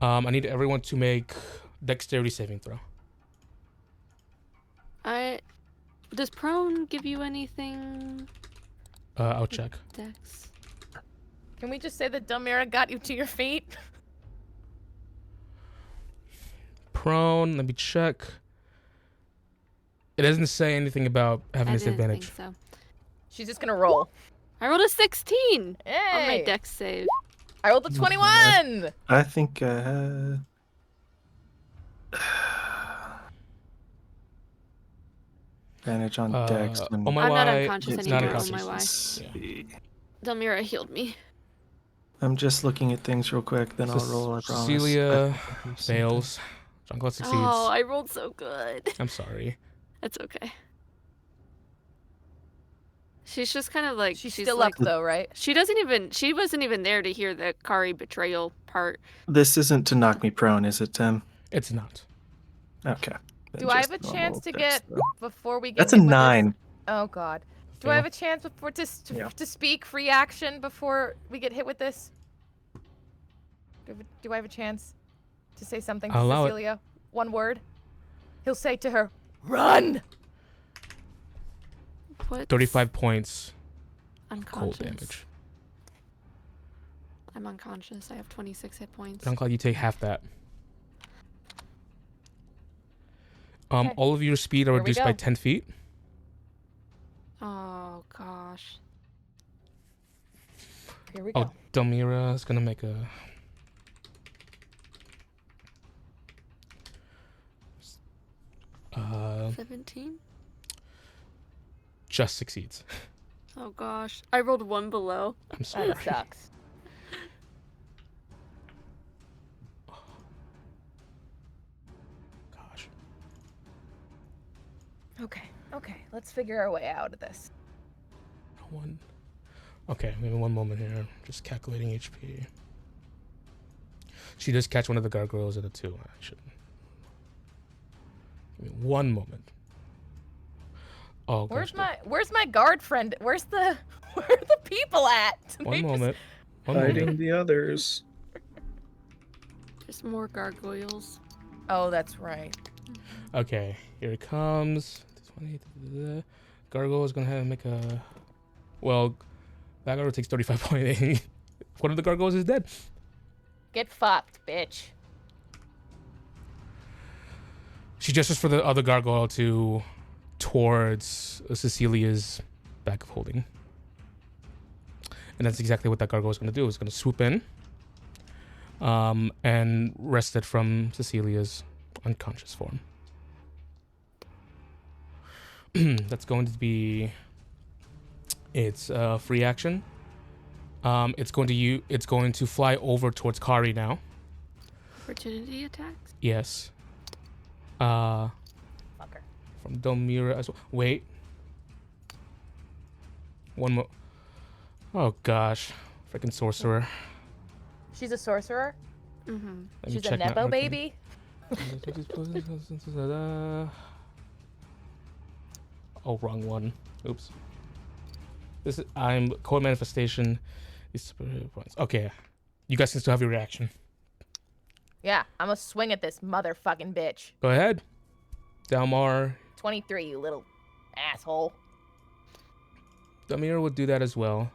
I need everyone to make dexterity saving throw. Does prone give you anything? I'll check. Dex. Can we just say that Delmira got you to your feet? Prone. Let me check. It doesn't say anything about having I disadvantage. didn't think so. She's just gonna roll. I rolled a 16 on my Hey! dex save. I rolled a 21! I think advantage on dex. Oh my I'm not why, unconscious it's anymore. not Oh my unconscious. why. Yeah. Delmira healed me. I'm just looking at things real quick, then I'll roll, I promise. Cecilia I- fails. Jean-Claude succeeds. Oh, I rolled so good. I'm sorry. It's okay. She's just kind of like She's she's still like, up though, right? She wasn't even there to hear the Kari betrayal part. This isn't to knock me prone, is it, Tim? It's not. Okay. Then Do I just have a normal chance to dex, get though. before we get? That's a hit with this- 9. Oh God. Do I have a chance before Yeah. to speak free action before we get hit with this? Do I have a chance to say something to I'll allow it. Cecilia? One word. He'll say to her, "Run!" What? 35 points cold Unconscious. damage. I'm unconscious. I have 26 hit points. Jean-Claude, you take half that. Okay. All of your speed are Here we reduced by go. 10 feet. Oh gosh. Here we go. Oh, Delmira is gonna make a. 17? Just succeeds. Oh gosh. I rolled 1 below. I'm sorry. That sucks. Gosh. Okay. Let's figure our way out of this. One. Okay, maybe one moment here. Just calculating HP. She does catch one of the gargoyles at a 2. I should. Give me one moment. Oh, gosh, Where's my guard friend? Where are the people at? One They just- moment. One Fighting moment. the others. There's more gargoyles. Oh, that's right. Okay, here it comes. 20. Gargoyle is gonna have to make a. Well, that gargoyle takes 35.8. One of the gargoyles is dead. Get fucked, bitch. She gestures for the other gargoyle towards Cecilia's back of holding. And that's exactly what that gargoyle is going to do. It's going to swoop in and wrest it from Cecilia's unconscious form. That's going to be its free action. It's going to fly over towards Kari now. Opportunity attacks? Yes. Fucker. From Delmira as well. Wait. One more. Oh gosh. Freaking sorcerer. She's a sorcerer. Mm-hmm. Let me She's a check my- nepo okay. baby. Oh, wrong one. Oops. This is I'm core manifestation. Okay, you guys can still have your reaction. Yeah, I'm gonna swing at this motherfucking bitch. Go ahead, Delmar. 23, you little asshole. Delmira would do that as well.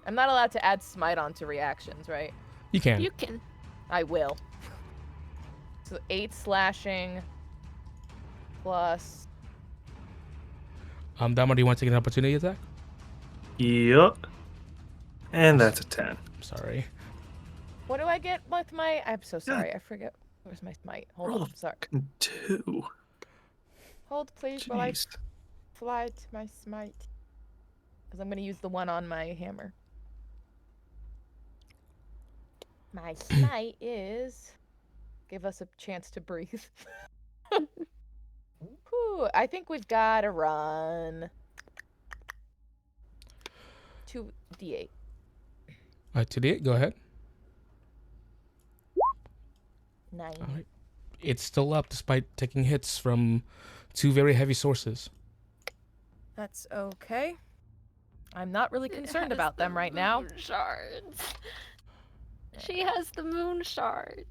I'm not allowed to add smite onto reactions, right? You can. You can. I will. So 8 slashing plus. Delmar, do you want to take an opportunity attack? Yup. And that's a 10. I'm sorry. What do I get with my? I'm so sorry. I forget. Where's my smite? Hold Roll on. Sorry. 2. Hold, please, while I Jeez. fly to my smite. Because I'm going to use the one on my hammer. My smite is. Give us a chance to breathe. Whew, I think we've got to run. 2d8. Today, go ahead. 9. All right. It's still up despite taking hits from 2 very heavy sources. That's okay. I'm not really It concerned has about the them right now. moon Shards. She has the moon shards.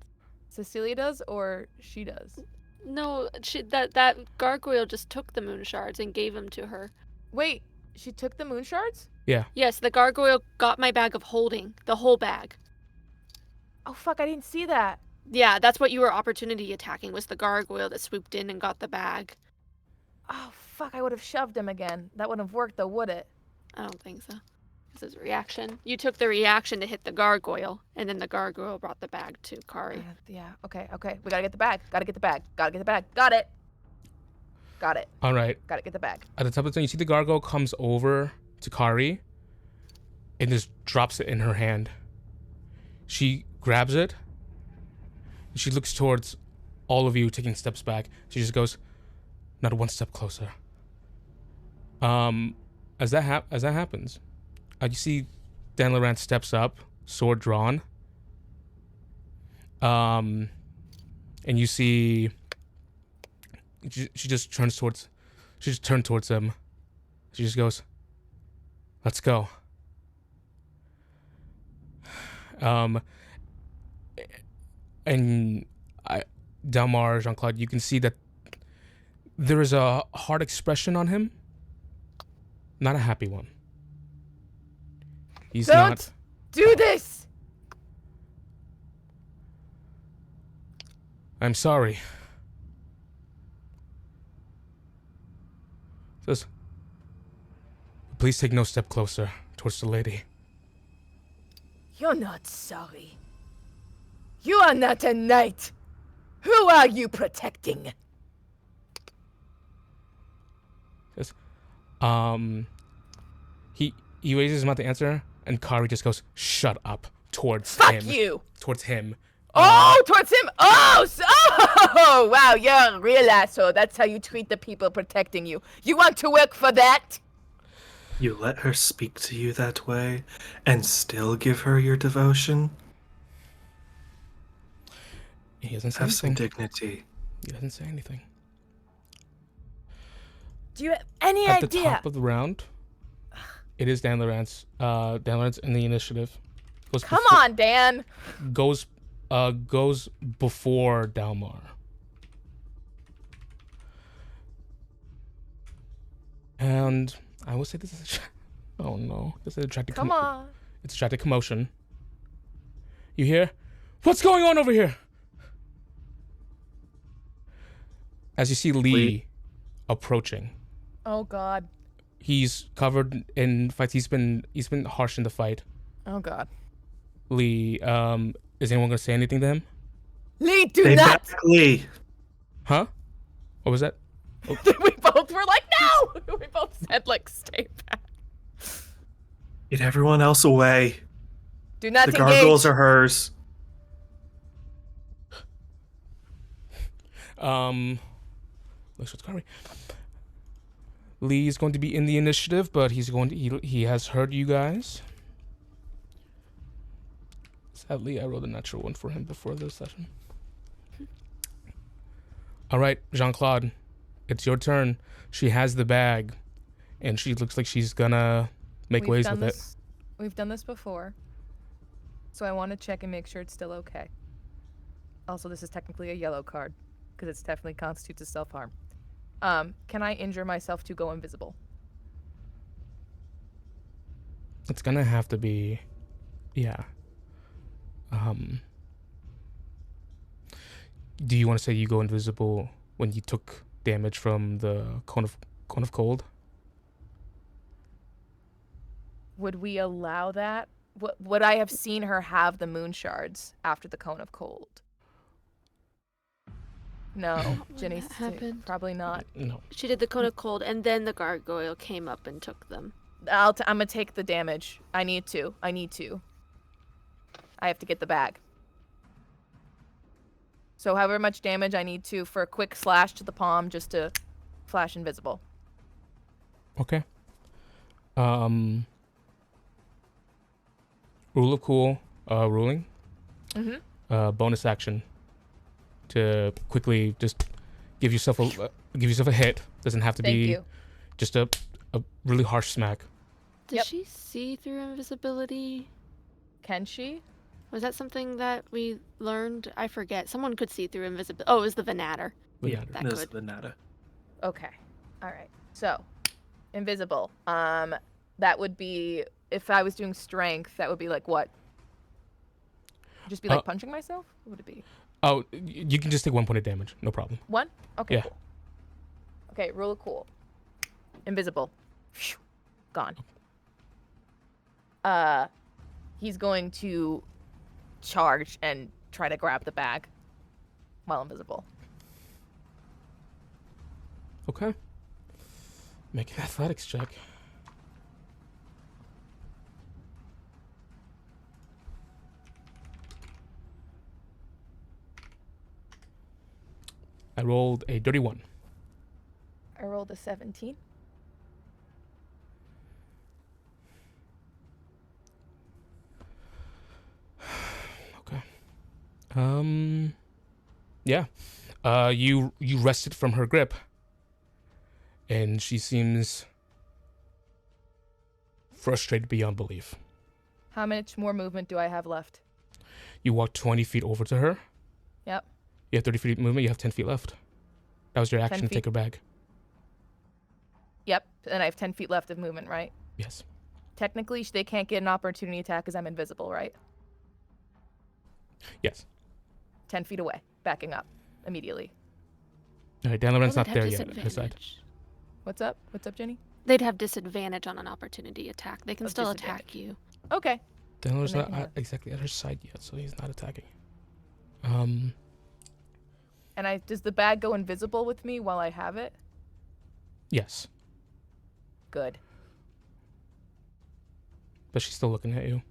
Cecilia does, or she does? No, that gargoyle just took the moon shards and gave them to her. Wait, she took the moon shards? Yeah. Yes, the gargoyle got my bag of holding, the whole bag. Oh fuck, I didn't see that. Yeah, that's what you were opportunity attacking, was the gargoyle that swooped in and got the bag. Oh fuck, I would have shoved him again. That wouldn't have worked though, would it? I don't think so. This is a reaction. You took the reaction to hit the gargoyle, and then the gargoyle brought the bag to Kari. Yeah, okay. We gotta get the bag. Gotta get the bag. Got it. Got it. All right. Gotta get the bag. At the top of the thing, you see the gargoyle comes over to Kari and just drops it in her hand. She grabs it. She looks towards all of you, taking steps back. She just goes, "Not one step closer." As that happens, you see Dan Laurent steps up, sword drawn. And you see she just turned towards him. She just goes, "Let's go." And Delmar, Jean-Claude, you can see that there is a hard expression on him. Not a happy one. He's Don't not. do this! I'm sorry. Says, "Please take no step closer towards the lady." You're not sorry. You are not a knight. Who are you protecting? Says, he raises his mouth to answer, and Kari just goes, "Shut up," towards Fuck him. you! Towards him. Oh, towards him! Oh, wow, you're a real asshole. That's how you treat the people protecting you. You want to work for that? You let her speak to you that way and still give her your devotion? He doesn't say Have some anything. dignity. He doesn't say anything. Do you have any At the idea? top of the round, it is Dan Laurent's in the initiative. Come on, Dan. Goes before Delmar. And I will say this is oh no, this is attracting Come on. It's attracting commotion. You hear? What's going on over here? As you see Lee approaching. Oh God. He's covered in fights. He's been harsh in the fight. Oh God. Lee, is anyone gonna say anything to him? Lee, do Stay not. back, Lee. Huh? What was that? We both were like, no. We both said like, stay back. Get everyone else away. Do not The engage. gargoyles are hers. Let's Kari. Lee is going to be in the initiative, but he has heard you guys. Sadly, I rolled a natural one for him before this session. All right, Jean-Claude, it's your turn. She has the bag, and she looks like she's gonna make waves with it. We've done this before, so I want to check and make sure it's still okay. Also, this is technically a yellow card, because it definitely constitutes a self-harm. Can I injure myself to go invisible? It's gonna have to be, yeah. Do you want to say you go invisible when you took damage from the cone of cold? Would we allow that? Would I have seen her have the moon shards after the cone of cold? No, Jenny, probably not. No. She did the cone of cold, and then the gargoyle came up and took them. I'm gonna take the damage. I need to. I have to get the bag. So however much damage I need to for a quick slash to the palm just to flash invisible. Okay. Rule of cool, ruling. Mm-hmm. Bonus action to quickly just give yourself a hit. Doesn't have to Thank be you. just a really harsh smack. Does she see through invisibility? Can she? Was that something that we learned? I forget. Someone could see through invisibility. Oh, it was the Venator. Yeah, That that's could. the nada. Okay. All right. So, invisible. That would be, if I was doing strength, that would be like what? Just be like punching myself? What would it be? Oh, you can just take 1 point of damage. No problem. 1? Okay, Yeah. cool. Okay, rule of cool. Invisible. Phew. Gone. He's going to charge and try to grab the bag while invisible. Okay. Make an athletics check. I rolled a dirty 1. I rolled a 17. Okay. Yeah. You wrested from her grip, and she seems frustrated beyond belief. How much more movement do I have left? You walk 20 feet over to her. Yep. You have 30 feet movement. You have 10 feet left. That was your action. 10 Take her bag. Yep. And I have 10 feet left of movement, right? Yes. Technically, they can't get an opportunity attack because I'm invisible, right? Yes. 10 feet away. Backing up. Immediately. All right. Delmira's Well, not there yet. His side. What's up? What's up, Jenny? They'd have disadvantage on an opportunity attack. They can Of still disadvantage. attack you. Okay. Delmira's Then not they can have- exactly at her side yet, so he's not attacking. And does the bag go invisible with me while I have it? Yes. Good. But she's still looking at you.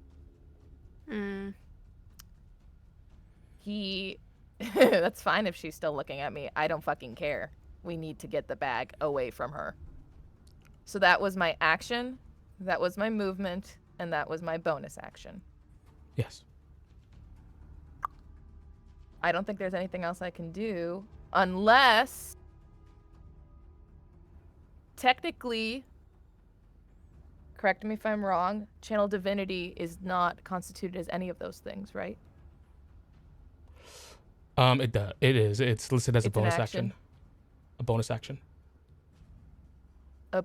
That's fine if she's still looking at me. I don't fucking care. We need to get the bag away from her. So that was my action, that was my movement, and that was my bonus action. Yes. I don't think there's anything else I can do unless technically, correct me if I'm wrong, Channel Divinity is not constituted as any of those things, right? It does. It is. It's listed as a It's an bonus action. action. A bonus action.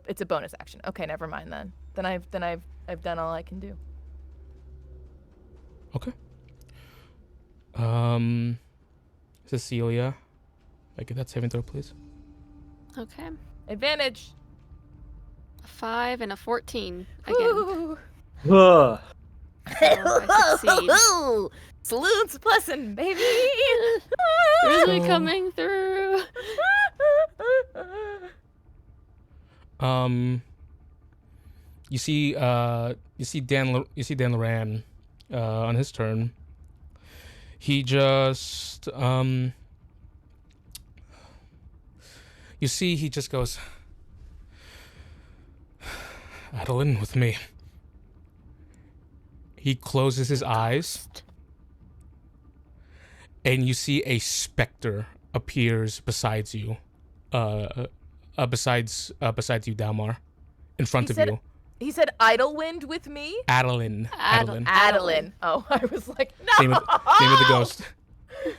It's a bonus action. Okay, never mind then. Then I've done all I can do. Okay. Cecilia, make that saving throw, please. Okay. Advantage. A 5 and a 14 again. Woo! Ugh. I succeed. Saloons blessing, baby. Really So- coming through. You see Dan Loran, on his turn. He just, you see, he just goes, Adeline, with me. He closes his eyes, and you see a specter appears beside you. Besides you, Dalmar, in front of you. He said Idlewind with me? Adeline. Adeline. Oh, I was like, no! Name of the ghost.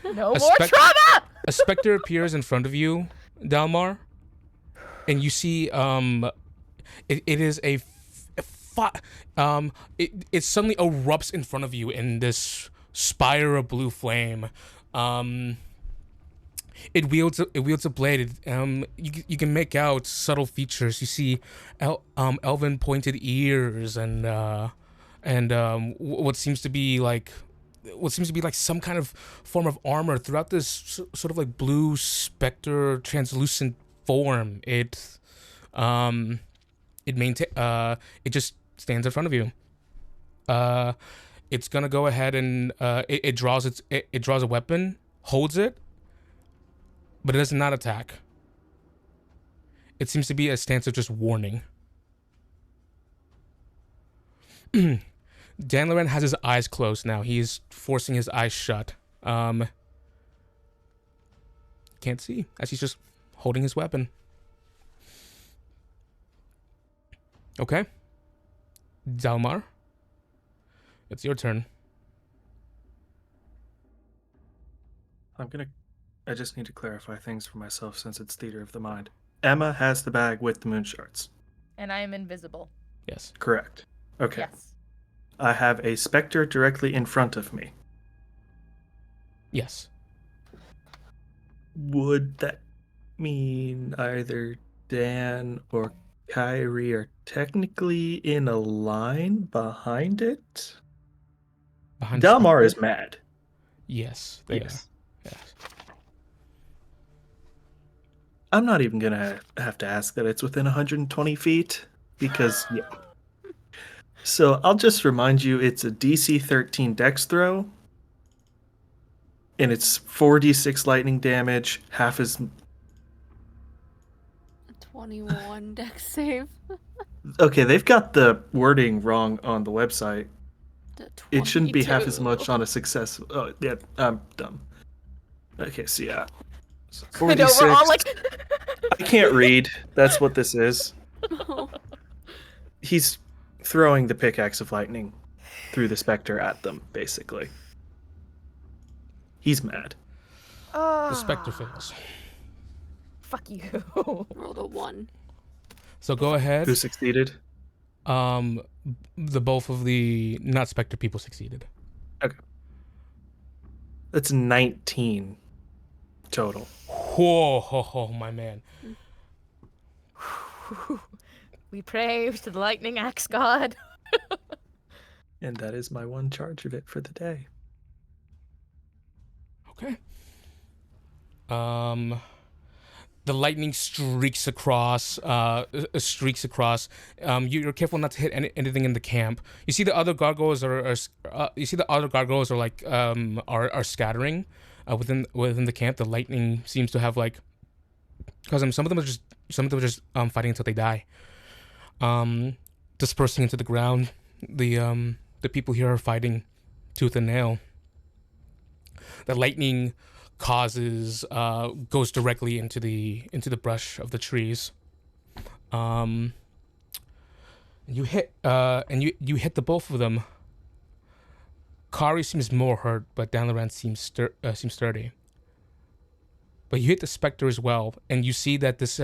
No more trauma! A specter appears in front of you, Dalmar, and you see it is it suddenly erupts in front of you in this spire of blue flame. It wields a blade. You can make out subtle features. You see elven pointed ears and what seems to be like some kind of form of armor throughout this sort of like blue specter translucent form. It just stands in front of you. It's gonna go ahead and it draws a weapon, holds it, but it does not attack. It seems to be a stance of just warning. Danloran has his eyes closed now. He is forcing his eyes shut. Can't see, as he's just holding his weapon. Okay. Dalmar, it's your turn. I just need to clarify things for myself since it's theater of the mind. Emma has the bag with the moon shards. And I am invisible. Yes. Correct. Okay. Yes. I have a specter directly in front of me. Yes. Would that mean either Dan or Kyrie are technically in a line behind it? Behind Dalmar is mad. Yes, they are. Yes. I'm not even gonna have to ask that it's within 120 feet because yeah. So I'll just remind you, it's a DC 13 Dex throw, and it's 4d6 lightning damage, half as 21 Dex save. Okay, they've got the wording wrong on the website. It shouldn't be half as 22. much on a success. Oh, yeah, I'm dumb. Okay, so yeah. So I know, we're all 46. like... I can't read. That's what this is. No. He's throwing the pickaxe of lightning through the specter at them, basically. He's mad. The specter fails. Fuck you. Rolled a 1. So go ahead. Who succeeded? Both of the not specter people succeeded. Okay. That's 19 total. Whoa, my man. We pray to the lightning axe god. And that is my one charge of it for the day. Okay. The lightning streaks across. You're careful not to hit anything in the camp. You see the other gargoyles are scattering within the camp. The lightning seems to have like, because some of them are just fighting until they die. Dispersing into the ground. The people here are fighting tooth and nail. The lightning goes directly into the brush of the trees. You hit the both of them. Kari seems more hurt, but Danloran seems sturdy. But you hit the specter as well, and you see that this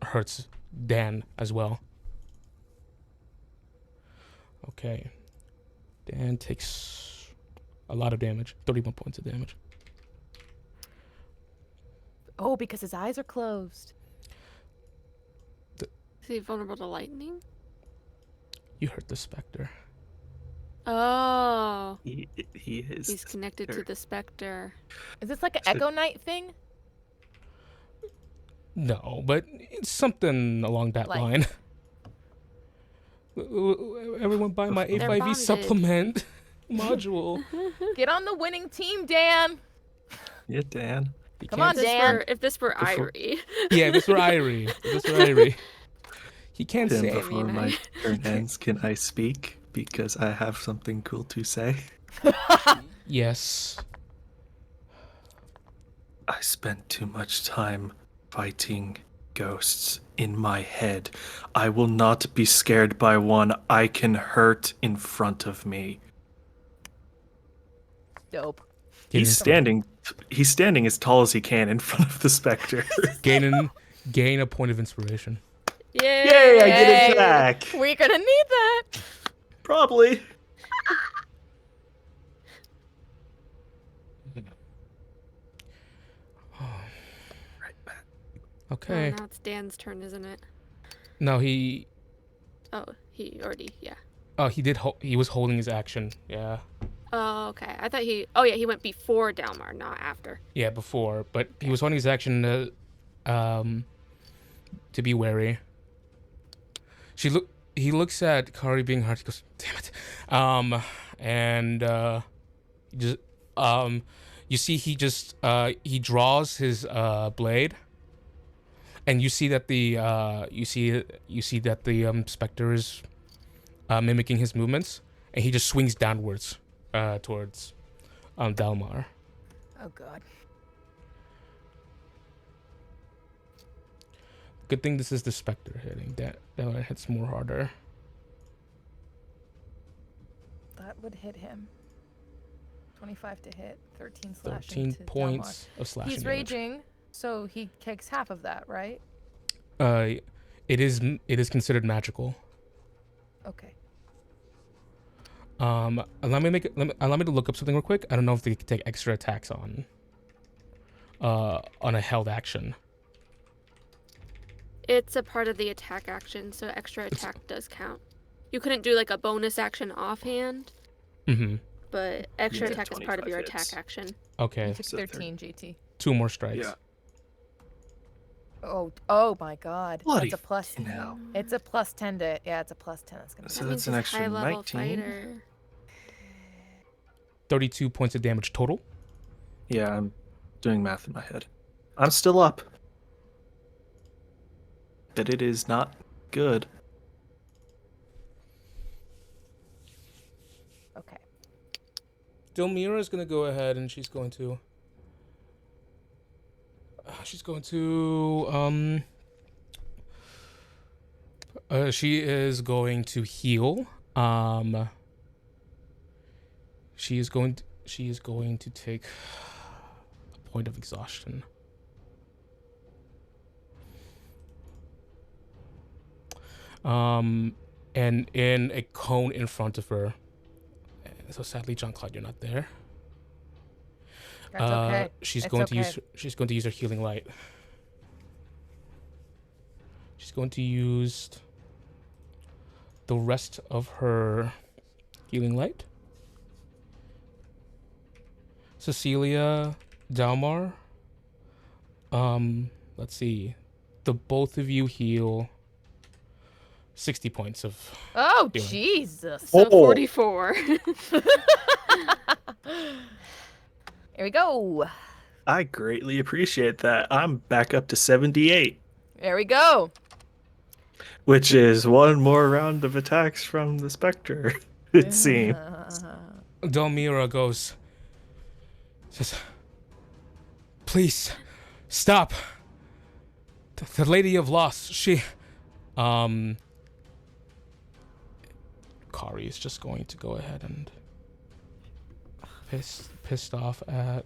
hurts Dan as well. Okay, Dan takes a lot of damage, 31 points of damage. Oh, because his eyes are closed. Is he vulnerable to lightning? You hurt the specter. Oh. He is. He's connected to the specter. Is this like an Echo Knight thing? No, but it's something along that line. Everyone buy my A5e bonded. supplement module. Get on the winning team, Dan. Yeah, Dan. You Come can't- on, Dan. If this were Irie. Yeah, this were Irie. He can't Tim, say. before mean, my turn ends, can I speak? Because I have something cool to say. Yes. I spent too much time fighting ghosts in my head. I will not be scared by one I can hurt in front of me. Dope. He's Gain standing as tall as he can in front of the specter. gain a point of inspiration. Yay! Yay, I get Yay. it back. We're gonna need that. Probably. Right back. Okay. Oh, now it's Dan's turn, isn't it? No, he He already, yeah. he did he was holding his action. Yeah. Oh, okay. I thought he went before Delmar, not after. Yeah, before, but he was holding his action to be wary. He looks at Kari being hard. He goes, "Damn it!" And just you see he just he draws his blade, and you see that the specter is mimicking his movements, and he just swings downwards towards Delmar. Oh god. Good thing this is the specter hitting. That one hits more harder. That would hit him. 25 to hit, 13 slashing 13 to points of Delmar. slashing He's damage. raging, so he takes half of that, right? It is considered magical. Okay. Allow me to look up something real quick. I don't know if they can take extra attacks on a held action. It's a part of the attack action, so extra attack does count. You couldn't do like a bonus action offhand, but extra Yeah, attack is part of your 25 hits. attack action. Okay, You took So 13, GT. 2 more strikes. Yeah. Oh my god. Bloody That's a plus. fucking hell. It's a plus 10 to. Yeah, it's a plus 10. That's gonna be. So That that's means an he's a extra high-level 19. fighter. 32 points of damage total. Yeah, I'm doing math in my head. I'm still up. But it is not good. Okay. Delmira is gonna go ahead and she's going to she is going to heal. She is going to take a point of exhaustion. And in a cone in front of her. So sadly, Jean-Claude, you're not there. That's okay. She's It's going to okay. use her healing light. She's going to use the rest of her healing light. Cecilia, Dalmar. Let's see. The both of you heal 60 points of Oh, healing. Jesus. So Oh. 44. Here we go. I greatly appreciate that. I'm back up to 78, There we go. which is one more round of attacks from the Spectre, it seems. Delmira says, "Please, stop. The Lady of Loss, she..." Kari is just going to go ahead and pissed off at...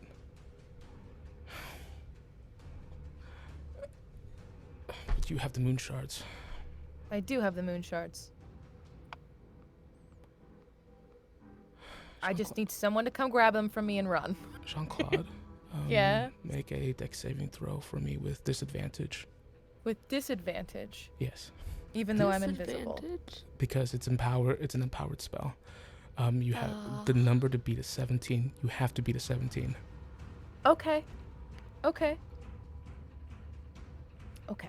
But you have the moon shards. I do have the moon shards. I just need someone to come grab them from me and run. Jean-Claude, Yeah? make a dex saving throw for me with disadvantage. With disadvantage, Yes, even though I'm invisible. Disadvantage? because it's an empowered spell. You have the number to beat a 17. You have to beat a 17. Okay. Okay. Okay.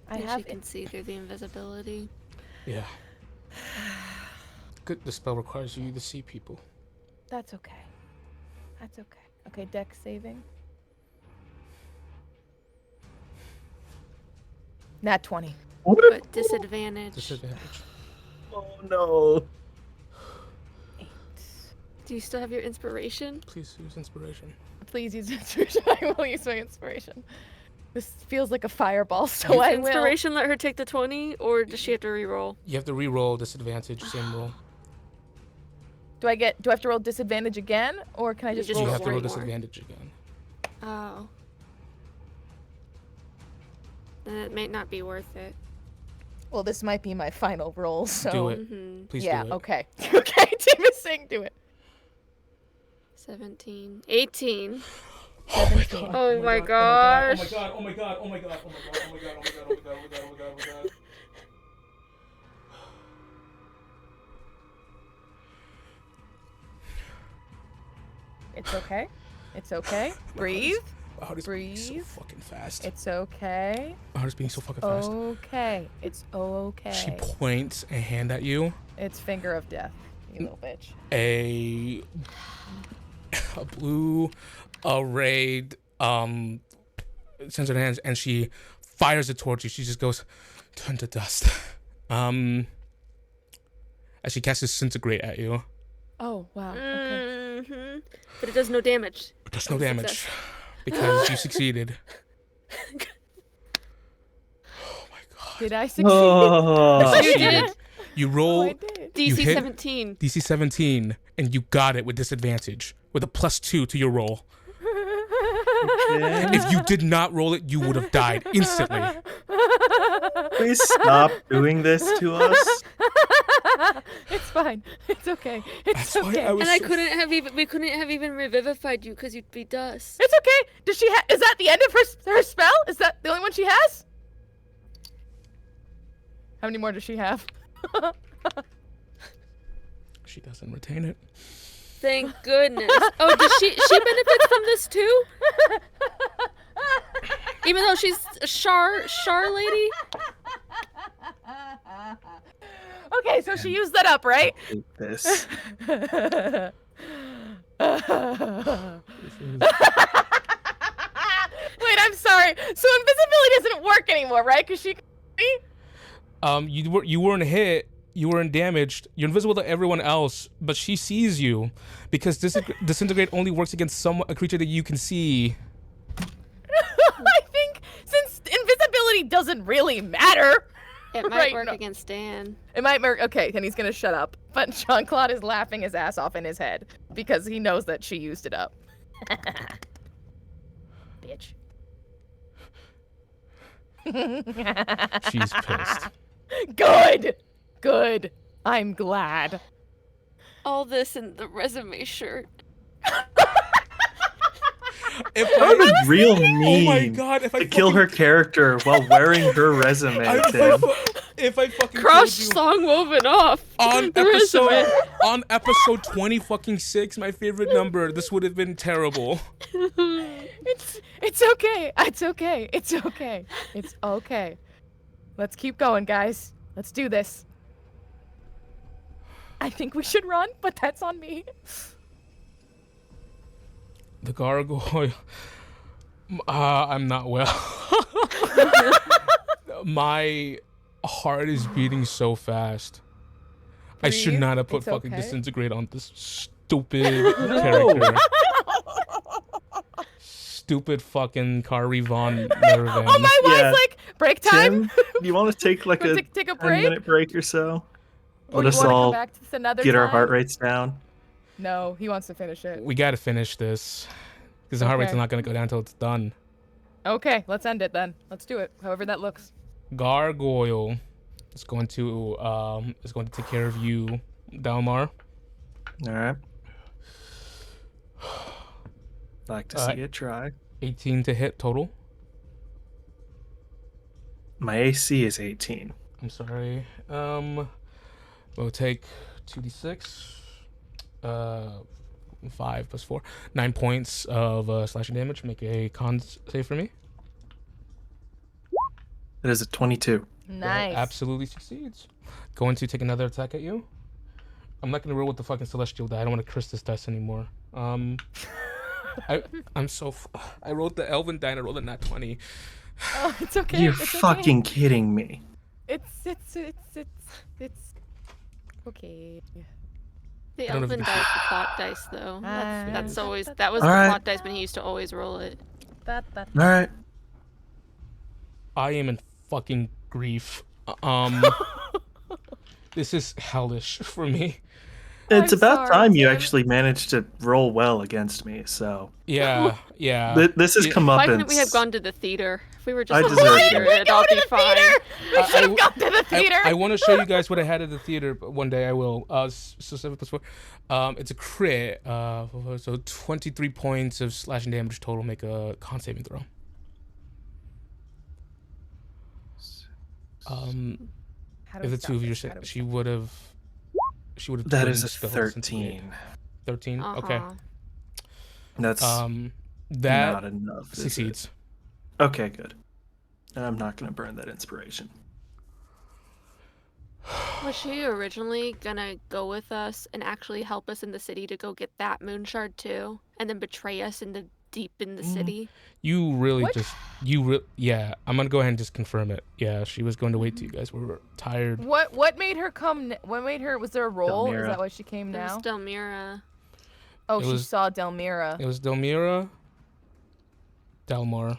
I Yeah, have she can see through the invisibility. Yeah. Good. The spell requires you to see people. That's okay. That's okay. Okay, dex saving. Nat 20. but disadvantage. Disadvantage. Oh no. 8. Do you still have your inspiration? Please use inspiration. Please use inspiration. I will use my inspiration. This feels like a fireball, so Does I will. inspiration let her take the 20, or does she have to reroll? You have to re-roll disadvantage, same roll. Do I have to roll disadvantage again, or can I just just roll? You roll have to roll one more. disadvantage again. Oh. Then it may not be worth it. Well, this might be my final roll, so. Do it. Mm-hmm. Please Yeah. do it. Okay. Okay. Tim is saying do it. 17. 18. Oh my 17. god. Oh my gosh. Oh my god. Oh my god. Oh my god. Oh my god. Oh my god. Oh my god. Oh my god. Oh my god. Oh my god. Oh my god. It's okay. It's okay. Breathe. My heart is beating so Breathe. fucking fast. It's okay. My heart is beating so fucking fast. Okay. It's okay. She points a hand at you. It's finger of death, you little bitch. A blue arrayed sends her hands and she fires it towards you. She just goes, turn to dust. As she casts disintegrate at you. Oh wow. Okay. Mm-hmm. But it does no damage. It does no That was damage success. because you succeeded. Oh my god. Did I succeed? Oh. You She did. You Oh, roll I did. You DC hit- 17. DC 17 and you got it with disadvantage with a +2 to your roll. Okay. If you did not roll it, you would have died instantly. Please stop doing this to us. It's fine. It's okay. It's That's why okay. I was And I so couldn't have even we couldn't have even revivified you because you'd be dust. It's okay. Does she is that the end of her spell? Is that the only one she has? How many more does she have? She doesn't retain it. Thank goodness. Oh, does she benefits from this too? Even though she's a Char lady? Okay, so she used that up, right? I hate this. Wait, I'm sorry. So invisibility doesn't work anymore, right? Because she. You weren't hit. You weren't damaged. You're invisible to everyone else, but she sees you because disintegrate only works against a creature that you can see. I think since invisibility doesn't really matter, It might Right, work no. against Dan. it might work. Okay, then he's gonna shut up. But Jean-Claude is laughing his ass off in his head because he knows that she used it up. Bitch. She's pissed. Good. Good. I'm glad. All this in the resume shirt. If That was I, real oh mean my god! If I to kill her character while wearing her resume, Tim. If I fucking Crush killed you Songwoven off. on the resume. episode 20 my favorite number, this would have been terrible. It's okay. It's okay. It's okay. It's okay. Let's keep going, guys. Let's do this. I think we should run, but that's on me. The gargoyle. I'm not well. My heart is beating so fast. I should Breathe. not have put It's fucking okay. disintegrate on this stupid character. Stupid fucking Kari Von Nerven. Oh my Yeah. wife's like, break time? Tim, do you want to take like Wanna a take a 10-minute break or so? Or Let you us wanna come all back to this another get our time? heart rates down. No, he wants to finish it. We gotta finish this. Because the heart rate's Okay. not gonna go down until it's done. Okay, let's end it then. Let's do it. However that looks. Gargoyle is going to take care of you, Delmar. All right. Like to see it try. 18 to hit total. My AC is 18. I'm sorry. We'll take 2d6. 5 plus 4. 9 points of slashing damage. Make a con save for me. It is a 22. Nice. That absolutely succeeds. Going to take another attack at you. I'm not gonna roll with the fucking celestial die. I don't want to curse this dice anymore. I rolled the elven die and I rolled a nat 20. Oh, it's okay. You're it's okay. fucking kidding me. It's okay. The I don't know if you elven can dice, see- the plot dice, though. That's always that was All the right. plot dice when he used to always roll it. All right. I am in fucking grief. This is hellish for me. It's I'm about sorry, time you Tim. actually managed to roll well against me. So Yeah, yeah. this is Yeah, come up. Why couldn't we have gone to the theater? If we were just I in the deserve theater, it. it'd all be fine. We should have gone to the theater. I want to show you guys what I had at the theater, but one day I will. So 7 + 4. It's a crit. So 23 points of slashing damage total. Make a con saving throw. How do If we the two of stop you this? How do we she stop would have. That is a spells since we did. 13. 13. Okay. Uh-huh. That's That not enough. Is it? succeeds. Okay, good. And I'm not gonna burn that inspiration. Was she originally gonna go with us and actually help us in the city to go get that moon shard too, and then betray us deep in the city? You really What? yeah. I'm gonna go ahead and just confirm it. Yeah, she was going to wait till you guys were tired. What made her come? What made her? Was there a roll? Is Delmira. that why she came It was now? Delmira. Oh, It she was- saw Delmira. It was Delmira, Delmar.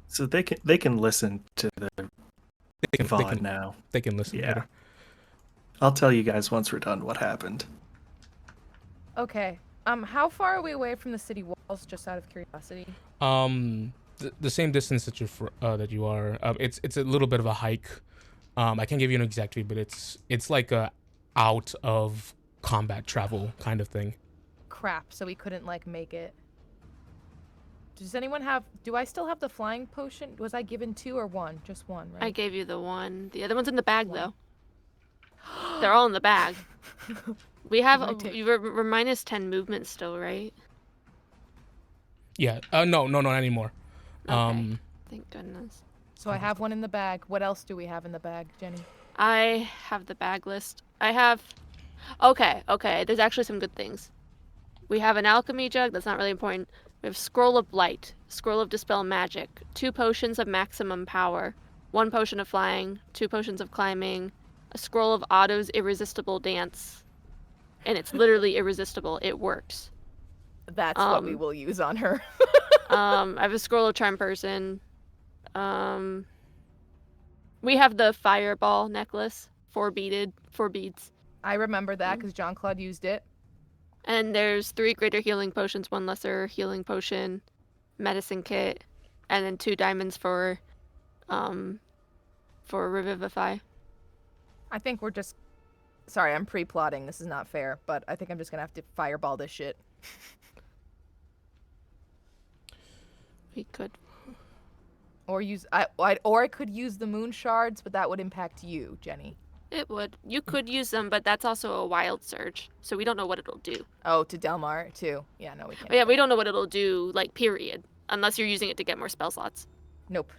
So they can listen to the They VOD can now. they can listen Yeah. later. I'll tell you guys once we're done what happened. Okay. How far are we away from the city walls? Just out of curiosity. The same distance that that you are. It's a little bit of a hike. I can't give you an exact read, but it's like a out of combat travel kind of thing. Crap. So we couldn't like make it. Does anyone have? Do I still have the flying potion? Was I given 2 or 1? Just 1, right? I gave you the one. The other one's in the bag, One. though. They're all in the bag. We have. Can I take- We're minus 10 movement still, right? Yeah. No, not anymore. Okay. Thank goodness. So I have 1 in the bag. What else do we have in the bag, Jenny? I have the bag list. I have. Okay. There's actually some good things. We have an alchemy jug. That's not really important. We have scroll of light, scroll of dispel magic, 2 potions of maximum power, 1 potion of flying, 2 potions of climbing, a scroll of Otto's irresistible dance, and it's literally irresistible. It works. That's what we will use on her. I have a scroll of charm person. We have the fireball necklace, 4 beads. I remember that because John Claude used it. And there's 3 greater healing potions, 1 lesser healing potion, medicine kit, and then 2 diamonds for revivify. I think we're just. Sorry, I'm pre-plotting. This is not fair, but I think I'm just gonna have to fireball this shit. We could. Or or I could use the moon shards, but that would impact you, Jenny. It would. You could use them, but that's also a wild surge, so we don't know what it'll do. Oh, to Delmar too. Yeah, no, we can't. But yeah, we don't know what it'll do, like, period, unless you're using it to get more spell slots. Nope.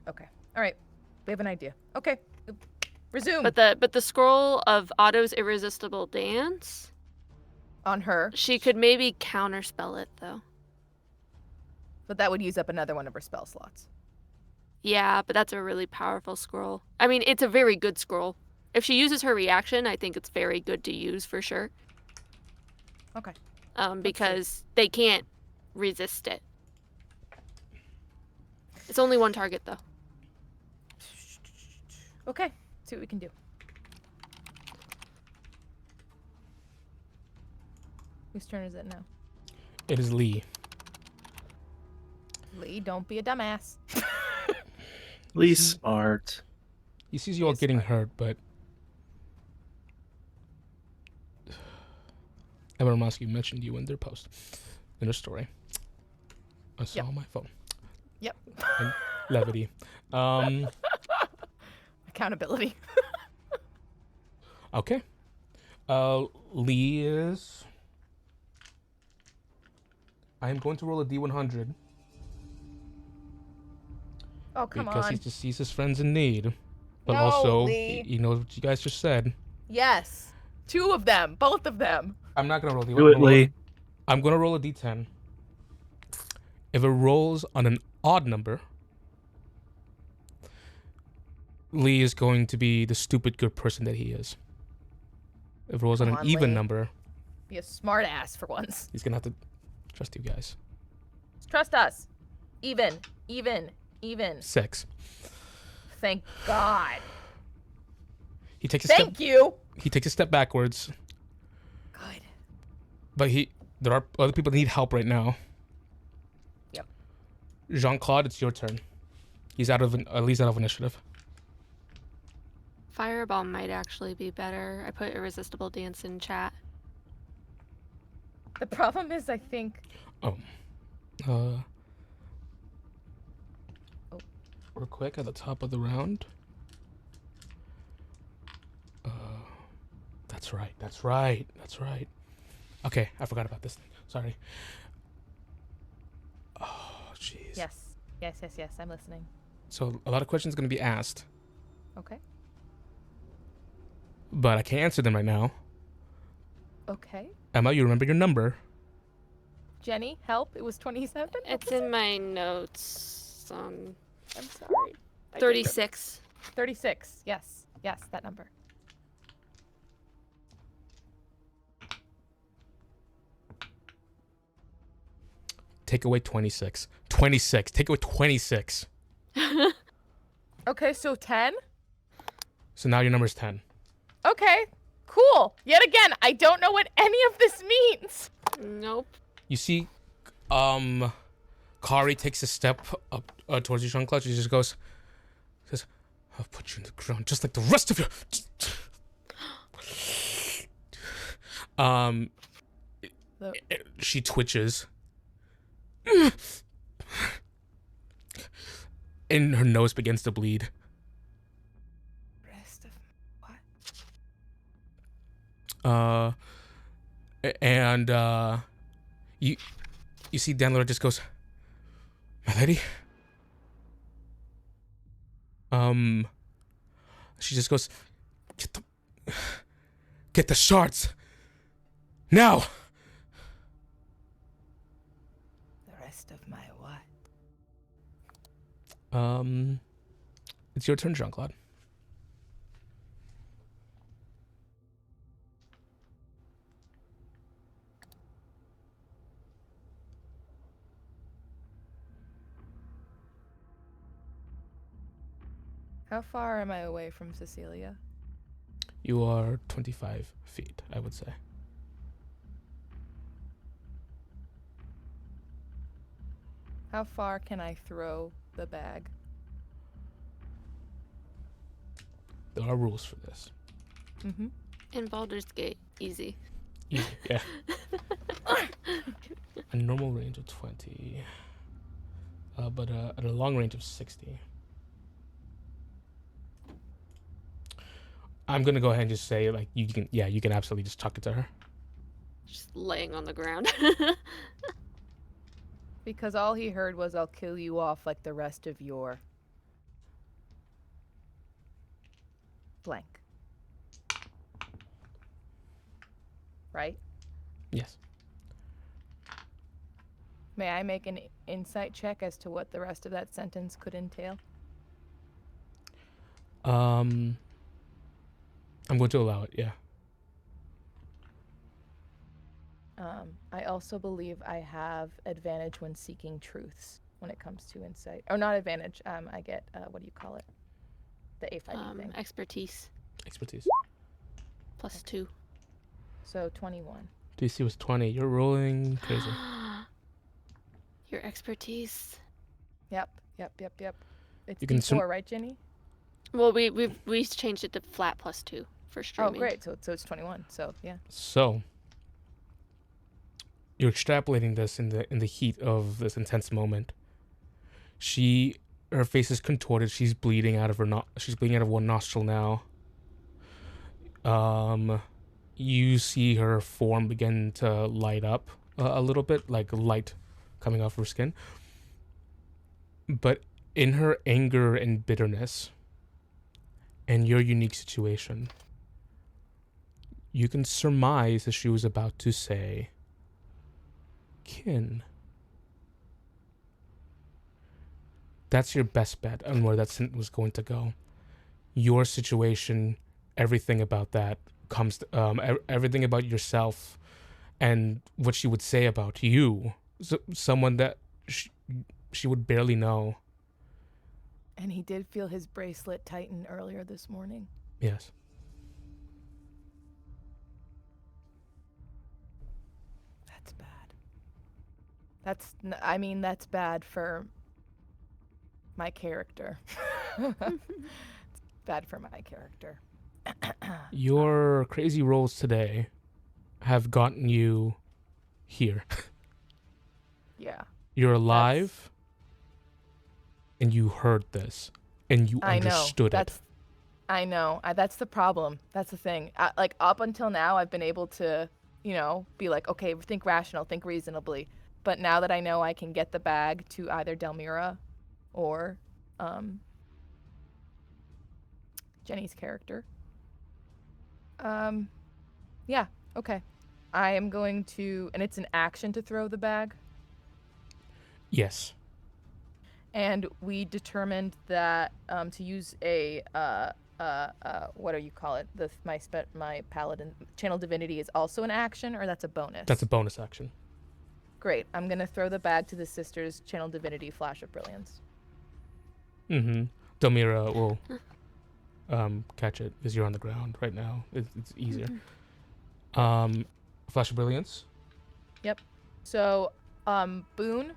Okay. All right. We have an idea. Okay. Resume. But the scroll of Otto's irresistible dance, on her, she could maybe counterspell it though. but that would use up another one of her spell slots. Yeah, but that's a really powerful scroll. I mean, it's a very good scroll. If she uses her reaction, I think it's very good to use for sure. Okay. Because they can't resist it. It's only 1 target though. Okay. See what we can do. Whose turn is it now? It is Lee. Lee, don't be a dumbass. Lee smart. He sees you all He's getting smart. hurt, but Emma Romansky mentioned you in their post, in their story. I saw Yep. on my phone. Yep. And levity. Accountability. Okay. Lee is. I am going to roll a D100 Oh, come because on. he just sees his friends in need, but No, also Lee. he knows what you guys just said. Yes. 2 of them. Both of them. I'm not gonna roll D100. Do it, Lee. I'm gonna roll a D10. If it rolls on an odd number, Lee is going to be the stupid good person that he is. If it wasn't Come an on, even Lee. number, Be a smart ass for once. he's gonna have to trust you guys. Trust us. Even. 6. Thank God. He takes a step. Thank you. He takes a step backwards, Good. but there are other people that need help right now. Yep. Jean-Claude, it's your turn. He's at least out of initiative. Fireball might actually be better. I put Irresistible Dance in chat. The problem is, I think. Real quick at the top of the round. That's right. Okay, I forgot about this thing. Sorry. Oh, jeez. Yes. I'm listening. So a lot of questions are going to be asked, Okay. but I can't answer them right now. Okay. Emma, you remember your number? Jenny, help. It was 27. It's in my notes on I'm sorry. 36. 36. Yes, that number. Take away 26. 26. Take away 26. Okay, so 10. So now your number's 10. Okay, cool. Yet again, I don't know what any of this means. Nope. You see, Kari takes a step up towards you, Jean-Claude. She just says, I'll put you in the ground just like the rest of you. She twitches. And her nose begins to bleed. Rest of what? And you see Delmira just goes, my lady? She just goes, get the shards. Now! The rest of my what? It's your turn, Jean-Claude. How far am I away from Cecilia? You are 25 feet, I would say. How far can I throw the bag? There are rules for this. Mm-hmm. In Baldur's Gate, easy. Easy, yeah. A normal range of 20, but at a long range of 60. I'm gonna go ahead and just say, like, you can absolutely just tuck it to her. Just laying on the ground. Because all he heard was, I'll kill you off like the rest of your... blank. Right? Yes. May I make an insight check as to what the rest of that sentence could entail? I'm going to allow it, yeah. I also believe I have advantage when seeking truths when it comes to insight. Oh, not advantage. I get, what do you call it? The A5e thing. Expertise. Expertise. +2. So 21. DC was 20. You're rolling crazy. Your expertise. Yep. It's You can D4, right, Jenny? Well, we changed it to flat +2 for streaming. Oh, great. So it's 21. So, yeah. So you're extrapolating this in the heat of this intense moment. Her face is contorted. She's bleeding out of she's bleeding out of one nostril now. You see her form begin to light up a little bit, like light coming off her skin. But in her anger and bitterness and your unique situation, you can surmise that she was about to say, kin. That's your best bet on where that sentence was going to go. your situation, everything about that comes, everything about yourself and what she would say about you, someone that she would barely know. And he did feel his bracelet tighten earlier this morning. Yes. That's bad. That's bad for my character. It's bad for my character. Your crazy rolls today have gotten you here. Yeah. You're alive, and you heard this, and you understood it. I know. That's the problem. That's the thing. Like, up until now, I've been able to, be like, okay, think rational, think reasonably. But now that I know I can get the bag to either Delmira or Jenny's character. Yeah, okay. I am going to, and it's an action to throw the bag. Yes. And we determined that to use a what do you call it? My paladin channel divinity is also an action, or that's a bonus? That's a bonus action. Great. I'm gonna throw the bag to the sisters. Channel divinity, flash of brilliance. Mm-hmm. Delmira will catch it because you're on the ground right now. It's easier. Mm-hmm. Flash of brilliance. Yep. So, Boone.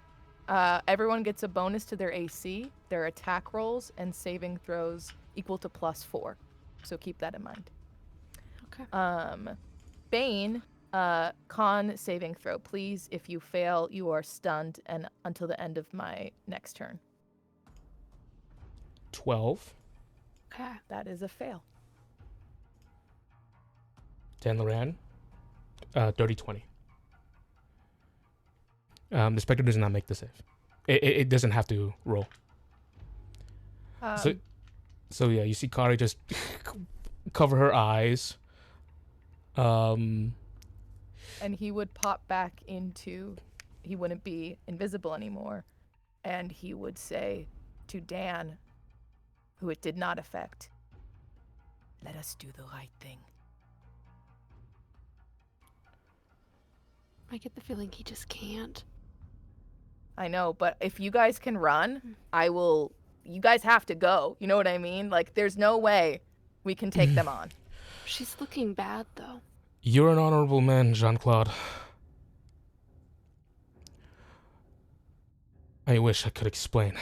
Everyone gets a bonus to their AC, their attack rolls, and saving throws equal to +4. So keep that in mind. Okay. Bane, con saving throw, please. If you fail, you are stunned and until the end of my next turn. 12. Okay. That is a fail. Danloran, dirty 20. The Spectre does not make the save. It doesn't have to roll. So yeah, you see Kari just cover her eyes. And he would pop back into, he wouldn't be invisible anymore. And he would say to Dan, who it did not affect, "Let us do the right thing." I get the feeling he just can't. I know, but if you guys can run, I will. You guys have to go. You know what I mean? Like, there's no way we can take them on. She's looking bad, though. You're an honorable man, Jean-Claude. I wish I could explain.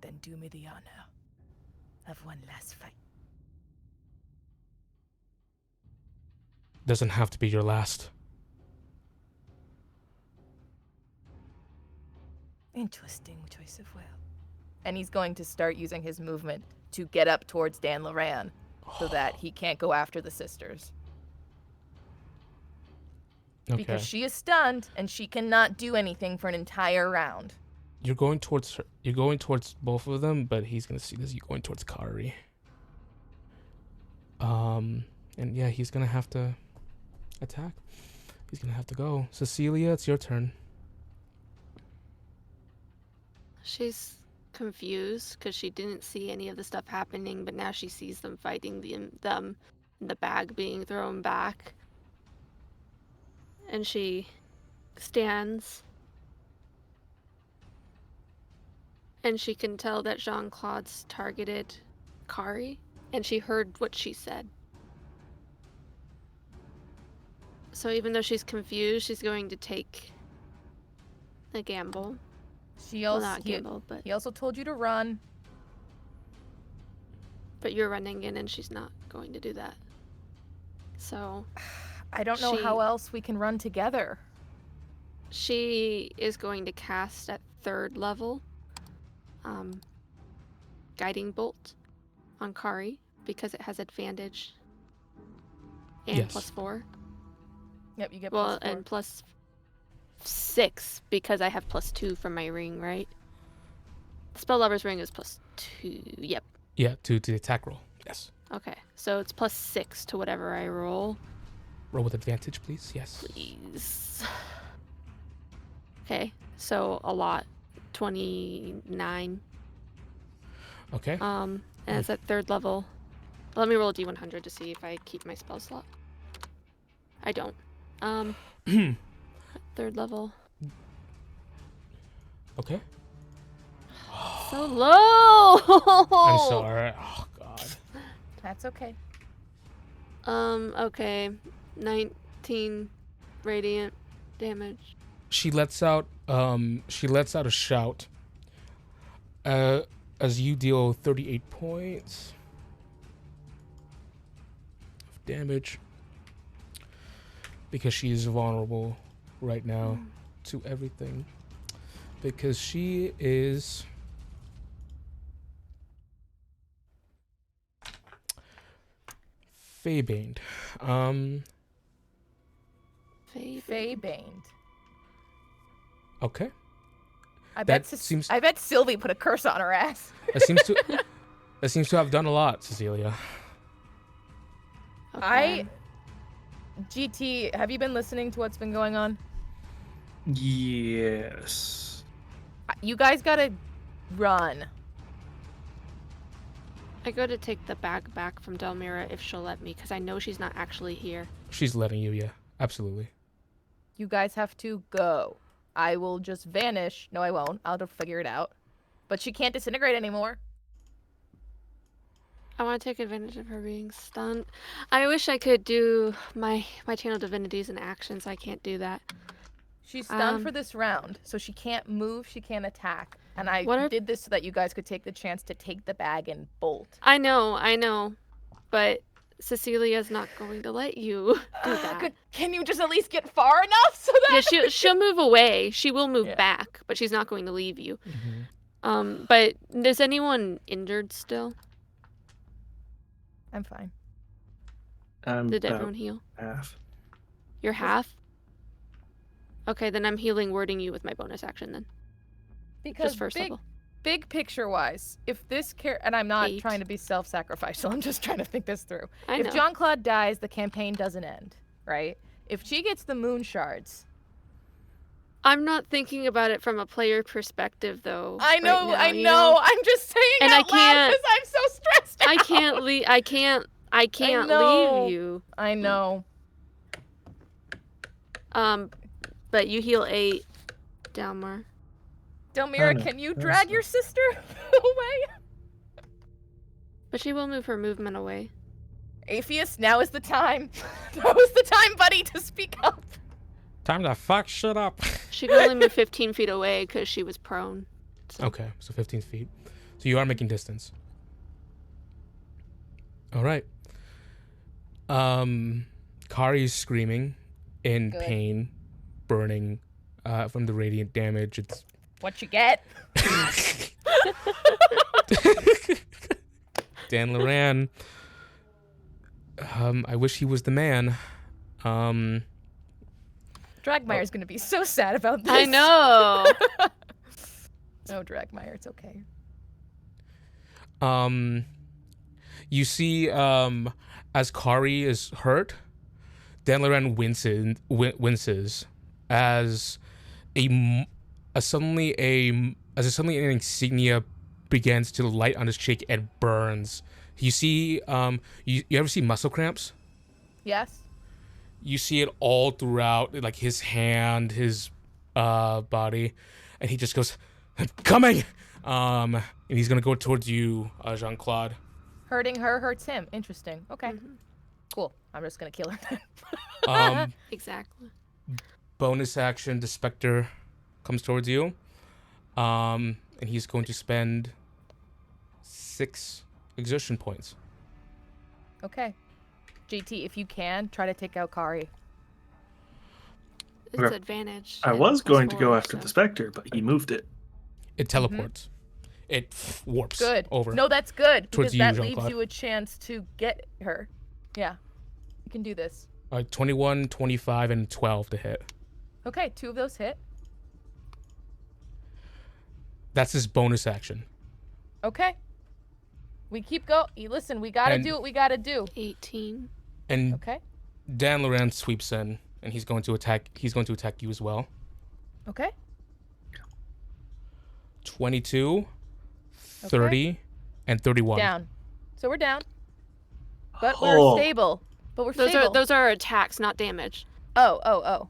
Then do me the honor of one last fight. Doesn't have to be your last. Interesting choice of will. And he's going to start using his movement to get up towards Dan Loran so that he can't go after the sisters. Okay. Because she is stunned and she cannot do anything for an entire round. You're going towards her. You're going towards both of them, but he's gonna see this. You're going towards Kari. And yeah, he's gonna have to attack. He's gonna have to go. Cecilia, it's your turn. She's confused because she didn't see any of the stuff happening, but now she sees them fighting them, and the bag being thrown back. And she stands. And she can tell that Jean-Claude's targeted Kari, and she heard what she said. So even though she's confused, she's going to take a gamble. She also not gamble, but he also told you to run. But you're running in, and she's not going to do that. So I don't know how else we can run together. She is going to cast at 3rd level Guiding Bolt on Kari because it has advantage and Yes. +4. Yep, you get Well, +4. and +6 because I have +2 from my ring, right? Spell Lover's Ring is +2. Yep. Yeah, to the attack roll. Yes. Okay, so it's +6 to whatever I roll. Roll with advantage, please. Yes. Please. Okay, so a lot. 29. Okay. And it's at 3rd level. Let me roll a d100 to see if I keep my spell slot. I don't. 3rd level. Okay. So low! I'm sorry. Oh, God. That's okay. Okay. 19 radiant damage. She lets out a shout. As you deal 38 points of damage. Because she is vulnerable right now to everything. Because she is Feybaned. Feybaned. Okay. I That bet seems- I bet Sylvie put a curse on her ass. That seems to have done a lot, Cecilia. Okay. GT, have you been listening to what's been going on? Yes. You guys gotta run. I go to take the bag back from Delmira if she'll let me, because I know she's not actually here. She's letting you, yeah. Absolutely. You guys have to go. I will just vanish. No, I won't. I'll just figure it out. But she can't disintegrate anymore. I want to take advantage of her being stunned. I wish I could do my channel divinities in action, so I can't do that. She's stunned for this round, so she can't move, she can't attack. And I did this so that you guys could take the chance to take the bag and bolt. I know. But Cecilia's not going to let you do that. Can you just at least get far enough so that... Yeah, she'll move away. She will move back, but she's not going to leave you. Mm-hmm. But is anyone injured still? I'm fine. Did everyone heal? Half. You're half? Okay, then I'm healing wording you with my bonus action then. Because just first level. Big picture-wise, if this and I'm not 8. trying to be self-sacrificial, I'm just trying to think this through. I know. If Jean-Claude dies, the campaign doesn't end, right? If she gets the moon shards... I'm not thinking about it from a player perspective, though. I know, right now, I you know. I'm just saying And out I can't- loud because I'm so stressed out. I can't know. leave you. I know. But you heal 8, Delmar. Delmira, no, can you that's drag not- your sister away? But she will move her movement away. Apheus, now is the time. Now is the time, buddy, to speak up. Time to fuck shit up. She can only move 15 feet away because she was prone. So. Okay, so 15 feet. So you are making distance. All right. Kari's screaming in Good. pain, burning from the radiant damage. It's What you get? Dan Loran. I wish he was the man. Dragmire's gonna be so sad about this. I know. No, Dragmire, it's okay. You see, as Kari is hurt, Dan Loran winces as suddenly an insignia begins to light on his cheek and burns. You see, you ever see muscle cramps? Yes? You see it all throughout, like his hand, his body, and he just goes, "I'm coming!" And he's gonna go towards you, Jean-Claude. Hurting her hurts him. Interesting. Okay. Mm-hmm. Cool. I'm just gonna kill her. Exactly. Bonus action, the Spectre comes towards you, and he's going to spend 6 exertion points. Okay. GT, if you can, try to take out Kari. It's Okay. advantage. I and was going to +4, go after so- the Spectre, but he moved it. It teleports. It warps Good. over. No, that's good. Towards Because you, that Jean-Claude. leaves you a chance to get her. Yeah. You can do this. 21, 25, and 12 to hit. Okay, 2 of those hit. That's his bonus action. Okay. We keep going. Listen, we gotta And- do what we gotta do. 18. And Okay. Dan Loran sweeps in, and he's going to attack you as well. Okay. 22, 30, and 31. Down. So we're down. But Oh. we're stable. Those are attacks, not damage. Oh.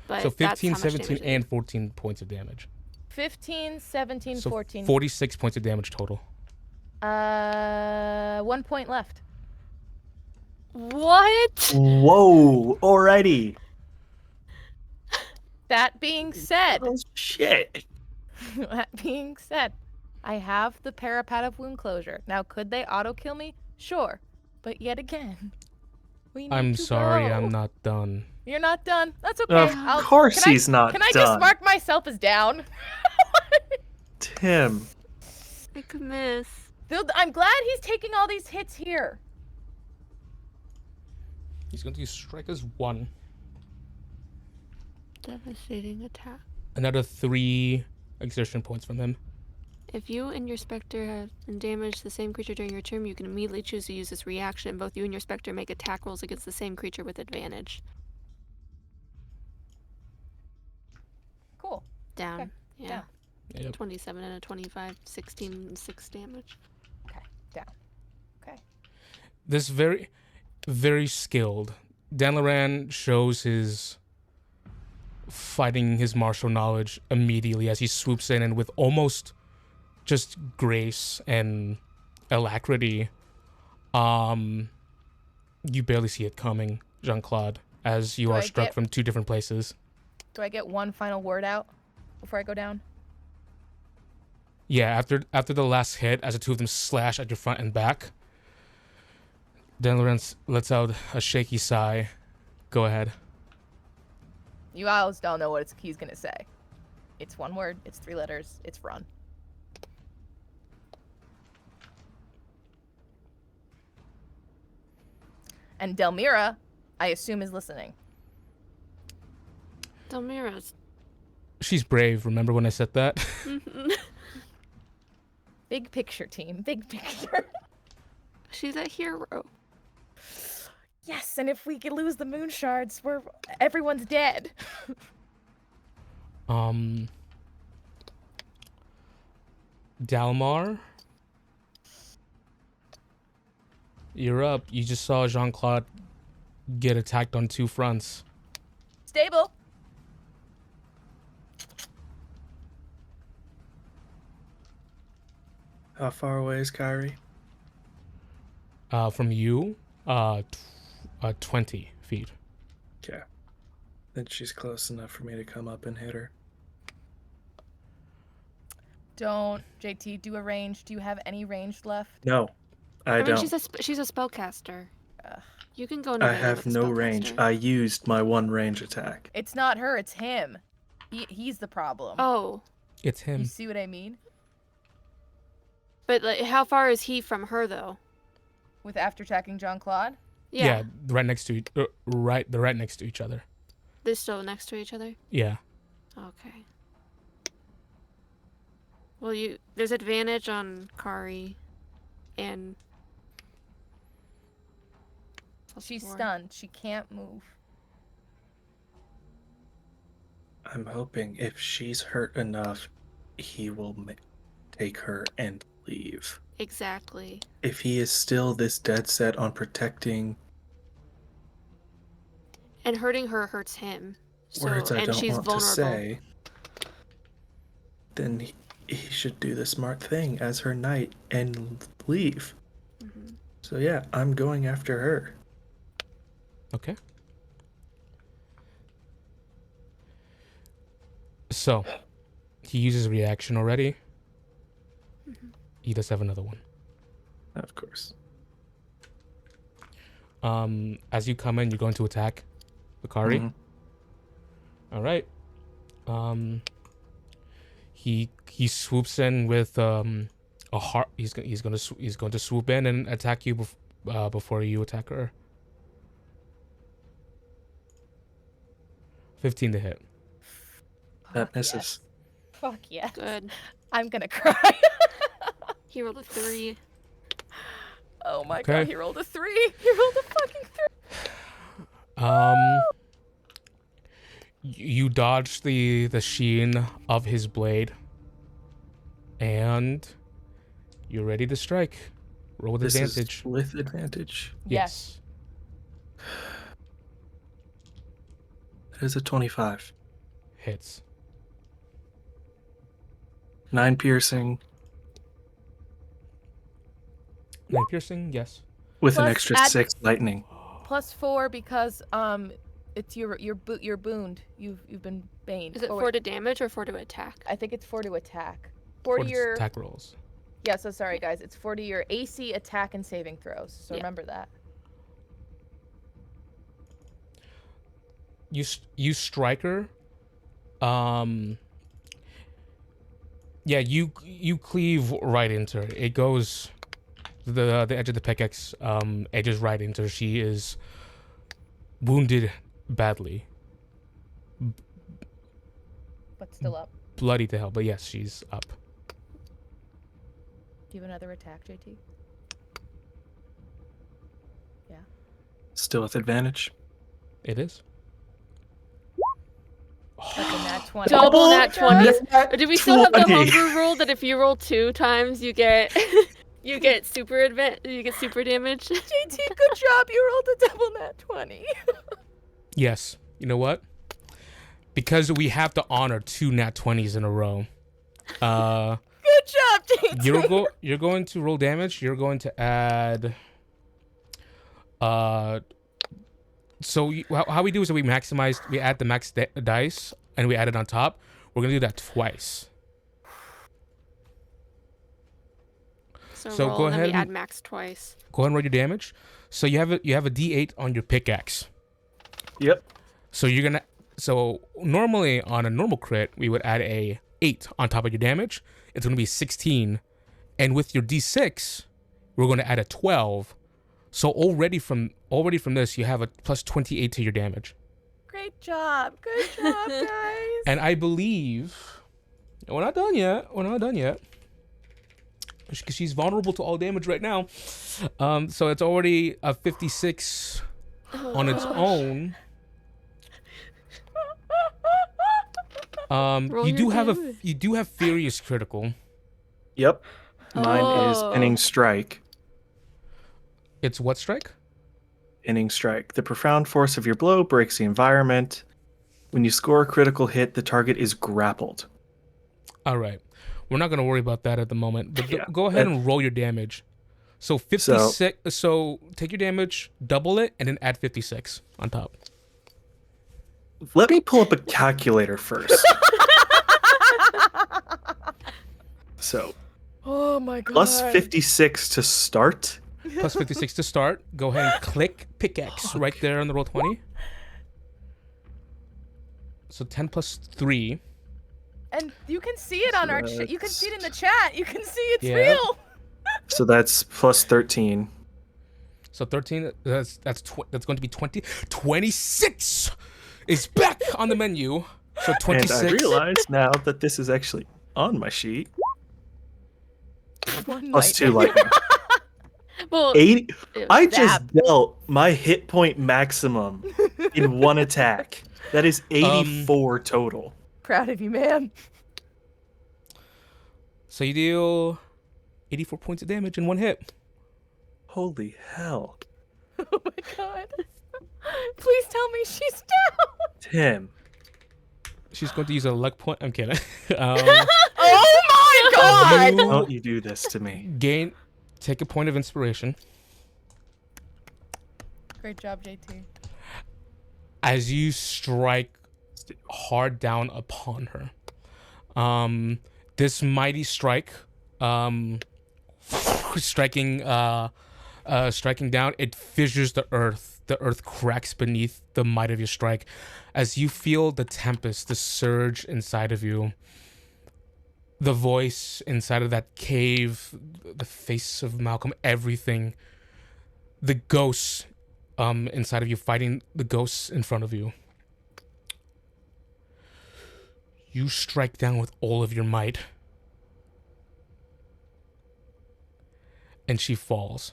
But So that's 15, how much 17, damage it and is. 14 points of damage. 15, 17, So 14. 46 points of damage total. 1 point left. What? Whoa. Alrighty. That being said, Oh, shit. I have the parapet of wound closure. Now, could they auto kill me? Sure. But yet again, we need I'm to sorry, go. I'm not done. You're not done. That's okay. Of course he's not Can I done. just mark myself as down? Tim. I could miss. I'm glad he's taking all these hits here. He's going to use Strikers 1. Devastating attack. Another 3 exertion points from him. If you and your specter have damaged the same creature during your turn, you can immediately choose to use this reaction. Both you and your specter make attack rolls against the same creature with advantage. Cool. Down. Okay. Yeah. Down. Yep. 27 and a 25, 16 and 6 damage. Okay. Down. Okay. This very, very skilled. Delmira shows his fighting his martial knowledge immediately as he swoops in and with almost just grace and alacrity. You barely see it coming, Jean-Claude, as you are struck from 2 different places. Do I get one final word out before I go down? Yeah, after the last hit, as the 2 of them slash at your front and back, Delmira lets out a shaky sigh. Go ahead. You always don't know what he's gonna say. It's 1 word. It's 3 letters. It's run. And Delmira, I assume, is listening. Delmira's. She's brave. Remember when I said that? Big picture, team. Big picture. She's a hero. Yes, and if we could lose the moon shards, everyone's dead. Dalmar, you're up. You just saw Jean-Claude get attacked on 2 fronts. Stable. How far away is Kyrie? From you, 20 feet. Okay. Then she's close enough for me to come up and hit her. Don't, JT, do a range. Do you have any range left? No, I mean, don't. she's a spellcaster. Ugh. You can go in. I have no range. I used my 1 range attack. It's not her, it's him. He's the problem. Oh, It's him. You see what I mean? but like, how far is he from her though? With after attacking Jean-Claude? Yeah, right next to they're right next to each other. They're still next to each other. Yeah. Okay. Well, there's advantage on Kari, and She's +4. stunned. She can't move. I'm hoping if she's hurt enough, he will take her and leave. Exactly. If he is still this dead set on protecting And hurting her hurts him. So, words I and don't she's want vulnerable. to say, then he should do the smart thing as her knight and leave. Mhm. So yeah, I'm going after her. Okay. So, he uses reaction already. He does have another one. Of course. As you come in, you're going to attack Bakari. Mhm. All right. He swoops in with a heart. He's going to swoop in and attack you before you attack her. 15 to hit. That Fuck misses. yes. Fuck yes. Good. I'm gonna cry. He rolled a 3. Oh my Okay. god, he rolled a 3. He rolled a fucking 3. You dodge the sheen of his blade, and You're ready to strike. Roll with This is advantage. with advantage. Yes. That is a 25. Hits. 9 piercing 9 piercing, yes. with an Plus extra add- 6 lightning. +4 because it's your booned. You've been baned. Is it Oh, 4 wait. to damage or 4 to attack? I think it's 4 to attack. 4 For to the your attack rolls. Yeah, so sorry guys. It's 4 to your AC, attack, and saving throws. So Yeah. remember that. You strike her. Yeah, you cleave right into her. It goes the edge of the pickaxe edges right into her. She is wounded badly, But still up. bloody to hell. But yes, she's up. Do you have another attack, JT? Still with advantage. It is. That's a nat 20. Double nat 20. Nat Or do we still have the 20. homebrew rule that if you roll 2 times, you get you get super damage? JT, good job. You rolled a double nat 20. Yes. You know what? Because we have to honor 2 nat 20s in a row. Good job, JT. You're going to roll damage. You're going to add. So how we do is that we add the max dice and we add it on top. We're gonna do that twice. So go roll and then we ahead add and- max twice. Go ahead and roll your damage. So you have a D8 on your pickaxe. Yep. So normally on a normal crit we would add a 8 on top of your damage. It's gonna be 16, and with your D6 we're gonna add a 12. So already from this, you have a plus 28 to your damage. Great job. Good job, guys. And I believe we're not done yet. Because she's vulnerable to all damage right now. So it's already a 56 on its own. Roll You do your damage. you do have Furious Critical. Yep. Mine is Oh. pinning strike. It's what strike? Pinning strike. The profound force of your blow breaks the environment. When you score a critical hit, the target is grappled. All right. We're not going to worry about that at the moment. But Yeah. go ahead and roll your damage. So 56. So take your damage, double it, and then add 56 on top. Let me pull up a calculator first. So, Oh my god. plus 56 to start. Plus 56 to start. Go ahead and click pickaxe right there on the roll 20. So 10 plus 3. And you can see it on our chat. You can see it in the chat. You can see it's Yeah. real. So that's plus 13. So 13, that's going to be 20. 26 is back on the menu. So And 26. I realize now that this is actually on my sheet. One Plus 2 lightning. Well, 80. I Zap. just dealt my hit point maximum in one attack. That is 84 total. Proud of you, man. So you deal 84 points of damage in one hit. Holy hell. Oh my god. Please tell me she's down. Tim. She's going to use a luck point. I'm kidding. Oh my god. Don't you do this to me. Take a point of inspiration. Great job, JT. As you strike hard down upon her. This mighty strike, striking down, it fissures the earth. The earth cracks beneath the might of your strike. As you feel the tempest, the surge inside of you, the voice inside of that cave, the face of Malcolm, everything, the ghosts inside of you fighting the ghosts in front of you. You strike down with all of your might. And she falls.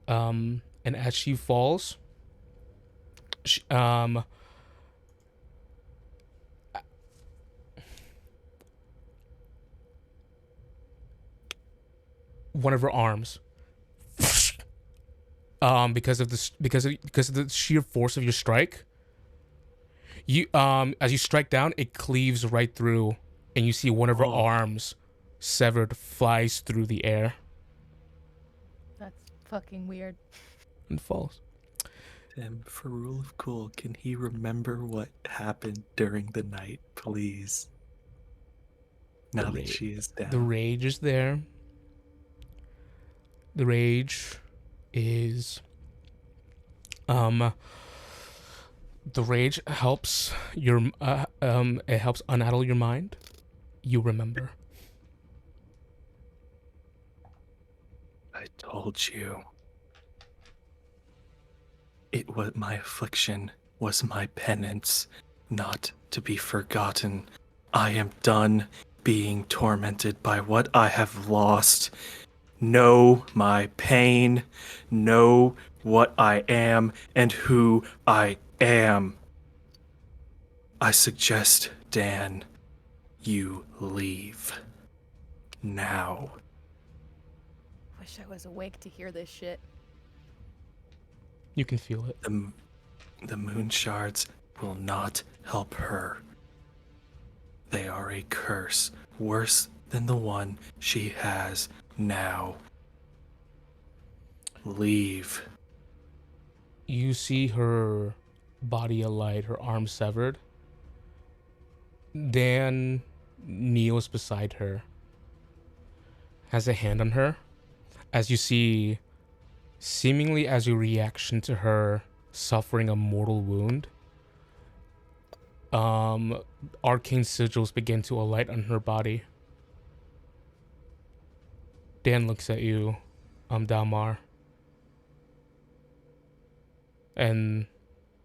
And as she falls, one of her arms. Because of the sheer force of your strike, you as you strike down, it cleaves right through, and you see one of her arms severed flies through the air That's fucking weird. and falls. Tim, for rule of cool, can he remember what happened during the night, please? Now that she is down. The rage is there. The rage is the rage helps your it helps unaddle your mind. You remember. I told you. It was my affliction, was my penance, not to be forgotten. I am done being tormented by what I have lost. Know my pain, know what I am and who I am. I suggest, Dan, you leave. Now. Wish I was awake to hear this shit. You can feel it. The moon shards will not help her. They are a curse, worse than the one she has now. Leave. You see her body alight, her arm severed. Dan kneels beside her, has a hand on her, as you see, seemingly as a reaction to her suffering a mortal wound, arcane sigils begin to alight on her body. Dan looks at you, Delmar, and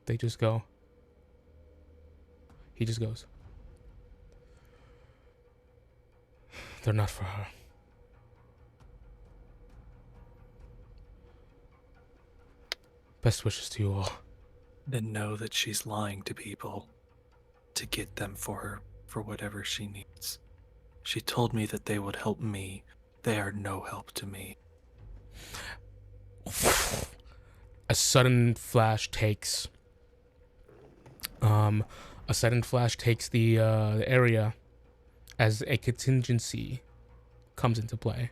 they just go. He just goes. They're not for her. Best wishes to you all. Then know that she's lying to people to get them for her, for whatever she needs. She told me that they would help me. They are no help to me. A sudden flash takes the area as a contingency comes into play,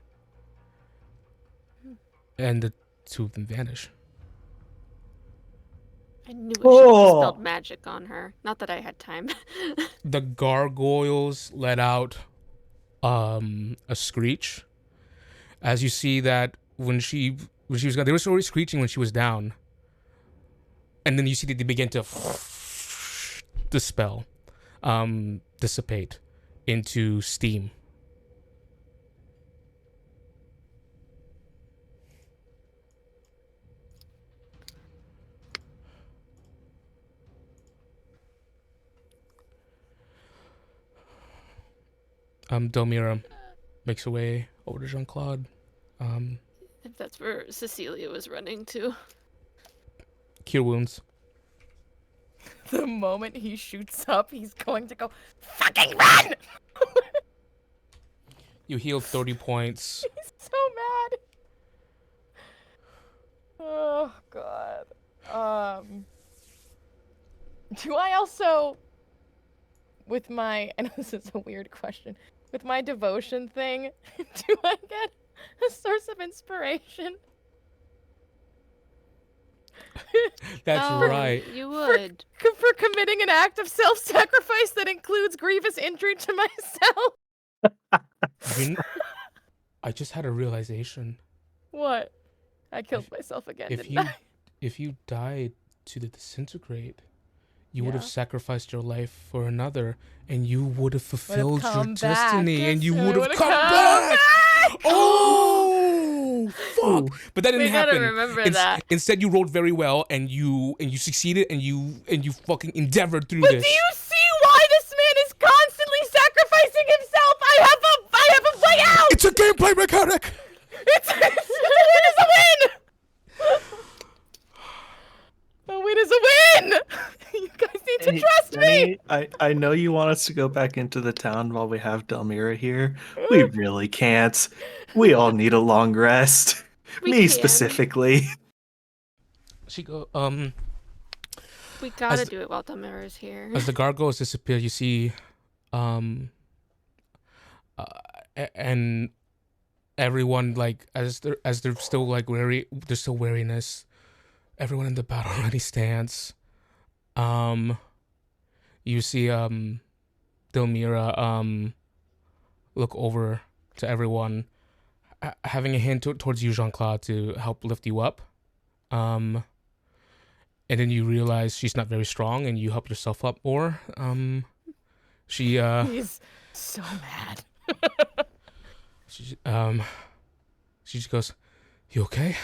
and the two of them vanish. I knew it should have spelled magic on her. Not that I had time. The gargoyles let out a screech, as you see that when she was gone, they were already screeching when she was down, and then you see that they begin to dissipate into steam. Delmira makes her way over to Jean-Claude. If that's where Cecilia was running to. Cure wounds. The moment he shoots up, he's going to go, fucking run! You heal 30 points. He's so mad. Oh, God. Do I also, with my, I know this is a weird question, with my devotion thing, do I get a source of inspiration? That's right. You would. For committing an act of self-sacrifice that includes grievous injury to myself? I just had a realization. What? I killed myself again, didn't I? If you died to the disintegrate, you would have sacrificed your life for another, and you would have fulfilled your destiny, and you would have come back. Oh, fuck! But that didn't happen. We gotta remember that. Instead, you rolled very well, and you succeeded, and you fucking endeavored through But this. do you see why this man is constantly sacrificing himself? I have a way out. It's a gameplay mechanic. It's a win is a win. A win is a win. You guys need to trust me. Jenny, I know you want us to go back into the town while we have Delmira here. We really can't. We all need a long rest. We Me can. specifically. She go We gotta As- do it while Delmira is here. as the gargoyles disappear, you see and everyone, like, as they're still like wary, there's still wariness. Everyone in the battle already stands. You see Delmira look over to everyone, having a hand towards you, Jean-Claude, to help lift you up. And then you realize she's not very strong, and you help yourself up more. She He's so mad. she just goes, "You okay?"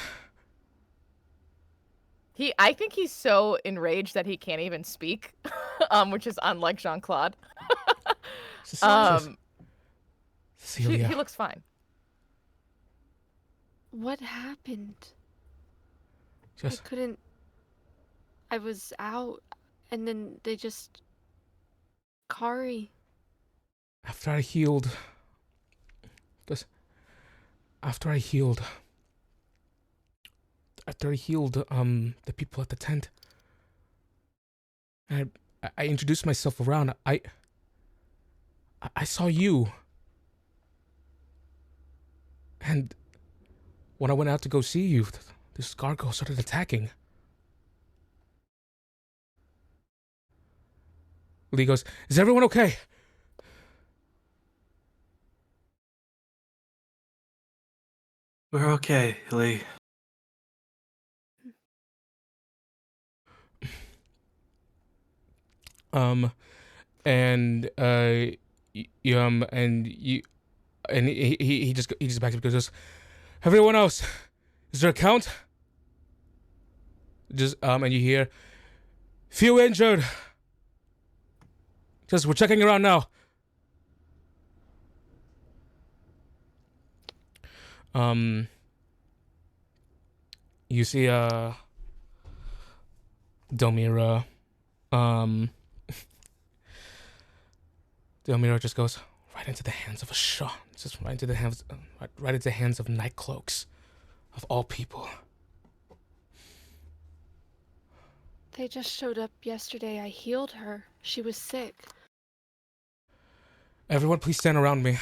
I think he's so enraged that he can't even speak, which is unlike Jean-Claude. Cecilia. He looks fine. What happened? Just I was out, and then they just... Kari. after I healed, the people at the tent, and I introduced myself around. I saw you, and when I went out to go see you, this gargoyle started attacking. Lee goes, "Is everyone okay?" We're okay, Lee. And he just backs up and goes, "Everyone else, is there a count?" And you hear, "Few injured. Just we're checking around now." You see Delmira. Delmira just goes right into the hands of a shot. Just right into the hands of night cloaks, of all people. They just showed up yesterday. I healed her. She was sick. Everyone, please stand around me.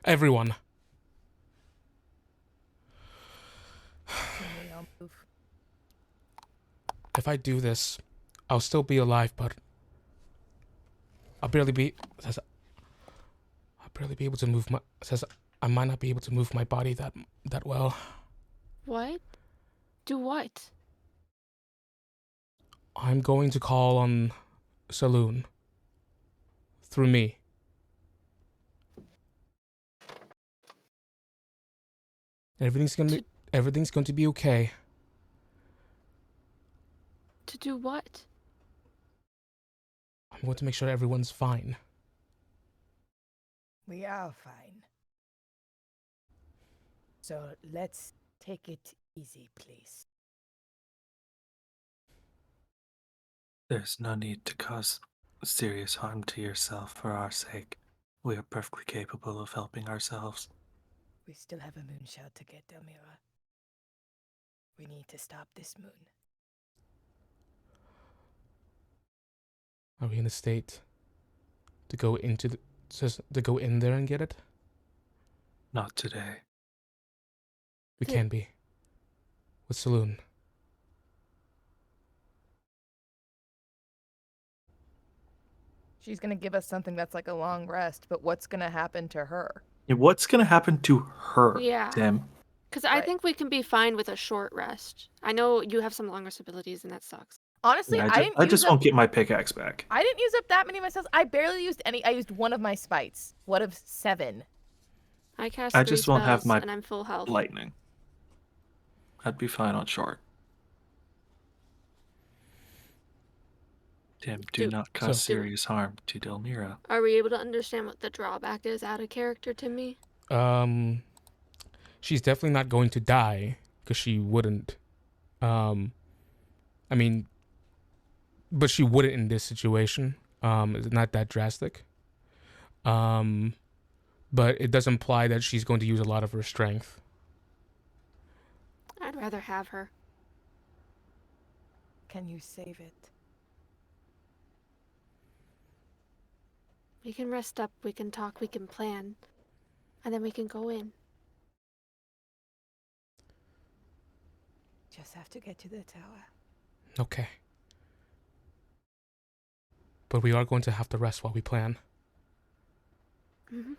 Everyone. If I do this, I'll still be alive, but I'll barely be able to move I might not be able to move my body that well. What? Do what? I'm going to call on Saloon through me. Everything's going to be okay. To do what? I'm going to make sure everyone's fine. We are fine. So let's take it easy, please. There's no need to cause serious harm to yourself for our sake. We are perfectly capable of helping ourselves. We still have a moonshot to get, Delmira. We need to stop this moon. Are we in a state to go in there and get it? Not today. We can be. With Saloon. She's gonna give us something that's like a long rest, but what's gonna happen to her? Yeah, what's gonna happen to her, Yeah. Tim? Because I Right. think we can be fine with a short rest. I know you have some long rest abilities, and that sucks. Honestly, Yeah, I I just won't get my pickaxe back. I didn't use up that many myself. I barely used any. I used one of my spites. One of 7. I cast I 3 just won't have spells, my and I'm full health. Lightning. I'd be fine on short. Tim, do not cause So- serious harm to Delmira. Are we able to understand what the drawback is out of character to me? She's definitely not going to die, because she wouldn't. I mean, but she wouldn't in this situation. It's not that drastic. But it does imply that she's going to use a lot of her strength. I'd rather have her. Can you save it? We can rest up, we can talk, we can plan. And then we can go in. Just have to get to the tower. Okay. But we are going to have to rest while we plan. Mm-hmm.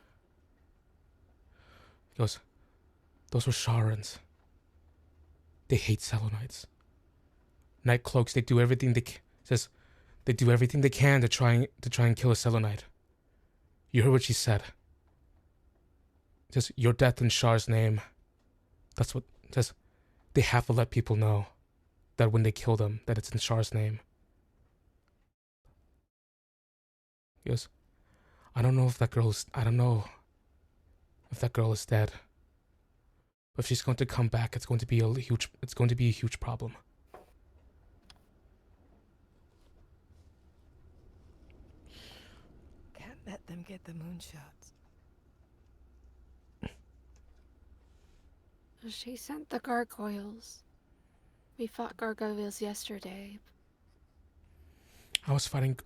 He goes, those were Sharans. They hate Selenites. Night cloaks, they do everything says they do everything they can to try and kill a Selenite. You heard what she said. Just your death in Shar's name. That's what just they have to let people know that when they kill them, that it's in Shar's name. He goes, I don't know if that girl is dead. But if she's going to come back, it's going to be a huge problem. Can't let them get the moonshots. She sent the gargoyles. We fought gargoyles yesterday. I was fighting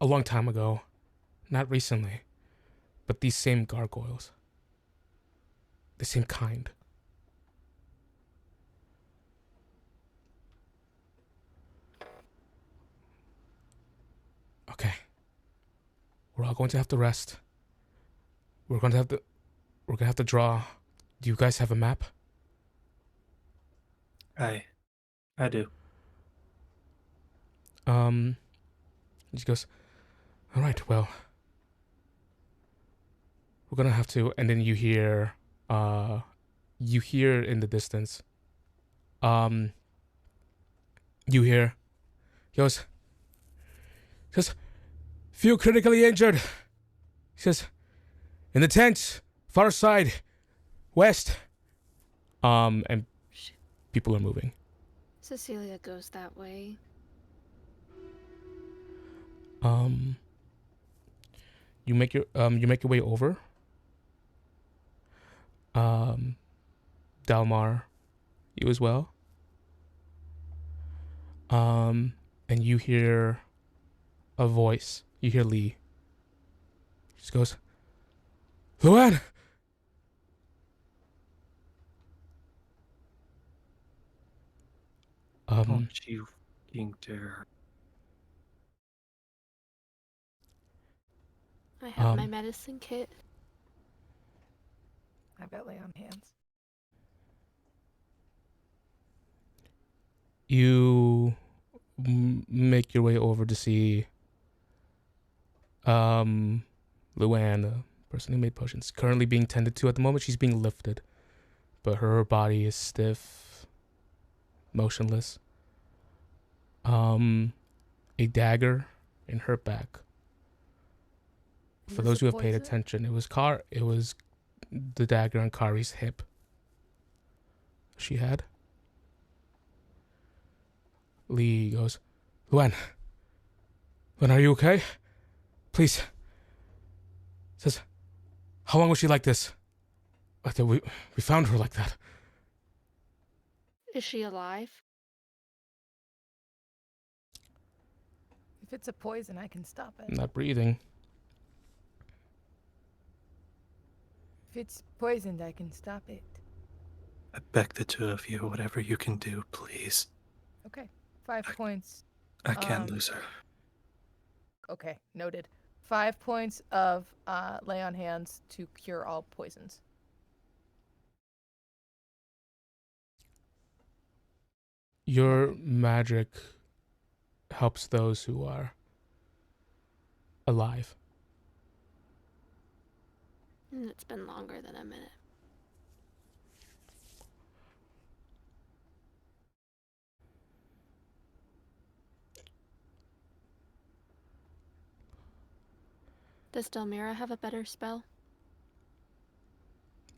a long time ago. Not recently. But these same gargoyles. The same kind. Okay. We're all going to have to rest. We're going to have to draw. Do you guys have a map? I do. She goes, all right, well, we're gonna have to, and then you hear in the distance, you hear, he goes, feel critically injured. He says, in the tent, far side, west. And people are moving. Cecilia goes that way. You make your way over. Delmar, you as well. And you hear a voice. You hear Lee. She just goes, Luan! Don't you fucking dare. I have my medicine kit. I bet lay on hands. You make your way over to see Luann, the person who made potions, currently being tended to. At the moment, she's being lifted, but her body is stiff, motionless. A dagger in her back. For those who have paid attention, it was the dagger on Kari's hip. She had. Lee goes, Luann, are you okay? Please. Says, how long was she like this? I thought we found her like that. Is she alive? If it's a poison, I can stop it. Not breathing. If it's poisoned, I can stop it. I beg the two of you, whatever you can do, please. Okay. 5 points. I can't lose her. Okay, noted. 5 points of lay on hands to cure all poisons. Your magic helps those who are alive. It's been longer than a minute. Does Delmira have a better spell?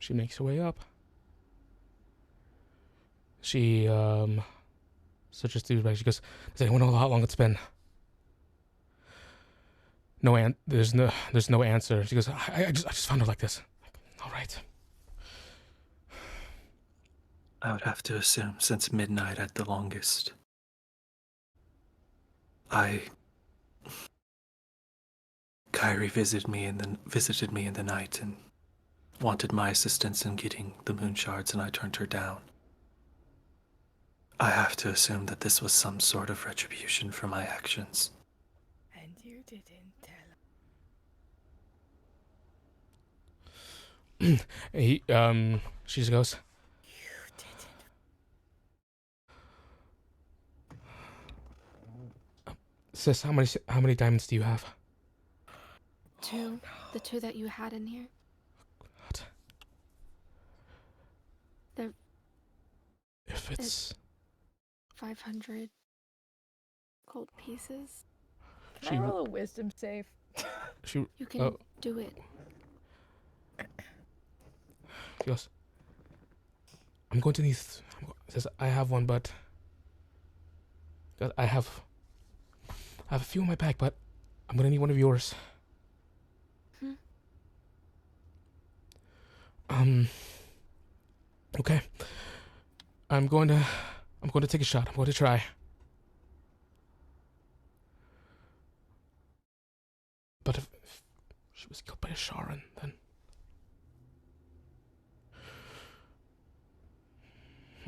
She makes her way up. She searches through your bag. She goes, "Does anyone know how long it's been?" There's no answer. She goes, I just found her like this. All right. I would have to assume since midnight at the longest. Kyrie visited me in the night and wanted my assistance in getting the moon shards, and I turned her down. I have to assume that this was some sort of retribution for my actions. And you didn't tell She just goes, You didn't. "Sis, how many diamonds do you have?" 2. The 2 that you had in here. What? If it's 500 gold pieces. Can I roll a wisdom save? she You can do it. She goes, "I'm going to need." Says, "I have one, but I have a few in my bag, but I'm gonna need one of yours." Okay. I'm going to take a shot. I'm going to try. But if she was killed by a Sharon, then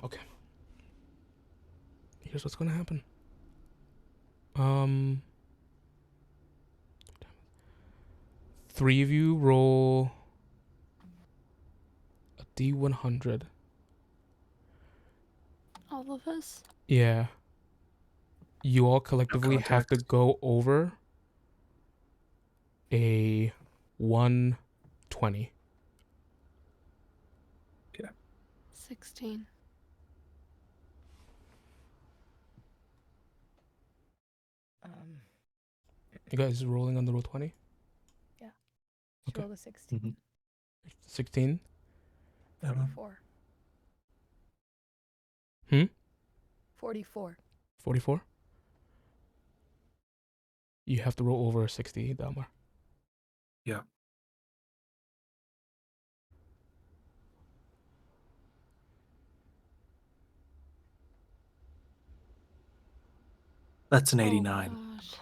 okay. Here's what's gonna happen. 3 of you roll a D100. All of us? Yeah. You all collectively have to go over a 120. 16. You guys rolling on the roll 20? Yeah. Okay. Roll a 16. 16? 44. 44. 44? You have to roll over a 60, Delmar. Yeah. That's an 89. Oh, gosh.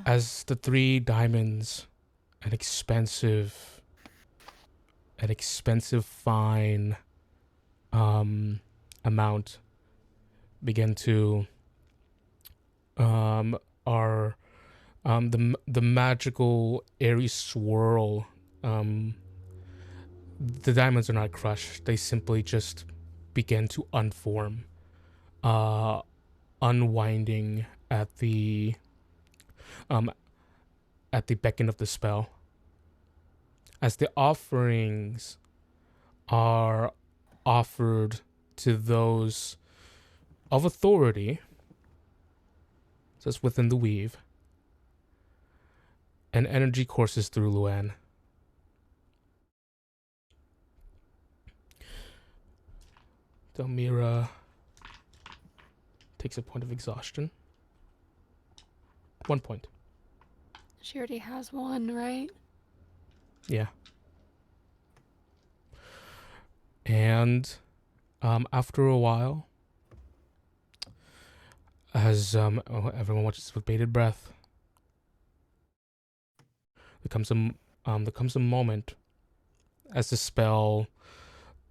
As the 3 diamonds, an expensive fine amount begin to the magical airy swirl, the diamonds are not crushed, they simply just begin to unform, unwinding at the beckon of the spell, as the offerings are offered to those of authority, just within the weave. An energy courses through Luann. Delmira takes a point of exhaustion. 1 point. She already has 1, right? Yeah. And after a while, as everyone watches with bated breath, there comes a moment as the spell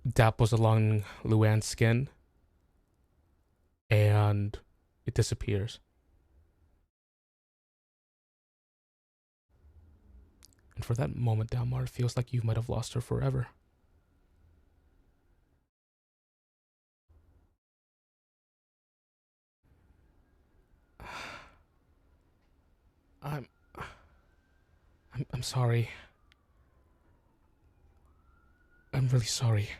dapples along Luann's skin and it disappears. And for that moment, Delmar, it feels like you might have lost her forever. I'm sorry. I'm really sorry.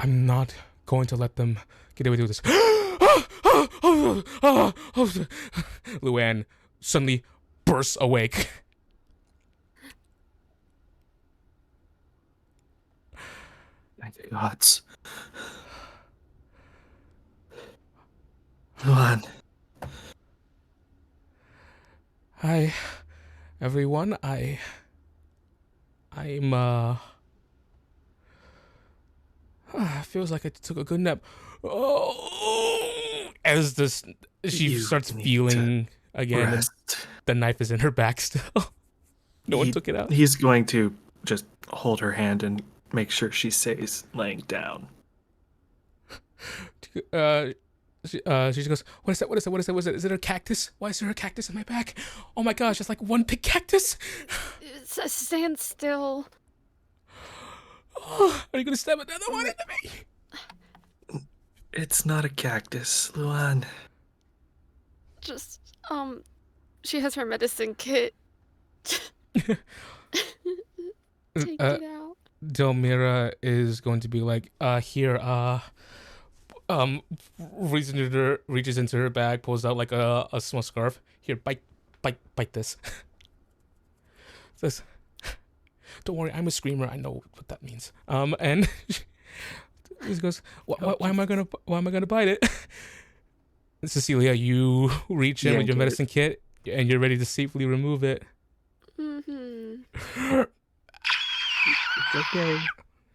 I'm not going to let them get away with this. Luann suddenly bursts awake. Thank the gods. Luan, Hi, everyone. I'm feels like I took a good nap. Oh, as she You starts need feeling again, and rest. the knife is in her back still. No one took it out. He's going to just hold her hand and make sure she stays laying down. She just goes, what is that? What is that? What is that? What is that? Is it a cactus? Why is there a cactus in my back? Oh my gosh, it's like one big cactus. Stand still. Oh, are you gonna stab another one into me? It's not a cactus, Luan. Just, she has her medicine kit. Take it out. Delmira is going to be like, here, reaches into her bag, pulls out like a small scarf. Here, bite this. Says, don't worry, I'm a screamer. I know what that means. And she goes, why am I gonna bite it? Cecilia, you reach in with your medicine kit, and you're ready to safely remove it. Mm-hmm. It's okay.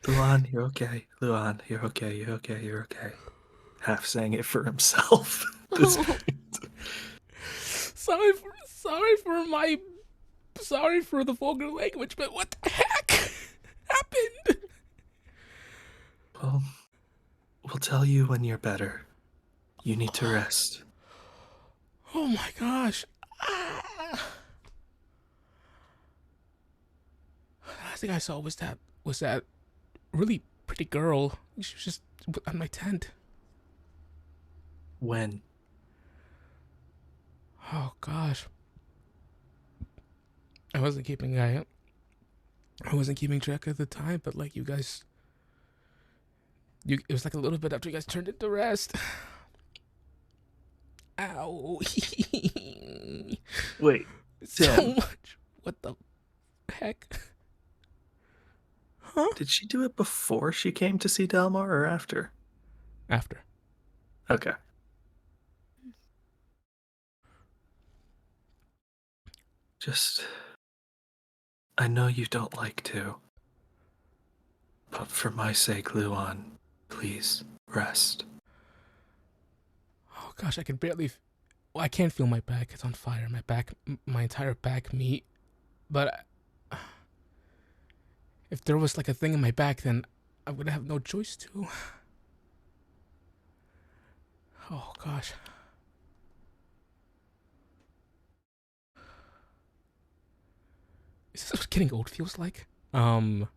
Luan, you're okay. Luan, you're okay. You're okay. You're okay. Half saying it for himself. This Sorry for the vulgar language, but what the heck happened? Well, we'll tell you when you're better. You need to rest. Oh my gosh. Last thing I saw was that really pretty girl. She was just on my tent. When? Oh gosh. I wasn't keeping track at the time, but like you guys, it was like a little bit after you guys turned it to rest. Ow. Wait, So Tim. much. What the heck? Huh? Did she do it before she came to see Delmar or after? After. Okay. Just, I know you don't like to, but for my sake, Luan, please rest. Oh gosh, I can barely. Well, I can't feel my back. It's on fire. My entire back meat. But if there was like a thing in my back, then I would have no choice to. Oh gosh. Is this what getting old feels like? Delmira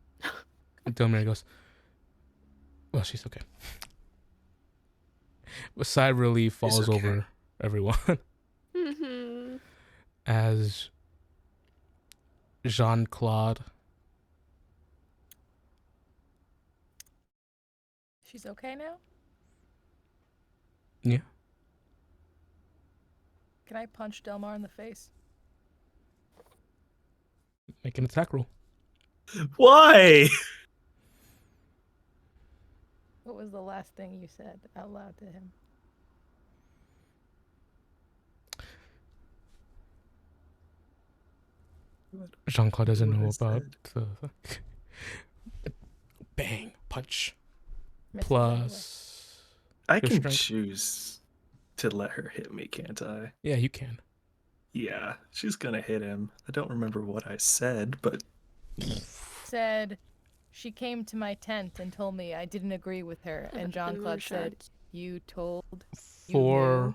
goes, well, she's okay. A sigh of relief falls okay. over everyone Mm-hmm. as Jean-Claude. She's okay now? Yeah. Can I punch Delmar in the face? Make an attack roll. Why? What was the last thing you said out loud to him? Jean-Claude doesn't What know is about that? the bang punch Missed plus. I Your can strength? choose to let her hit me, can't I? Yeah, you can. Yeah, she's gonna hit him. I don't remember what I said, but said she came to my tent and told me I didn't agree with her, and Jean-Claude said, "You told you knew."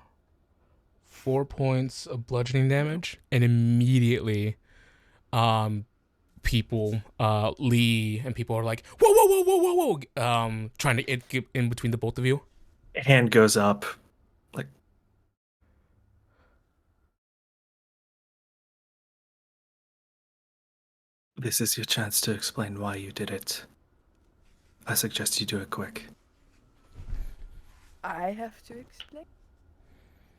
4 points of bludgeoning damage, and immediately, people, Lee and people are like, whoa, whoa, whoa, whoa, whoa, whoa, trying to get in between the both of you. hand goes up. Like, this is your chance to explain why you did it. I suggest you do it quick. I have to explain.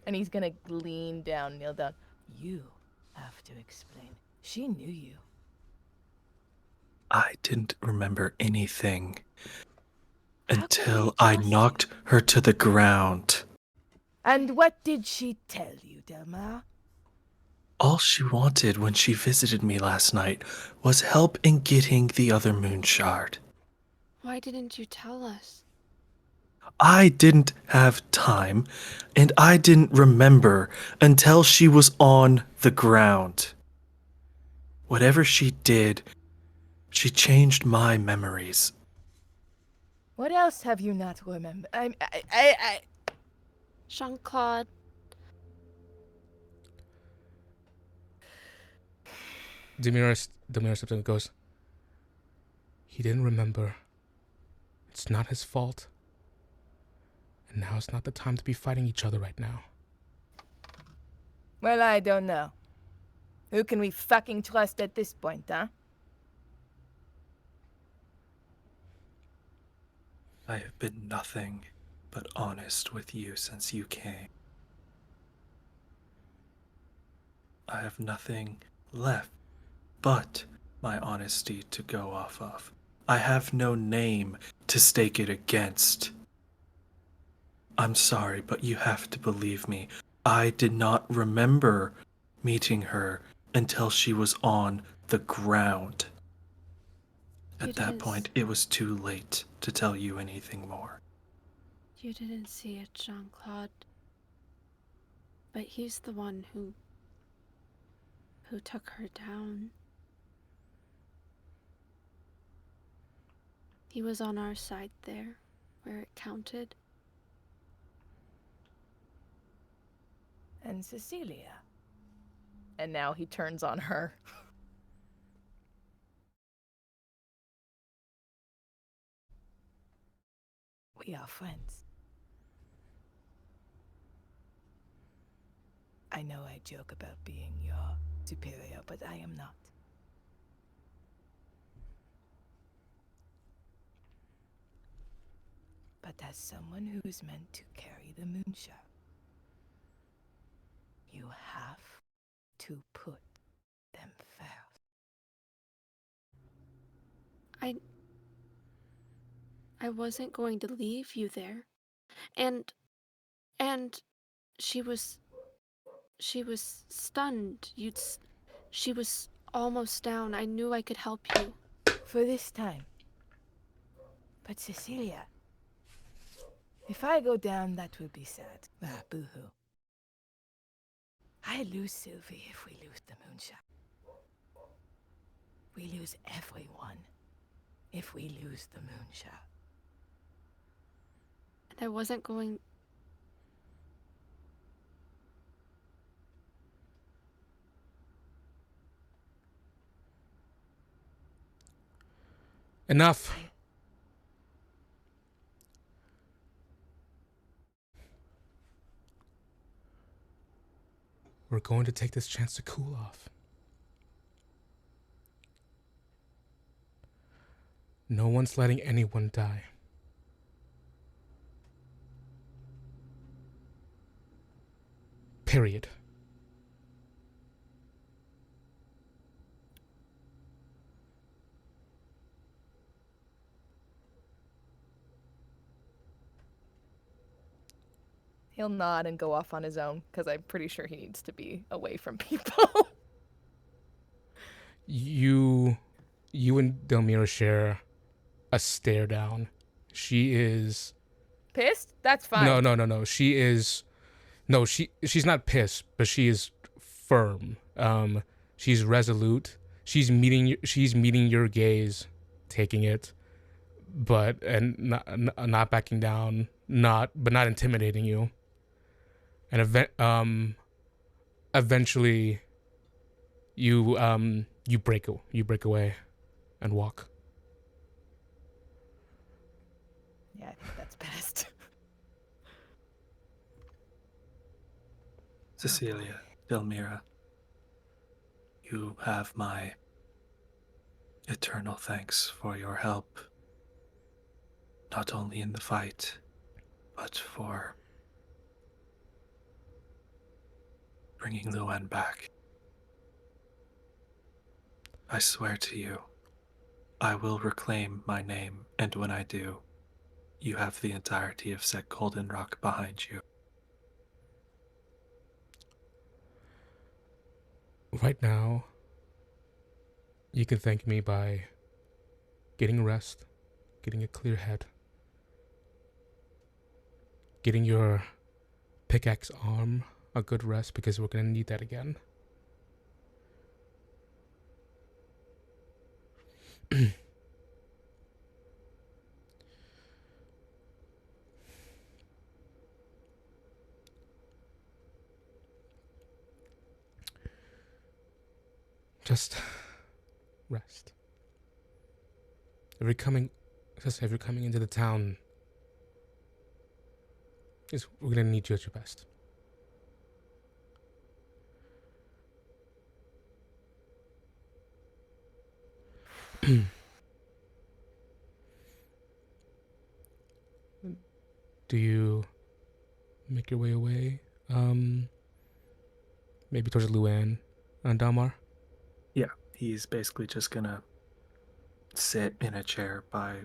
And he's gonna lean down, kneel down. You have to explain. She knew you. I didn't remember anything How can we until I trust knocked you? her to the ground. And what did she tell you, Delmira? All she wanted when she visited me last night was help in getting the other moon shard. Why didn't you tell us? I didn't have time, and I didn't remember until she was on the ground. Whatever she did, she changed my memories. What else have you not remembered? I. Jean-Claude, Delmira steps in and goes, he didn't remember. It's not his fault. And now is not the time to be fighting each other right now. Well, I don't know. Who can we fucking trust at this point, huh? I have been nothing but honest with you since you came. I have nothing left but my honesty to go off of. I have no name to stake it against. I'm sorry, but you have to believe me. I did not remember meeting her until she was on the ground. At that point, it was too late to tell you anything more. you didn't see it, Jean-Claude. But he's the one who took her down. He was on our side there, where it counted. And Cecilia. And now he turns on her. We are friends. I know I joke about being your superior, but I am not. But as someone who is meant to carry the moonshine, you have to put them first. I wasn't going to leave you there. And she was stunned. She was almost down. I knew I could help you. For this time. But Cecilia, if I go down, that will be sad. Ah, boo-hoo. I lose Sylvie if we lose the moonshine. We lose everyone if we lose the moonshine. And I wasn't going... Enough. We're going to take this chance to cool off. No one's letting anyone die. Period. He'll nod and go off on his own, because I'm pretty sure he needs to be away from people. You and Delmira share a stare down. She is Pissed? That's fine. No. She's not pissed, but she is firm. She's resolute. She's meeting your gaze, taking it, but not backing down, not intimidating you. And eventually you break away and walk. Yeah, I think that's best. Cecilia, Delmira, you have my eternal thanks for your help, not only in the fight, but for bringing Luan back. I swear to you, I will reclaim my name, and when I do, you have the entirety of said Golden Rock behind you. Right now, you can thank me by getting rest, getting a clear head, getting your pickaxe arm a good rest, because we're going to need that again. Just rest. If you're coming into the town, we're gonna need you at your best. Do you make your way away? Maybe towards Luan and Dalmar? Yeah, he's basically just gonna sit in a chair by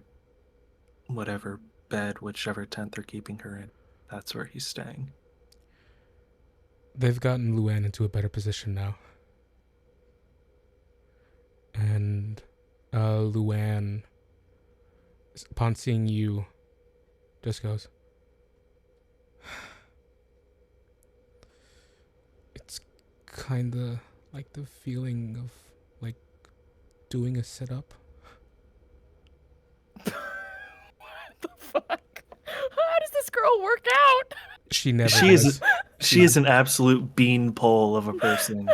whatever bed, whichever tent they're keeping her in. That's where he's staying. They've gotten Luan into a better position now. And Luan, upon seeing you, just goes, it's kinda like the feeling of like doing a sit-up. What the fuck? How does this girl work out? She never She does. She is an absolute beanpole of a person.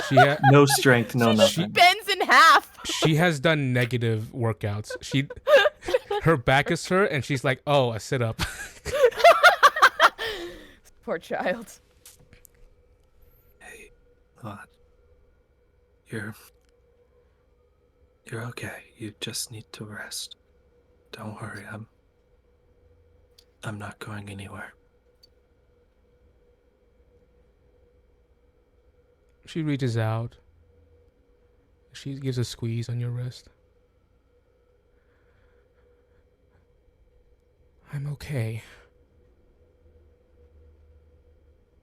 She No strength, no She nothing. bends in half. she has done negative workouts. Her back is hurt, and she's like, "Oh, a sit-up." Poor child. Hey, Lon. You're okay. You just need to rest. Don't worry, I'm not going anywhere. She reaches out. She gives a squeeze on your wrist. I'm okay.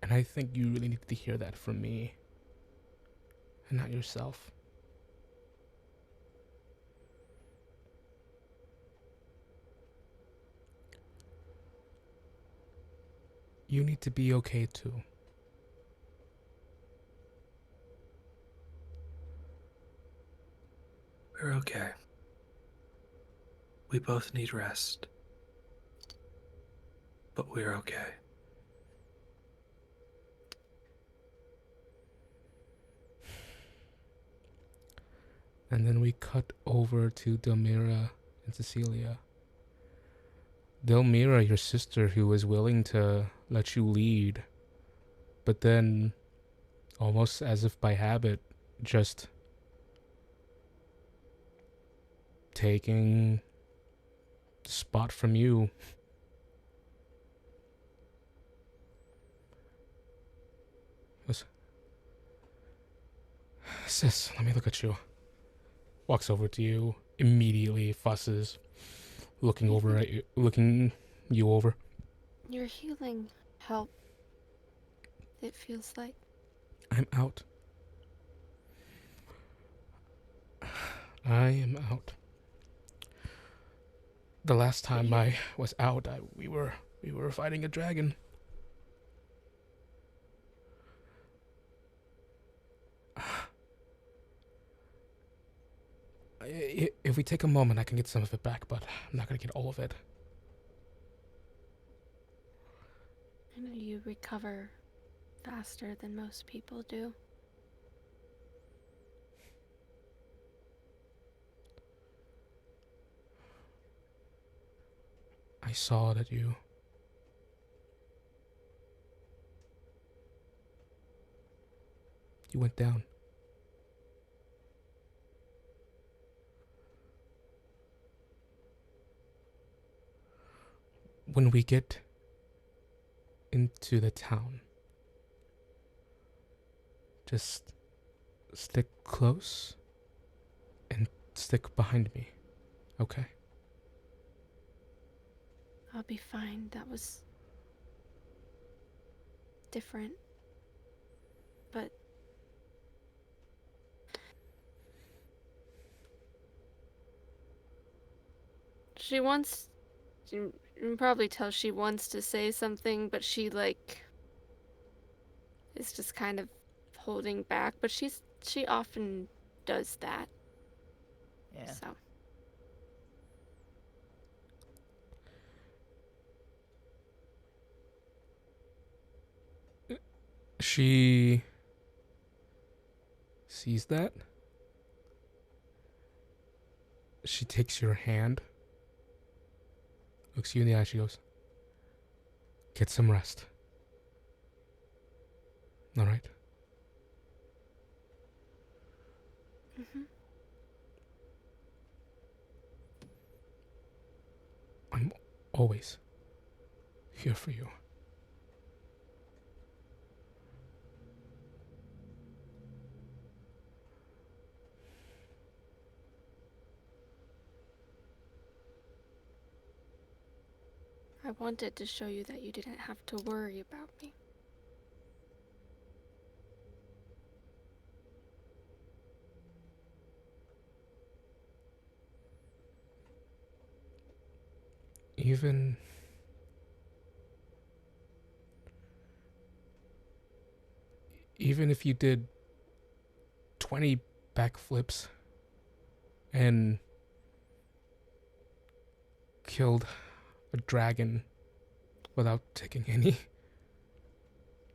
And I think you really need to hear that from me, and not yourself. You need to be okay too. We're okay. We both need rest. But we're okay. And then we cut over to Delmira and Cecilia. Delmira, your sister, who was willing to let you lead, but then, almost as if by habit, just taking the spot from you. Sis, let me look at you. Walks over to you, immediately fusses, looking you over. Your healing help. It feels like. I'm out. I am out. The last time I was out, we were fighting a dragon. If we take a moment, I can get some of it back, but I'm not gonna get all of it. I know you recover faster than most people do. I saw that you went down. When we get into the town. Just stick close and stick behind me, okay? I'll be fine. That was different. But she wants, you can probably tell she wants to say something, but she is just kind of holding back, but she often does that. Yeah. So She sees that. She takes your hand, looks you in the eye, she goes, "Get some rest. All right?" mhm. I'm always here for you. I wanted to show you that you didn't have to worry about me. Even if you did 20 backflips and killed a dragon without taking any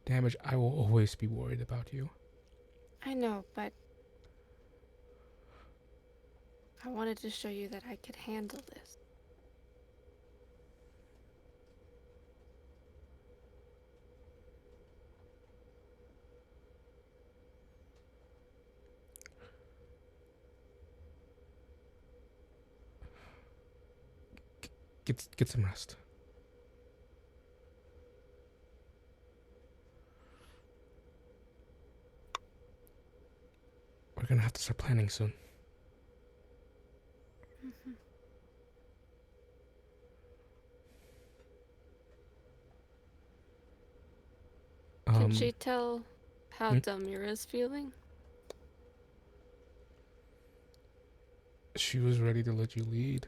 damage, I will always be worried about you. I know, but I wanted to show you that I could handle this. Get some rest. We're gonna have to start planning soon. Can she tell how hmm? Delmira's feeling? She was ready to let you lead.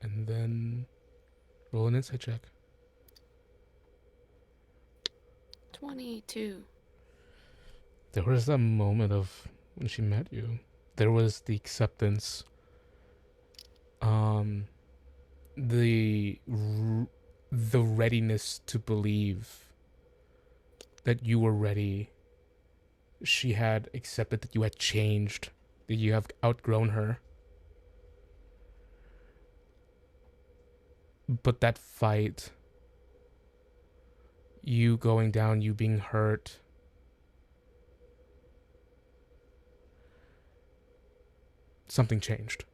And then roll an insight check. 22. There was that moment of when she met you. There was the acceptance. The readiness to believe that you were ready. She had accepted that you had changed, that you have outgrown her. But that fight, you going down, you being hurt, something changed.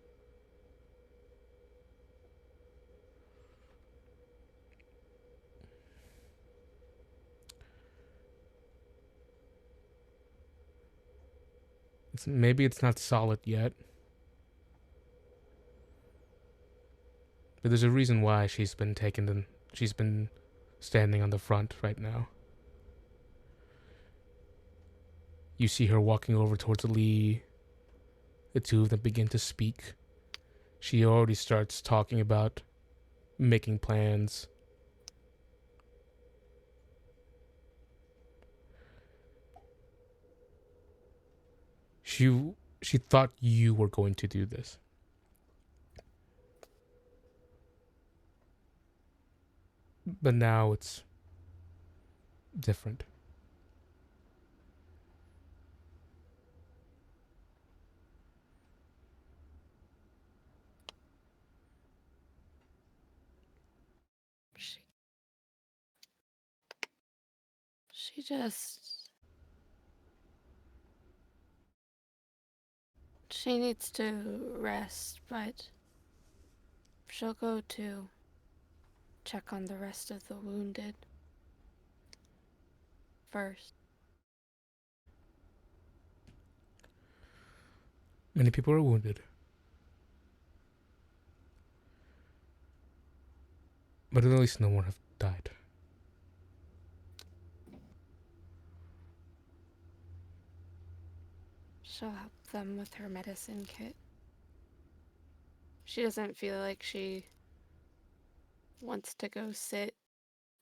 Maybe it's not solid yet, but there's a reason why she's been standing on the front right now. You see her walking over towards Lee. The two of them begin to speak. She already starts talking about making plans. She thought you were going to do this. But now it's different. She just... She needs to rest, but she'll go too. check on the rest of the wounded first. Many people are wounded. But at least no one have died. She'll help them with her medicine kit. She doesn't feel like she wants to go sit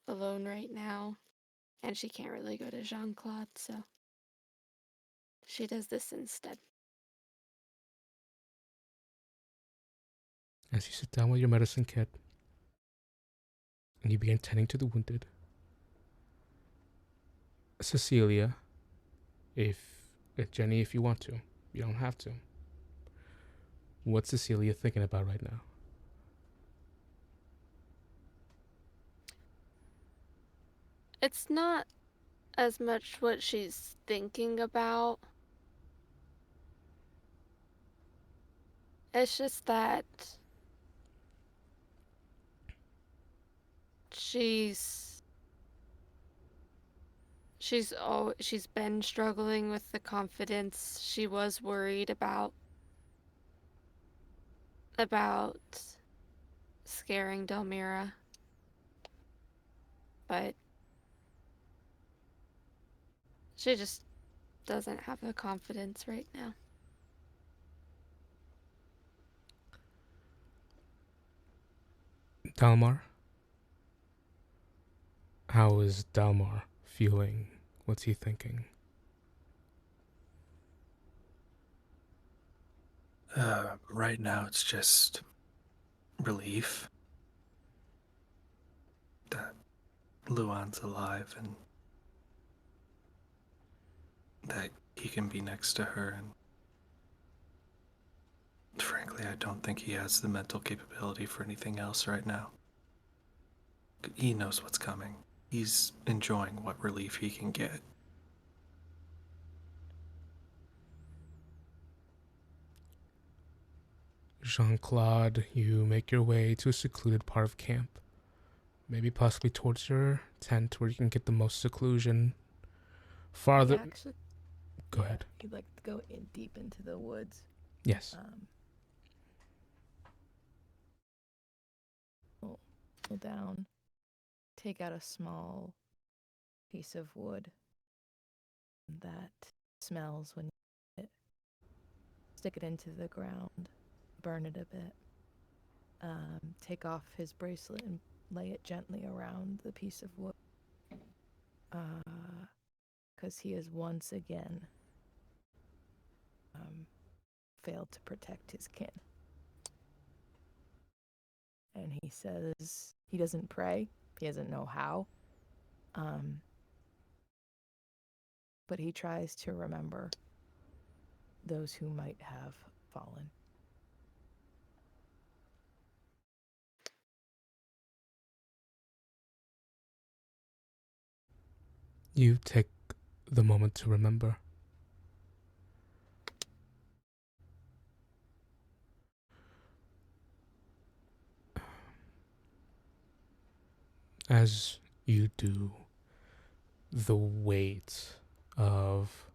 alone right now, and she can't really go to Jean-Claude, so she does this instead. As you sit down with your medicine kit, and you begin tending to the wounded, Cecilia, Jenny, if you want to, you don't have to. What's Cecilia thinking about right now? It's not as much what she's thinking about. It's just that she's been struggling with the confidence. She was worried about scaring Delmira, but she just doesn't have the confidence right now. Dalmar? How is Dalmar feeling? What's he thinking? Right now it's just relief that Luan's alive and that he can be next to her, and frankly, I don't think he has the mental capability for anything else right now. He knows what's coming. He's enjoying what relief he can get. Jean-Claude, you make your way to a secluded part of camp. Maybe possibly towards your tent where you can get the most seclusion. Farther... Actually, Go ahead. you'd like to go in deep into the woods. Yes. Pull down, take out a small piece of wood that smells when you hit it. Stick it into the ground, burn it a bit. Take off his bracelet and lay it gently around the piece of wood. Because he has once again failed to protect his kin. And he says he doesn't pray. He doesn't know how. But he tries to remember those who might have fallen. You take the moment to remember. As you do, the weight of...